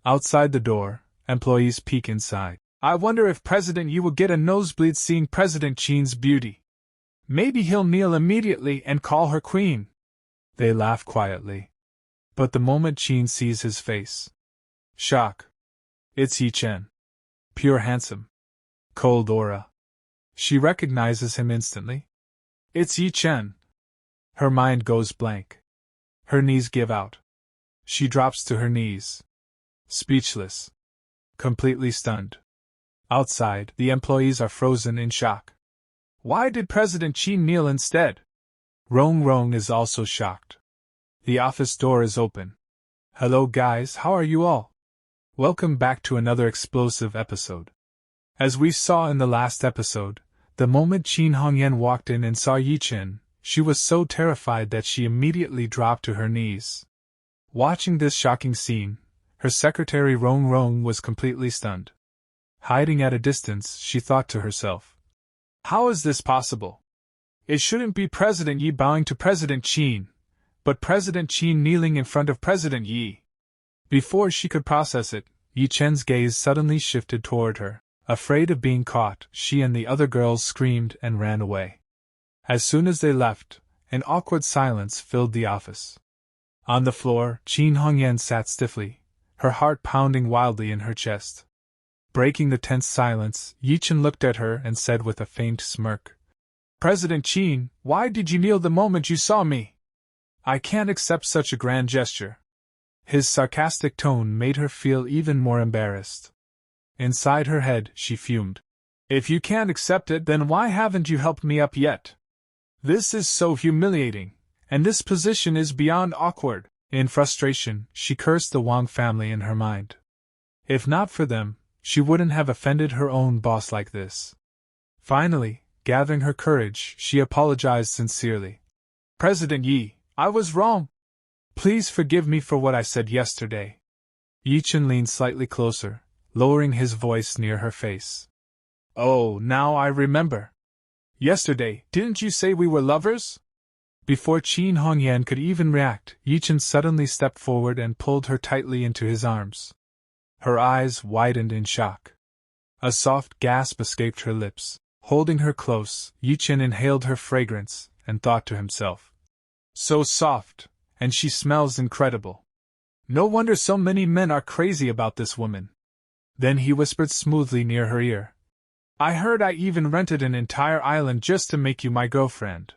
Outside the door, employees peek inside. I wonder if President Yi will get a nosebleed seeing President Qin's beauty. Maybe he'll kneel immediately and call her queen. They laugh quietly. But the moment Qin sees his face. Shock. It's Ye Chen. Pure handsome. Cold aura. She recognizes him instantly. It's Ye Chen. Her mind goes blank. Her knees give out. She drops to her knees. Speechless. Completely stunned. Outside, the employees are frozen in shock. Why did President Qin kneel instead? Rong Rong is also shocked. The office door is open. Hello guys, how are you all? Welcome back to another explosive episode. As we saw in the last episode, the moment Qin Hongyan walked in and saw Ye Chen, she was so terrified that she immediately dropped to her knees. Watching this shocking scene, her secretary Rong Rong was completely stunned. Hiding at a distance, she thought to herself. How is this possible? It shouldn't be President Yi bowing to President Qin, but President Qin kneeling in front of President Yi. Before she could process it, Ye Chen's gaze suddenly shifted toward her. Afraid of being caught, she and the other girls screamed and ran away. As soon as they left, an awkward silence filled the office. On the floor, Qin Hongyan sat stiffly, her heart pounding wildly in her chest. Breaking the tense silence, Ye Chen looked at her and said with a faint smirk, President Qin, why did you kneel the moment you saw me? I can't accept such a grand gesture. His sarcastic tone made her feel even more embarrassed. Inside her head, she fumed. If you can't accept it, then why haven't you helped me up yet? This is so humiliating, and this position is beyond awkward. In frustration, she cursed the Wang family in her mind. If not for them, she wouldn't have offended her own boss like this. Finally, gathering her courage, she apologized sincerely. President Yi, I was wrong. Please forgive me for what I said yesterday. Ye Chen leaned slightly closer, lowering his voice near her face. Oh, now I remember. Yesterday, didn't you say we were lovers? Before Qin Hongyan could even react, Ye Chen suddenly stepped forward and pulled her tightly into his arms. Her eyes widened in shock. A soft gasp escaped her lips. Holding her close, Ye Chen inhaled her fragrance and thought to himself. So soft, and she smells incredible. No wonder so many men are crazy about this woman. Then he whispered smoothly near her ear. I heard I even rented an entire island just to make you my girlfriend.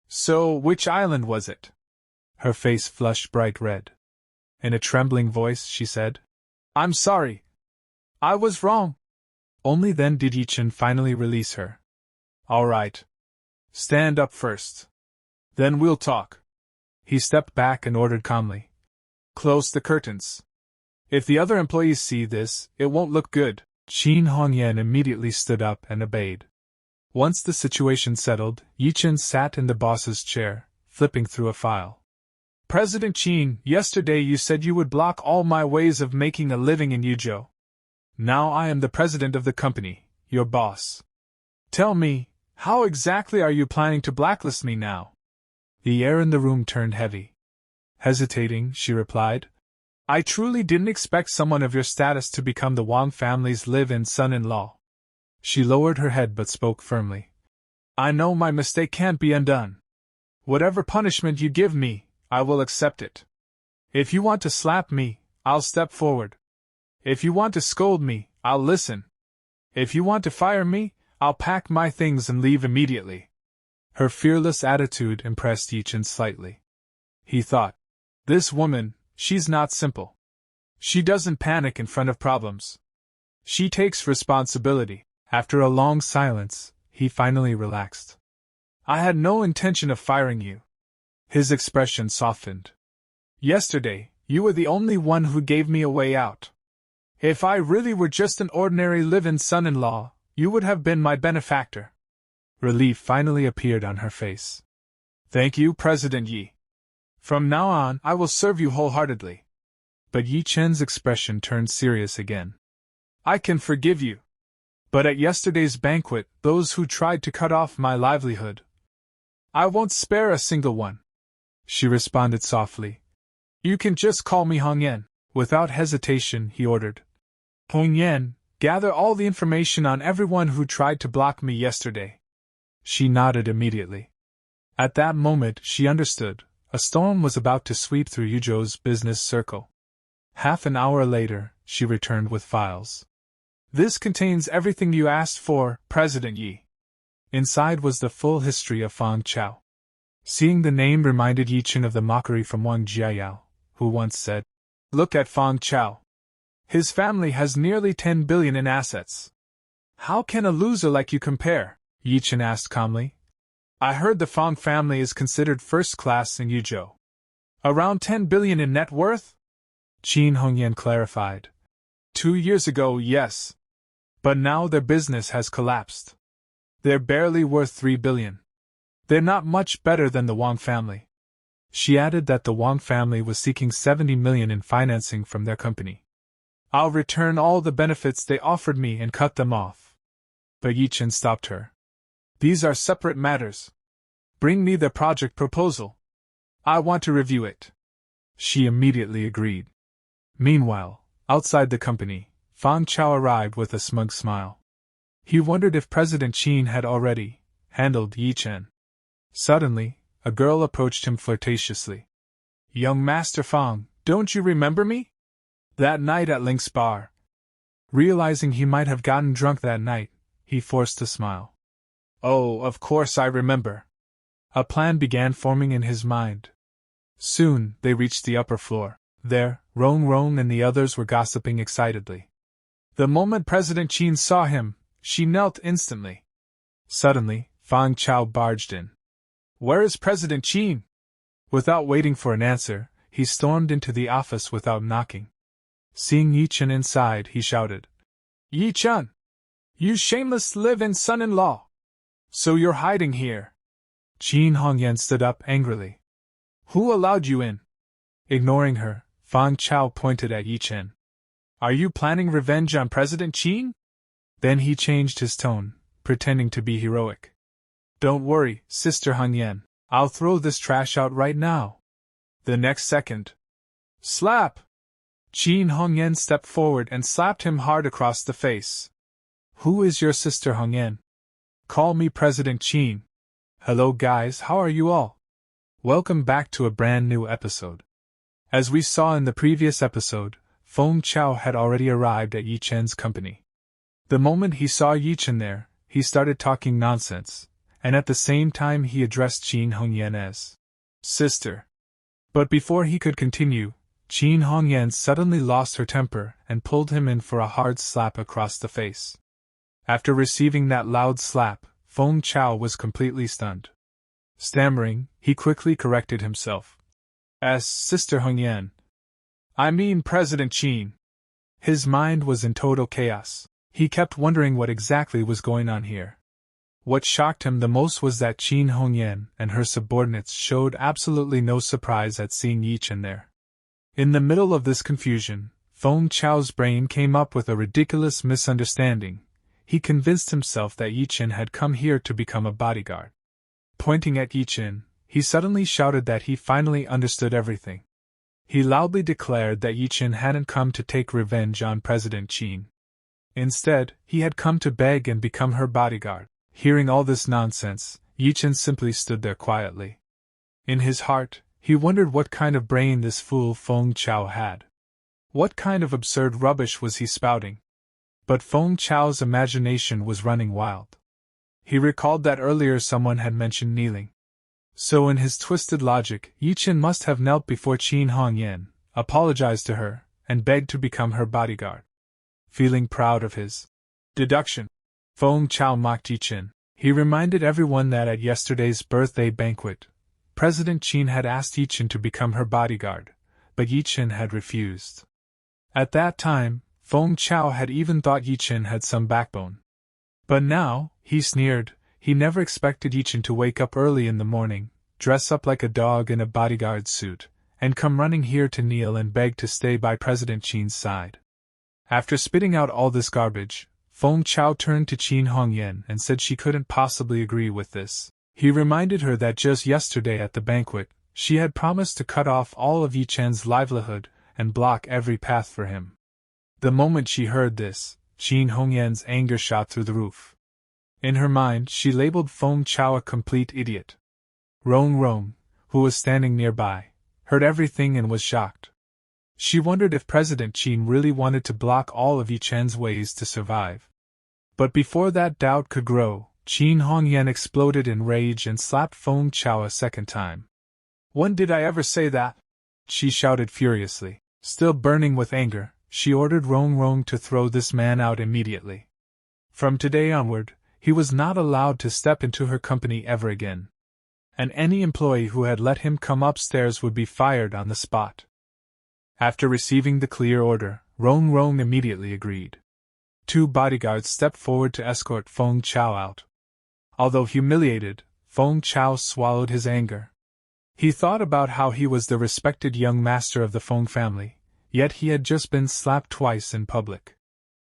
So, which island was it? Her face flushed bright red. In a trembling voice, she said, I'm sorry. I was wrong. Only then did Ye Chen finally release her. All right. Stand up first. Then we'll talk. He stepped back and ordered calmly. Close the curtains. If the other employees see this, it won't look good. Qin Hongyan immediately stood up and obeyed. Once the situation settled, Ye Chen sat in the boss's chair, flipping through a file. President Qin, yesterday you said you would block all my ways of making a living in Yuzhou. Now I am the president of the company, your boss. Tell me, how exactly are you planning to blacklist me now? The air in the room turned heavy. Hesitating, she replied, I truly didn't expect someone of your status to become the Wang family's live-in son-in-law. She lowered her head but spoke firmly. I know my mistake can't be undone. Whatever punishment you give me, I will accept it. If you want to slap me, I'll step forward. If you want to scold me, I'll listen. If you want to fire me, I'll pack my things and leave immediately. Her fearless attitude impressed Ye Chen slightly. He thought, this woman, she's not simple. She doesn't panic in front of problems. She takes responsibility. After a long silence, he finally relaxed. I had no intention of firing you. His expression softened. Yesterday, you were the only one who gave me a way out. If I really were just an ordinary live-in son-in-law, you would have been my benefactor. Relief finally appeared on her face. Thank you, President Yi. From now on, I will serve you wholeheartedly. But Ye Chen's expression turned serious again. I can forgive you. But at yesterday's banquet, those who tried to cut off my livelihood, I won't spare a single one. She responded softly. You can just call me Hongyan. Without hesitation, he ordered. Hongyan, gather all the information on everyone who tried to block me yesterday. She nodded immediately. At that moment, she understood. A storm was about to sweep through Yuzhou's business circle. Half an hour later, she returned with files. This contains everything you asked for, President Yi. Inside was the full history of Fang Chao. Seeing the name reminded Ye Chen of the mockery from Wang Jiayao, who once said, Look at Fang Chao. His family has nearly 10 billion in assets. How can a loser like you compare? Ye Chen asked calmly. I heard the Fang family is considered first class in Yuzhou. Around 10 billion in net worth? Qin Hongyan clarified. 2 years ago, yes. But now their business has collapsed. They're barely worth 3 billion. They're not much better than the Wang family. She added that the Wang family was seeking 70 million in financing from their company. I'll return all the benefits they offered me and cut them off. But Ye Chen stopped her. These are separate matters. Bring me the project proposal. I want to review it. She immediately agreed. Meanwhile, outside the company, Fang Chao arrived with a smug smile. He wondered if President Qin had already handled Ye Chen. Suddenly, a girl approached him flirtatiously. Young Master Fang, don't you remember me? That night at Link's bar. Realizing he might have gotten drunk that night, he forced a smile. Oh, of course I remember. A plan began forming in his mind. Soon, they reached the upper floor. There, Rong and the others were gossiping excitedly. The moment President Qin saw him, she knelt instantly. Suddenly, Fang Chao barged in. Where is President Qin? Without waiting for an answer, he stormed into the office without knocking. Seeing Ye Chen inside, he shouted, Ye Chen! You shameless live-in son-in-law! So you're hiding here? Qin Hongyan stood up angrily. Who allowed you in? Ignoring her, Fang Chao pointed at Ye Chen. Are you planning revenge on President Qin? Then he changed his tone, pretending to be heroic. Don't worry, Sister Hongyan, I'll throw this trash out right now. The next second. Slap! Qin Hongyan stepped forward and slapped him hard across the face. Who is your Sister Hongyan? Call me President Qin. Hello guys, how are you all? Welcome back to a brand new episode. As we saw in the previous episode, Feng Chao had already arrived at Ye Chen's company. The moment he saw Ye Chen there, he started talking nonsense, and at the same time he addressed Qin Hongyan as sister. But before he could continue, Qin Hongyan suddenly lost her temper and pulled him in for a hard slap across the face. After receiving that loud slap, Feng Chao was completely stunned. Stammering, he quickly corrected himself. As Sister Hongyan. I mean President Qin. His mind was in total chaos. He kept wondering what exactly was going on here. What shocked him the most was that Qin Hongyan and her subordinates showed absolutely no surprise at seeing Ye Chen there. In the middle of this confusion, Feng Chao's brain came up with a ridiculous misunderstanding. He convinced himself that Ye Chen had come here to become a bodyguard. Pointing at Ye Chen, he suddenly shouted that he finally understood everything. He loudly declared that Ye Chen hadn't come to take revenge on President Qin. Instead, he had come to beg and become her bodyguard. Hearing all this nonsense, Ye Chen simply stood there quietly. In his heart, he wondered what kind of brain this fool Feng Chao had. What kind of absurd rubbish was he spouting? But Feng Chao's imagination was running wild. He recalled that earlier someone had mentioned kneeling. So in his twisted logic, Ye Chen must have knelt before Qin Hongyan, apologized to her, and begged to become her bodyguard. Feeling proud of his deduction, Feng Chao mocked Ye Chen. He reminded everyone that at yesterday's birthday banquet, President Qin had asked Ye Chen to become her bodyguard, but Ye Chen had refused. At that time, Feng Chao had even thought Ye Chen had some backbone. But now, he sneered, he never expected Ye Chen to wake up early in the morning, dress up like a dog in a bodyguard suit, and come running here to kneel and beg to stay by President Qin's side. After spitting out all this garbage, Feng Chao turned to Qin Hongyan and said she couldn't possibly agree with this. He reminded her that just yesterday at the banquet, she had promised to cut off all of Ye Chen's livelihood and block every path for him. The moment she heard this, Qin Hongyan's anger shot through the roof. In her mind, she labeled Feng Chao a complete idiot. Rong, who was standing nearby, heard everything and was shocked. She wondered if President Qin really wanted to block all of Ye Chen's ways to survive. But before that doubt could grow, Qin Hongyan exploded in rage and slapped Feng Chao a second time. When did I ever say that? She shouted furiously. Still burning with anger, she ordered Rong to throw this man out immediately. From today onward, he was not allowed to step into her company ever again. And any employee who had let him come upstairs would be fired on the spot. After receiving the clear order, Rong immediately agreed. 2 bodyguards stepped forward to escort Feng Chao out. Although humiliated, Feng Chao swallowed his anger. He thought about how he was the respected young master of the Feng family, yet he had just been slapped twice in public.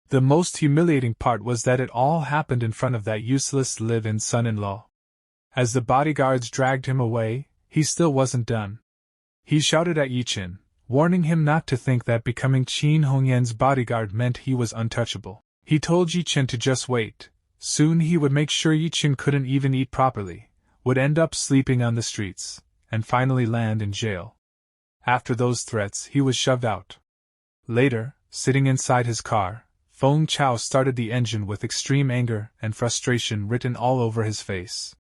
The most humiliating part was that it all happened in front of that useless live-in son-in-law. As the bodyguards dragged him away, he still wasn't done. He shouted at Ye Chen, warning him not to think that becoming Qin Hongyan's bodyguard meant he was untouchable. He told Ye Chen to just wait. Soon he would make sure Ye Chen couldn't even eat properly, would end up sleeping on the streets, and finally land in jail. After those threats, he was shoved out. Later, sitting inside his car, Feng Chao started the engine with extreme anger and frustration written all over his face.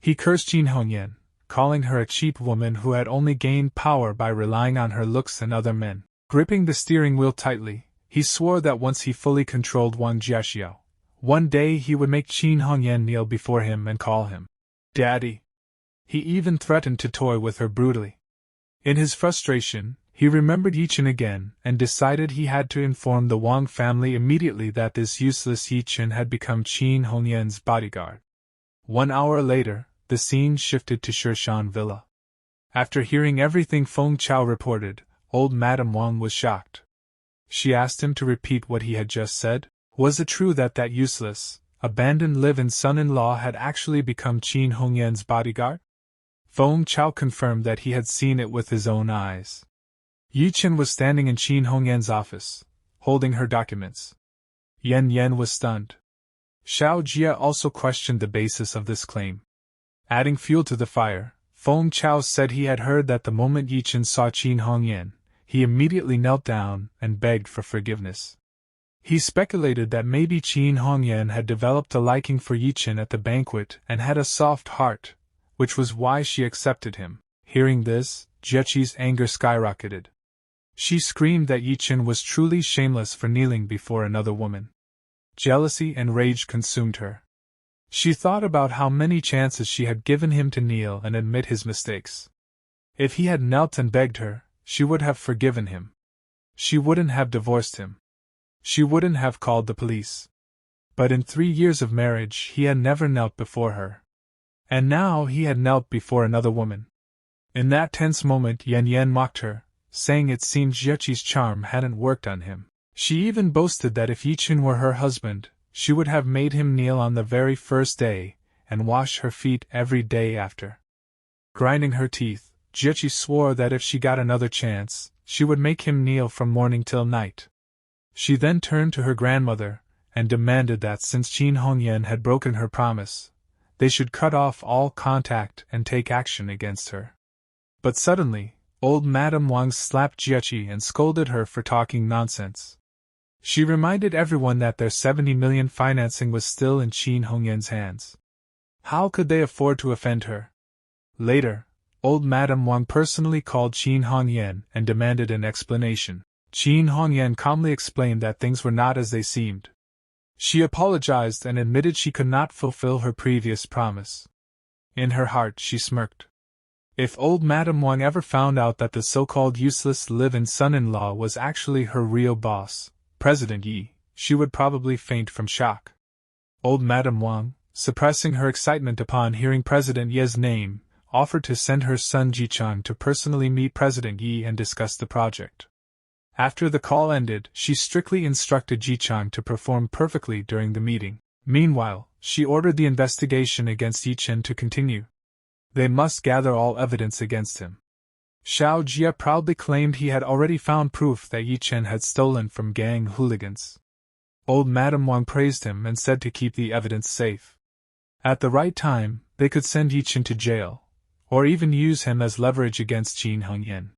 He cursed Qin Hongyan, calling her a cheap woman who had only gained power by relying on her looks and other men. Gripping the steering wheel tightly, he swore that once he fully controlled Wang Jiaxiao, one day he would make Qin Hongyan kneel before him and call him Daddy. He even threatened to toy with her brutally. In his frustration, he remembered Ye Chen again and decided he had to inform the Wang family immediately that this useless Ye Chen had become Qin Hongyan's bodyguard. 1 hour later, the scene shifted to Shirshan Villa. After hearing everything Feng Chao reported, old Madame Wang was shocked. She asked him to repeat what he had just said. Was it true that that useless, abandoned live-in son-in-law had actually become Qin Hongyan's bodyguard? Feng Chao confirmed that he had seen it with his own eyes. Ye Chen was standing in Qin Hongyan's office, holding her documents. Yan was stunned. Xiao Jia also questioned the basis of this claim. Adding fuel to the fire, Feng Chao said he had heard that the moment Ye Chen saw Qin Hongyan, he immediately knelt down and begged for forgiveness. He speculated that maybe Qin Hongyan had developed a liking for Ye Chen at the banquet and had a soft heart, which was why she accepted him. Hearing this, Jieqi's anger skyrocketed. She screamed that Ye Chen was truly shameless for kneeling before another woman. Jealousy and rage consumed her. She thought about how many chances she had given him to kneel and admit his mistakes. If he had knelt and begged her, she would have forgiven him. She wouldn't have divorced him. She wouldn't have called the police. But in 3 years of marriage he had never knelt before her. And now he had knelt before another woman. In that tense moment Yan mocked her, saying it seemed Jieqi's charm hadn't worked on him. She even boasted that if Ye Chen were her husband, she would have made him kneel on the very first day, and wash her feet every day after. Grinding her teeth, Jieqi swore that if she got another chance, she would make him kneel from morning till night. She then turned to her grandmother, and demanded that since Qin Hongyan had broken her promise, they should cut off all contact and take action against her. But suddenly, old Madame Wang slapped Jieqi and scolded her for talking nonsense. She reminded everyone that their 70 million financing was still in Qin Hongyan's hands. How could they afford to offend her? Later, old Madame Wang personally called Qin Hongyan and demanded an explanation. Qin Hongyan calmly explained that things were not as they seemed. She apologized and admitted she could not fulfill her previous promise. In her heart she smirked. If old Madame Wang ever found out that the so-called useless live-in son-in-law was actually her real boss, President Yi, she would probably faint from shock. Old Madame Wang, suppressing her excitement upon hearing President Ye's name, offered to send her son Jichang to personally meet President Yi and discuss the project. After the call ended, she strictly instructed Jichang to perform perfectly during the meeting. Meanwhile, she ordered the investigation against Ye Chen to continue. They must gather all evidence against him. Xiao Jia proudly claimed he had already found proof that Ye Chen had stolen from gang hooligans. Old Madame Wang praised him and said to keep the evidence safe. At the right time, they could send Ye Chen to jail, or even use him as leverage against Qin Hongyan.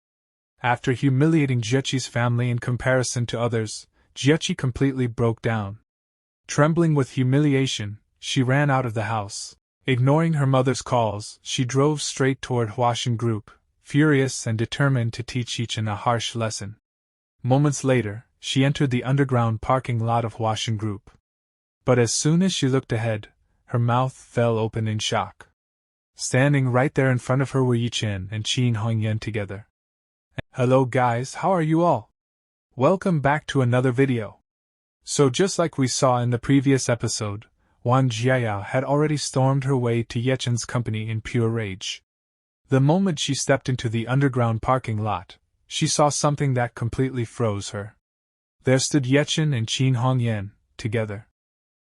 After humiliating Jieqi's family in comparison to others, Jieqi completely broke down. Trembling with humiliation, she ran out of the house. Ignoring her mother's calls, she drove straight toward Huashan Group, furious and determined to teach Ye Chen a harsh lesson. Moments later, she entered the underground parking lot of Huashan Group. But as soon as she looked ahead, her mouth fell open in shock. Standing right there in front of her were Ye Chen and Qin Hongyan together. Hello guys, how are you all? Welcome back to another video. So just like we saw in the previous episode, Wang Jiayao had already stormed her way to Ye Chen's company in pure rage. The moment she stepped into the underground parking lot, she saw something that completely froze her. There stood Ye Chen and Qin Hongyan, together.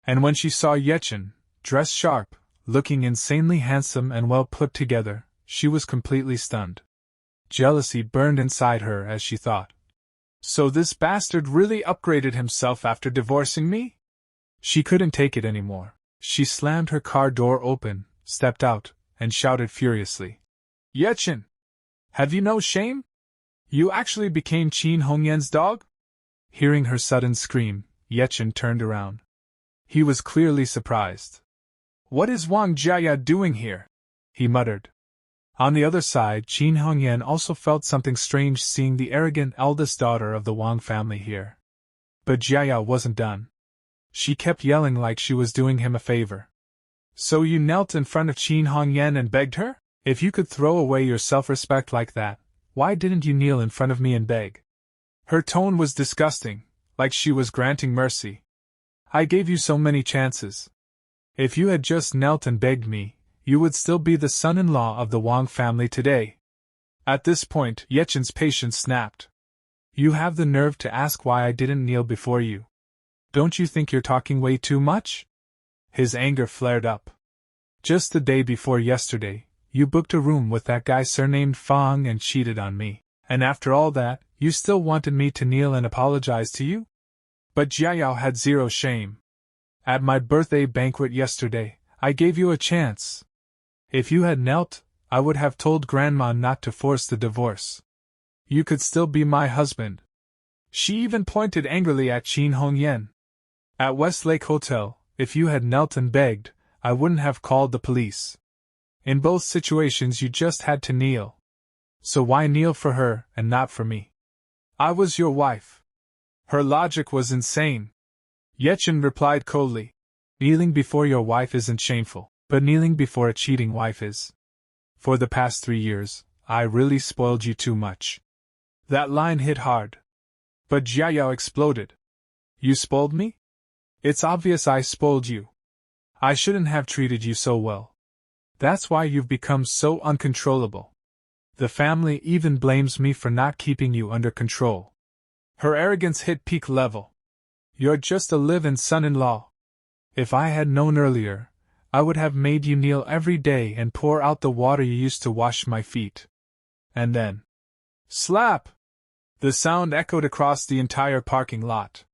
And when she saw Ye Chen, dressed sharp, looking insanely handsome and well put together, she was completely stunned. Jealousy burned inside her as she thought. So this bastard really upgraded himself after divorcing me? She couldn't take it anymore. She slammed her car door open, stepped out, and shouted furiously. Ye Chen! Have you no shame? You actually became Qin Hongyan's dog? Hearing her sudden scream, Ye Chen turned around. He was clearly surprised. What is Wang Jiaya doing here? He muttered. On the other side, Qin Hongyan also felt something strange seeing the arrogant eldest daughter of the Wang family here. But Jiaya wasn't done. She kept yelling like she was doing him a favor. So you knelt in front of Qin Hongyan and begged her? If you could throw away your self-respect like that, why didn't you kneel in front of me and beg? Her tone was disgusting, like she was granting mercy. I gave you so many chances. If you had just knelt and begged me, you would still be the son-in-law of the Wang family today. At this point, Ye Chen's patience snapped. You have the nerve to ask why I didn't kneel before you. Don't you think you're talking way too much? His anger flared up. Just the day before yesterday, you booked a room with that guy surnamed Fang and cheated on me. And after all that, you still wanted me to kneel and apologize to you? But Jiayao had zero shame. At my birthday banquet yesterday, I gave you a chance. If you had knelt, I would have told Grandma not to force the divorce. You could still be my husband. She even pointed angrily at Qin Hongyan. At Westlake Hotel, if you had knelt and begged, I wouldn't have called the police. In both situations you just had to kneel. So why kneel for her and not for me? I was your wife. Her logic was insane. Ye Chen replied coldly. Kneeling before your wife isn't shameful, but kneeling before a cheating wife is. For the past 3 years, I really spoiled you too much. That line hit hard. But Jiayao exploded. You spoiled me? It's obvious I spoiled you. I shouldn't have treated you so well. That's why you've become so uncontrollable. The family even blames me for not keeping you under control. Her arrogance hit peak level. You're just a live-in son-in-law. If I had known earlier, I would have made you kneel every day and pour out the water you used to wash my feet. And then... slap! The sound echoed across the entire parking lot.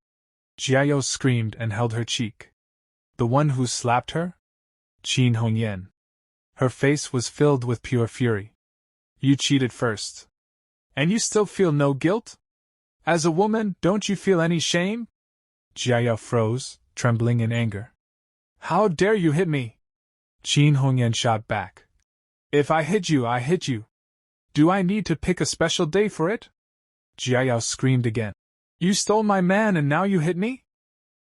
Jiayao screamed and held her cheek. The one who slapped her? Qin Hongyan. Her face was filled with pure fury. You cheated first. And you still feel no guilt? As a woman, don't you feel any shame? Jiayao froze, trembling in anger. How dare you hit me? Qin Hongyan shot back. If I hit you, I hit you. Do I need to pick a special day for it? Jiayao screamed again. You stole my man and now you hit me?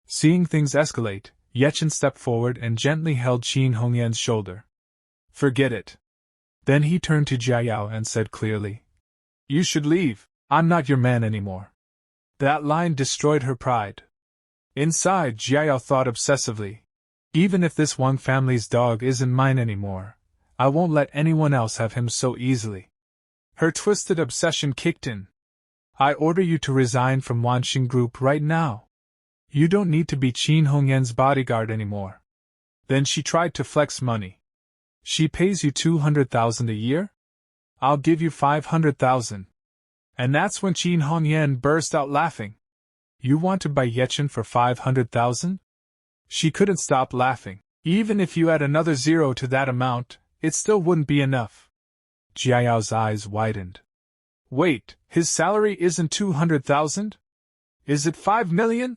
Seeing things escalate, Ye Chen stepped forward and gently held Qin Hongyan's shoulder. Forget it. Then he turned to Jiayao and said clearly. You should leave. I'm not your man anymore. That line destroyed her pride. Inside, Jiayao thought obsessively. Even if this Wang family's dog isn't mine anymore, I won't let anyone else have him so easily. Her twisted obsession kicked in. I order you to resign from Wanxing Group right now. You don't need to be Qin Hongyan's bodyguard anymore. Then she tried to flex money. She pays you 200,000 a year? I'll give you 500,000. And that's when Qin Hongyan burst out laughing. You want to buy Ye Chen for 500,000? She couldn't stop laughing. Even if you add another zero to that amount, it still wouldn't be enough. Jiayao's eyes widened. Wait, his salary isn't 200,000? Is it 5 million?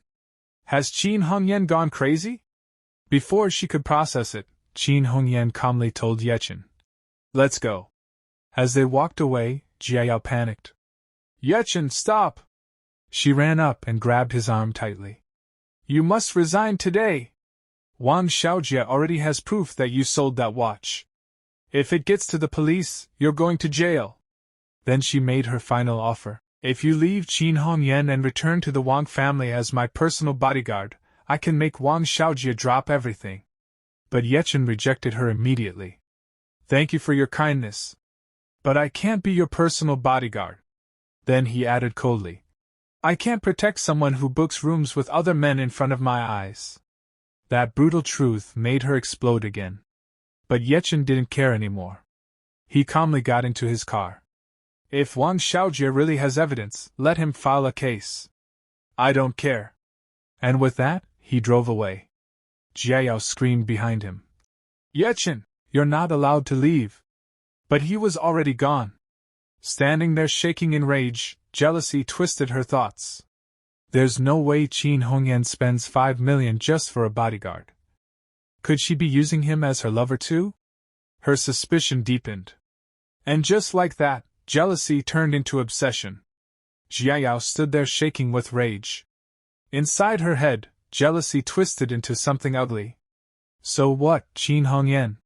Has Qin Hongyan gone crazy? Before she could process it, Qin Hongyan calmly told Ye Chen. Let's go. As they walked away, Jiayao panicked. Ye Chen, stop! She ran up and grabbed his arm tightly. You must resign today. Wang Xiaojie already has proof that you sold that watch. If it gets to the police, you're going to jail. Then she made her final offer. If you leave Qin Hongyan and return to the Wang family as my personal bodyguard, I can make Wang Xiaojie drop everything. But Ye Chen rejected her immediately. Thank you for your kindness. But I can't be your personal bodyguard. Then he added coldly, I can't protect someone who books rooms with other men in front of my eyes. That brutal truth made her explode again. But Ye Chen didn't care anymore. He calmly got into his car. If Wang Xiaojie really has evidence, let him file a case. I don't care. And with that, he drove away. Jiayao screamed behind him. Ye Chen, you're not allowed to leave. But he was already gone. Standing there shaking in rage, jealousy twisted her thoughts. There's no way Qin Hongyan spends 5 million just for a bodyguard. Could she be using him as her lover too? Her suspicion deepened. And just like that, jealousy turned into obsession. Jiayao stood there shaking with rage. Inside her head, jealousy twisted into something ugly. So what, Qin Hongyan?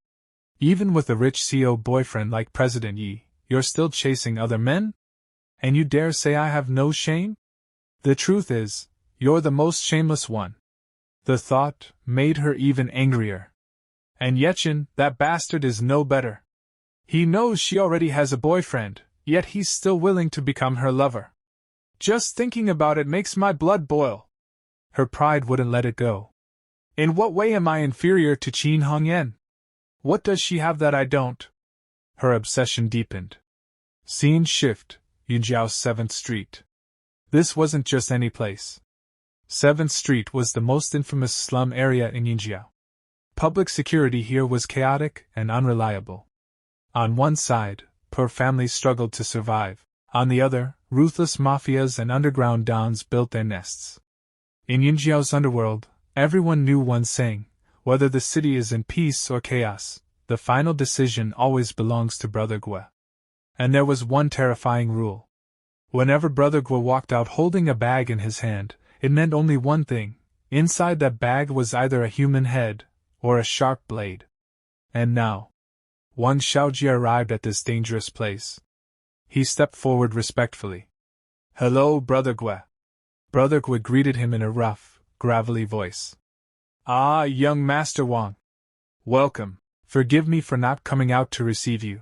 Even with a rich CEO boyfriend like President Yi, you're still chasing other men? And you dare say I have no shame? The truth is, you're the most shameless one. The thought made her even angrier. And Ye Chen, that bastard, is no better. He knows she already has a boyfriend, yet he's still willing to become her lover. Just thinking about it makes my blood boil. Her pride wouldn't let it go. In what way am I inferior to Qin Hongyan? What does she have that I don't? Her obsession deepened. Scene shift, Yunjiao 7th Street. This wasn't just any place. 7th Street was the most infamous slum area in Yunjiao. Public security here was chaotic and unreliable. On one side, poor families struggled to survive. On the other, ruthless mafias and underground dons built their nests. In Yunjiao's underworld, everyone knew one saying: whether the city is in peace or chaos, the final decision always belongs to Brother Gue. And there was one terrifying rule. Whenever Brother Gue walked out holding a bag in his hand, it meant only one thing: inside that bag was either a human head or a sharp blade. And now, Wang Xiaojie arrived at this dangerous place. He stepped forward respectfully. Hello, Brother Gue. Brother Gue greeted him in a rough, gravelly voice. Ah, young Master Wang. Welcome. Forgive me for not coming out to receive you.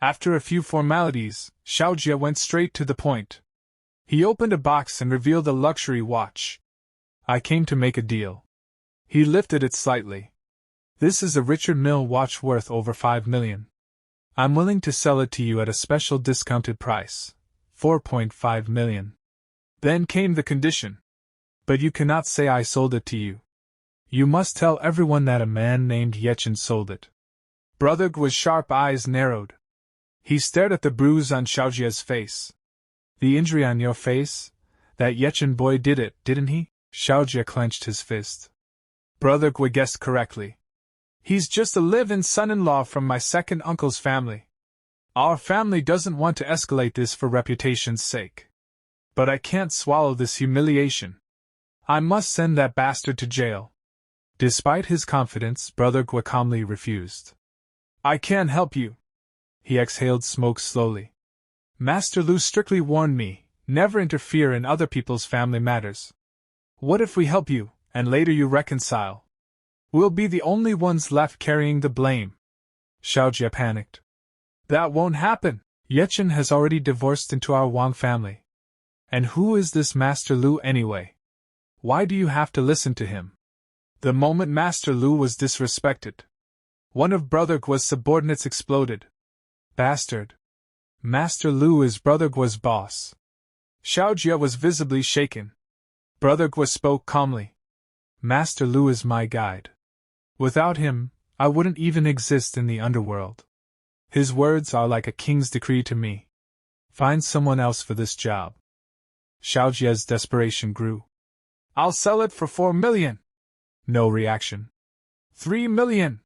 After a few formalities, Xiaojie went straight to the point. He opened a box and revealed a luxury watch. I came to make a deal. He lifted it slightly. This is a Richard Mille watch worth over 5 million. I'm willing to sell it to you at a special discounted price, 4.5 million. Then came the condition. But you cannot say I sold it to you. You must tell everyone that a man named Ye Chen sold it. Brother Gue's sharp eyes narrowed. He stared at the bruise on Xiaojie's face. The injury on your face? That Ye Chen boy did it, didn't he? Xiaojie clenched his fist. Brother Gue guessed correctly. He's just a live-in son-in-law from my second uncle's family. Our family doesn't want to escalate this for reputation's sake. But I can't swallow this humiliation. I must send that bastard to jail. Despite his confidence, Brother Gue calmly refused. I can't help you. He exhaled smoke slowly. Master Lu strictly warned me, never interfere in other people's family matters. What if we help you, and later you reconcile? We'll be the only ones left carrying the blame. Xiaojie panicked. That won't happen. Ye Chen has already divorced into our Wang family. And who is this Master Lu anyway? Why do you have to listen to him? The moment Master Lu was disrespected, one of Brother Gue's subordinates exploded. Bastard. Master Lu is Brother Gue's boss. Xiaojie was visibly shaken. Brother Gue spoke calmly. Master Lu is my guide. Without him, I wouldn't even exist in the underworld. His words are like a king's decree to me. Find someone else for this job. Xiaojie's desperation grew. I'll sell it for 4 million. No reaction. 3 million.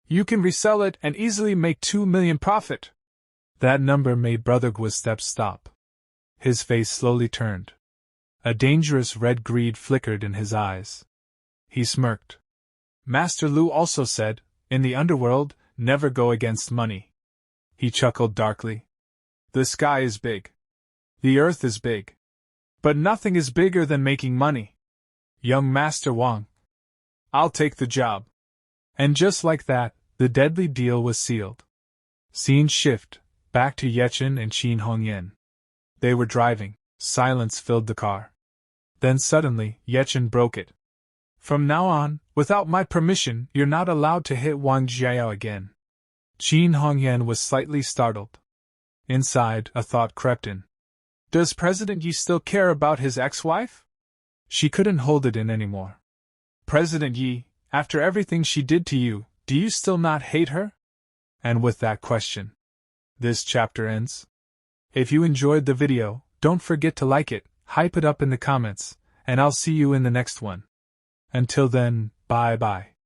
You can resell it and easily make 2 million profit. That number made Brother Gue's steps stop. His face slowly turned. A dangerous red greed flickered in his eyes. He smirked. Master Lu also said, in the underworld, never go against money. He chuckled darkly. The sky is big. The earth is big. But nothing is bigger than making money. Young Master Wang. I'll take the job. And just like that, the deadly deal was sealed. Scene shift, back to Ye Chen and Qin Hongyan. They were driving. Silence filled the car. Then suddenly, Ye Chen broke it. From now on, without my permission, you're not allowed to hit Wang Jiao again. Qin Hongyan was slightly startled. Inside, a thought crept in. Does President Yi still care about his ex-wife? She couldn't hold it in anymore. President Yi, after everything she did to you, do you still not hate her? And with that question, this chapter ends. If you enjoyed the video, don't forget to like it, hype it up in the comments, and I'll see you in the next one. Until then, bye-bye.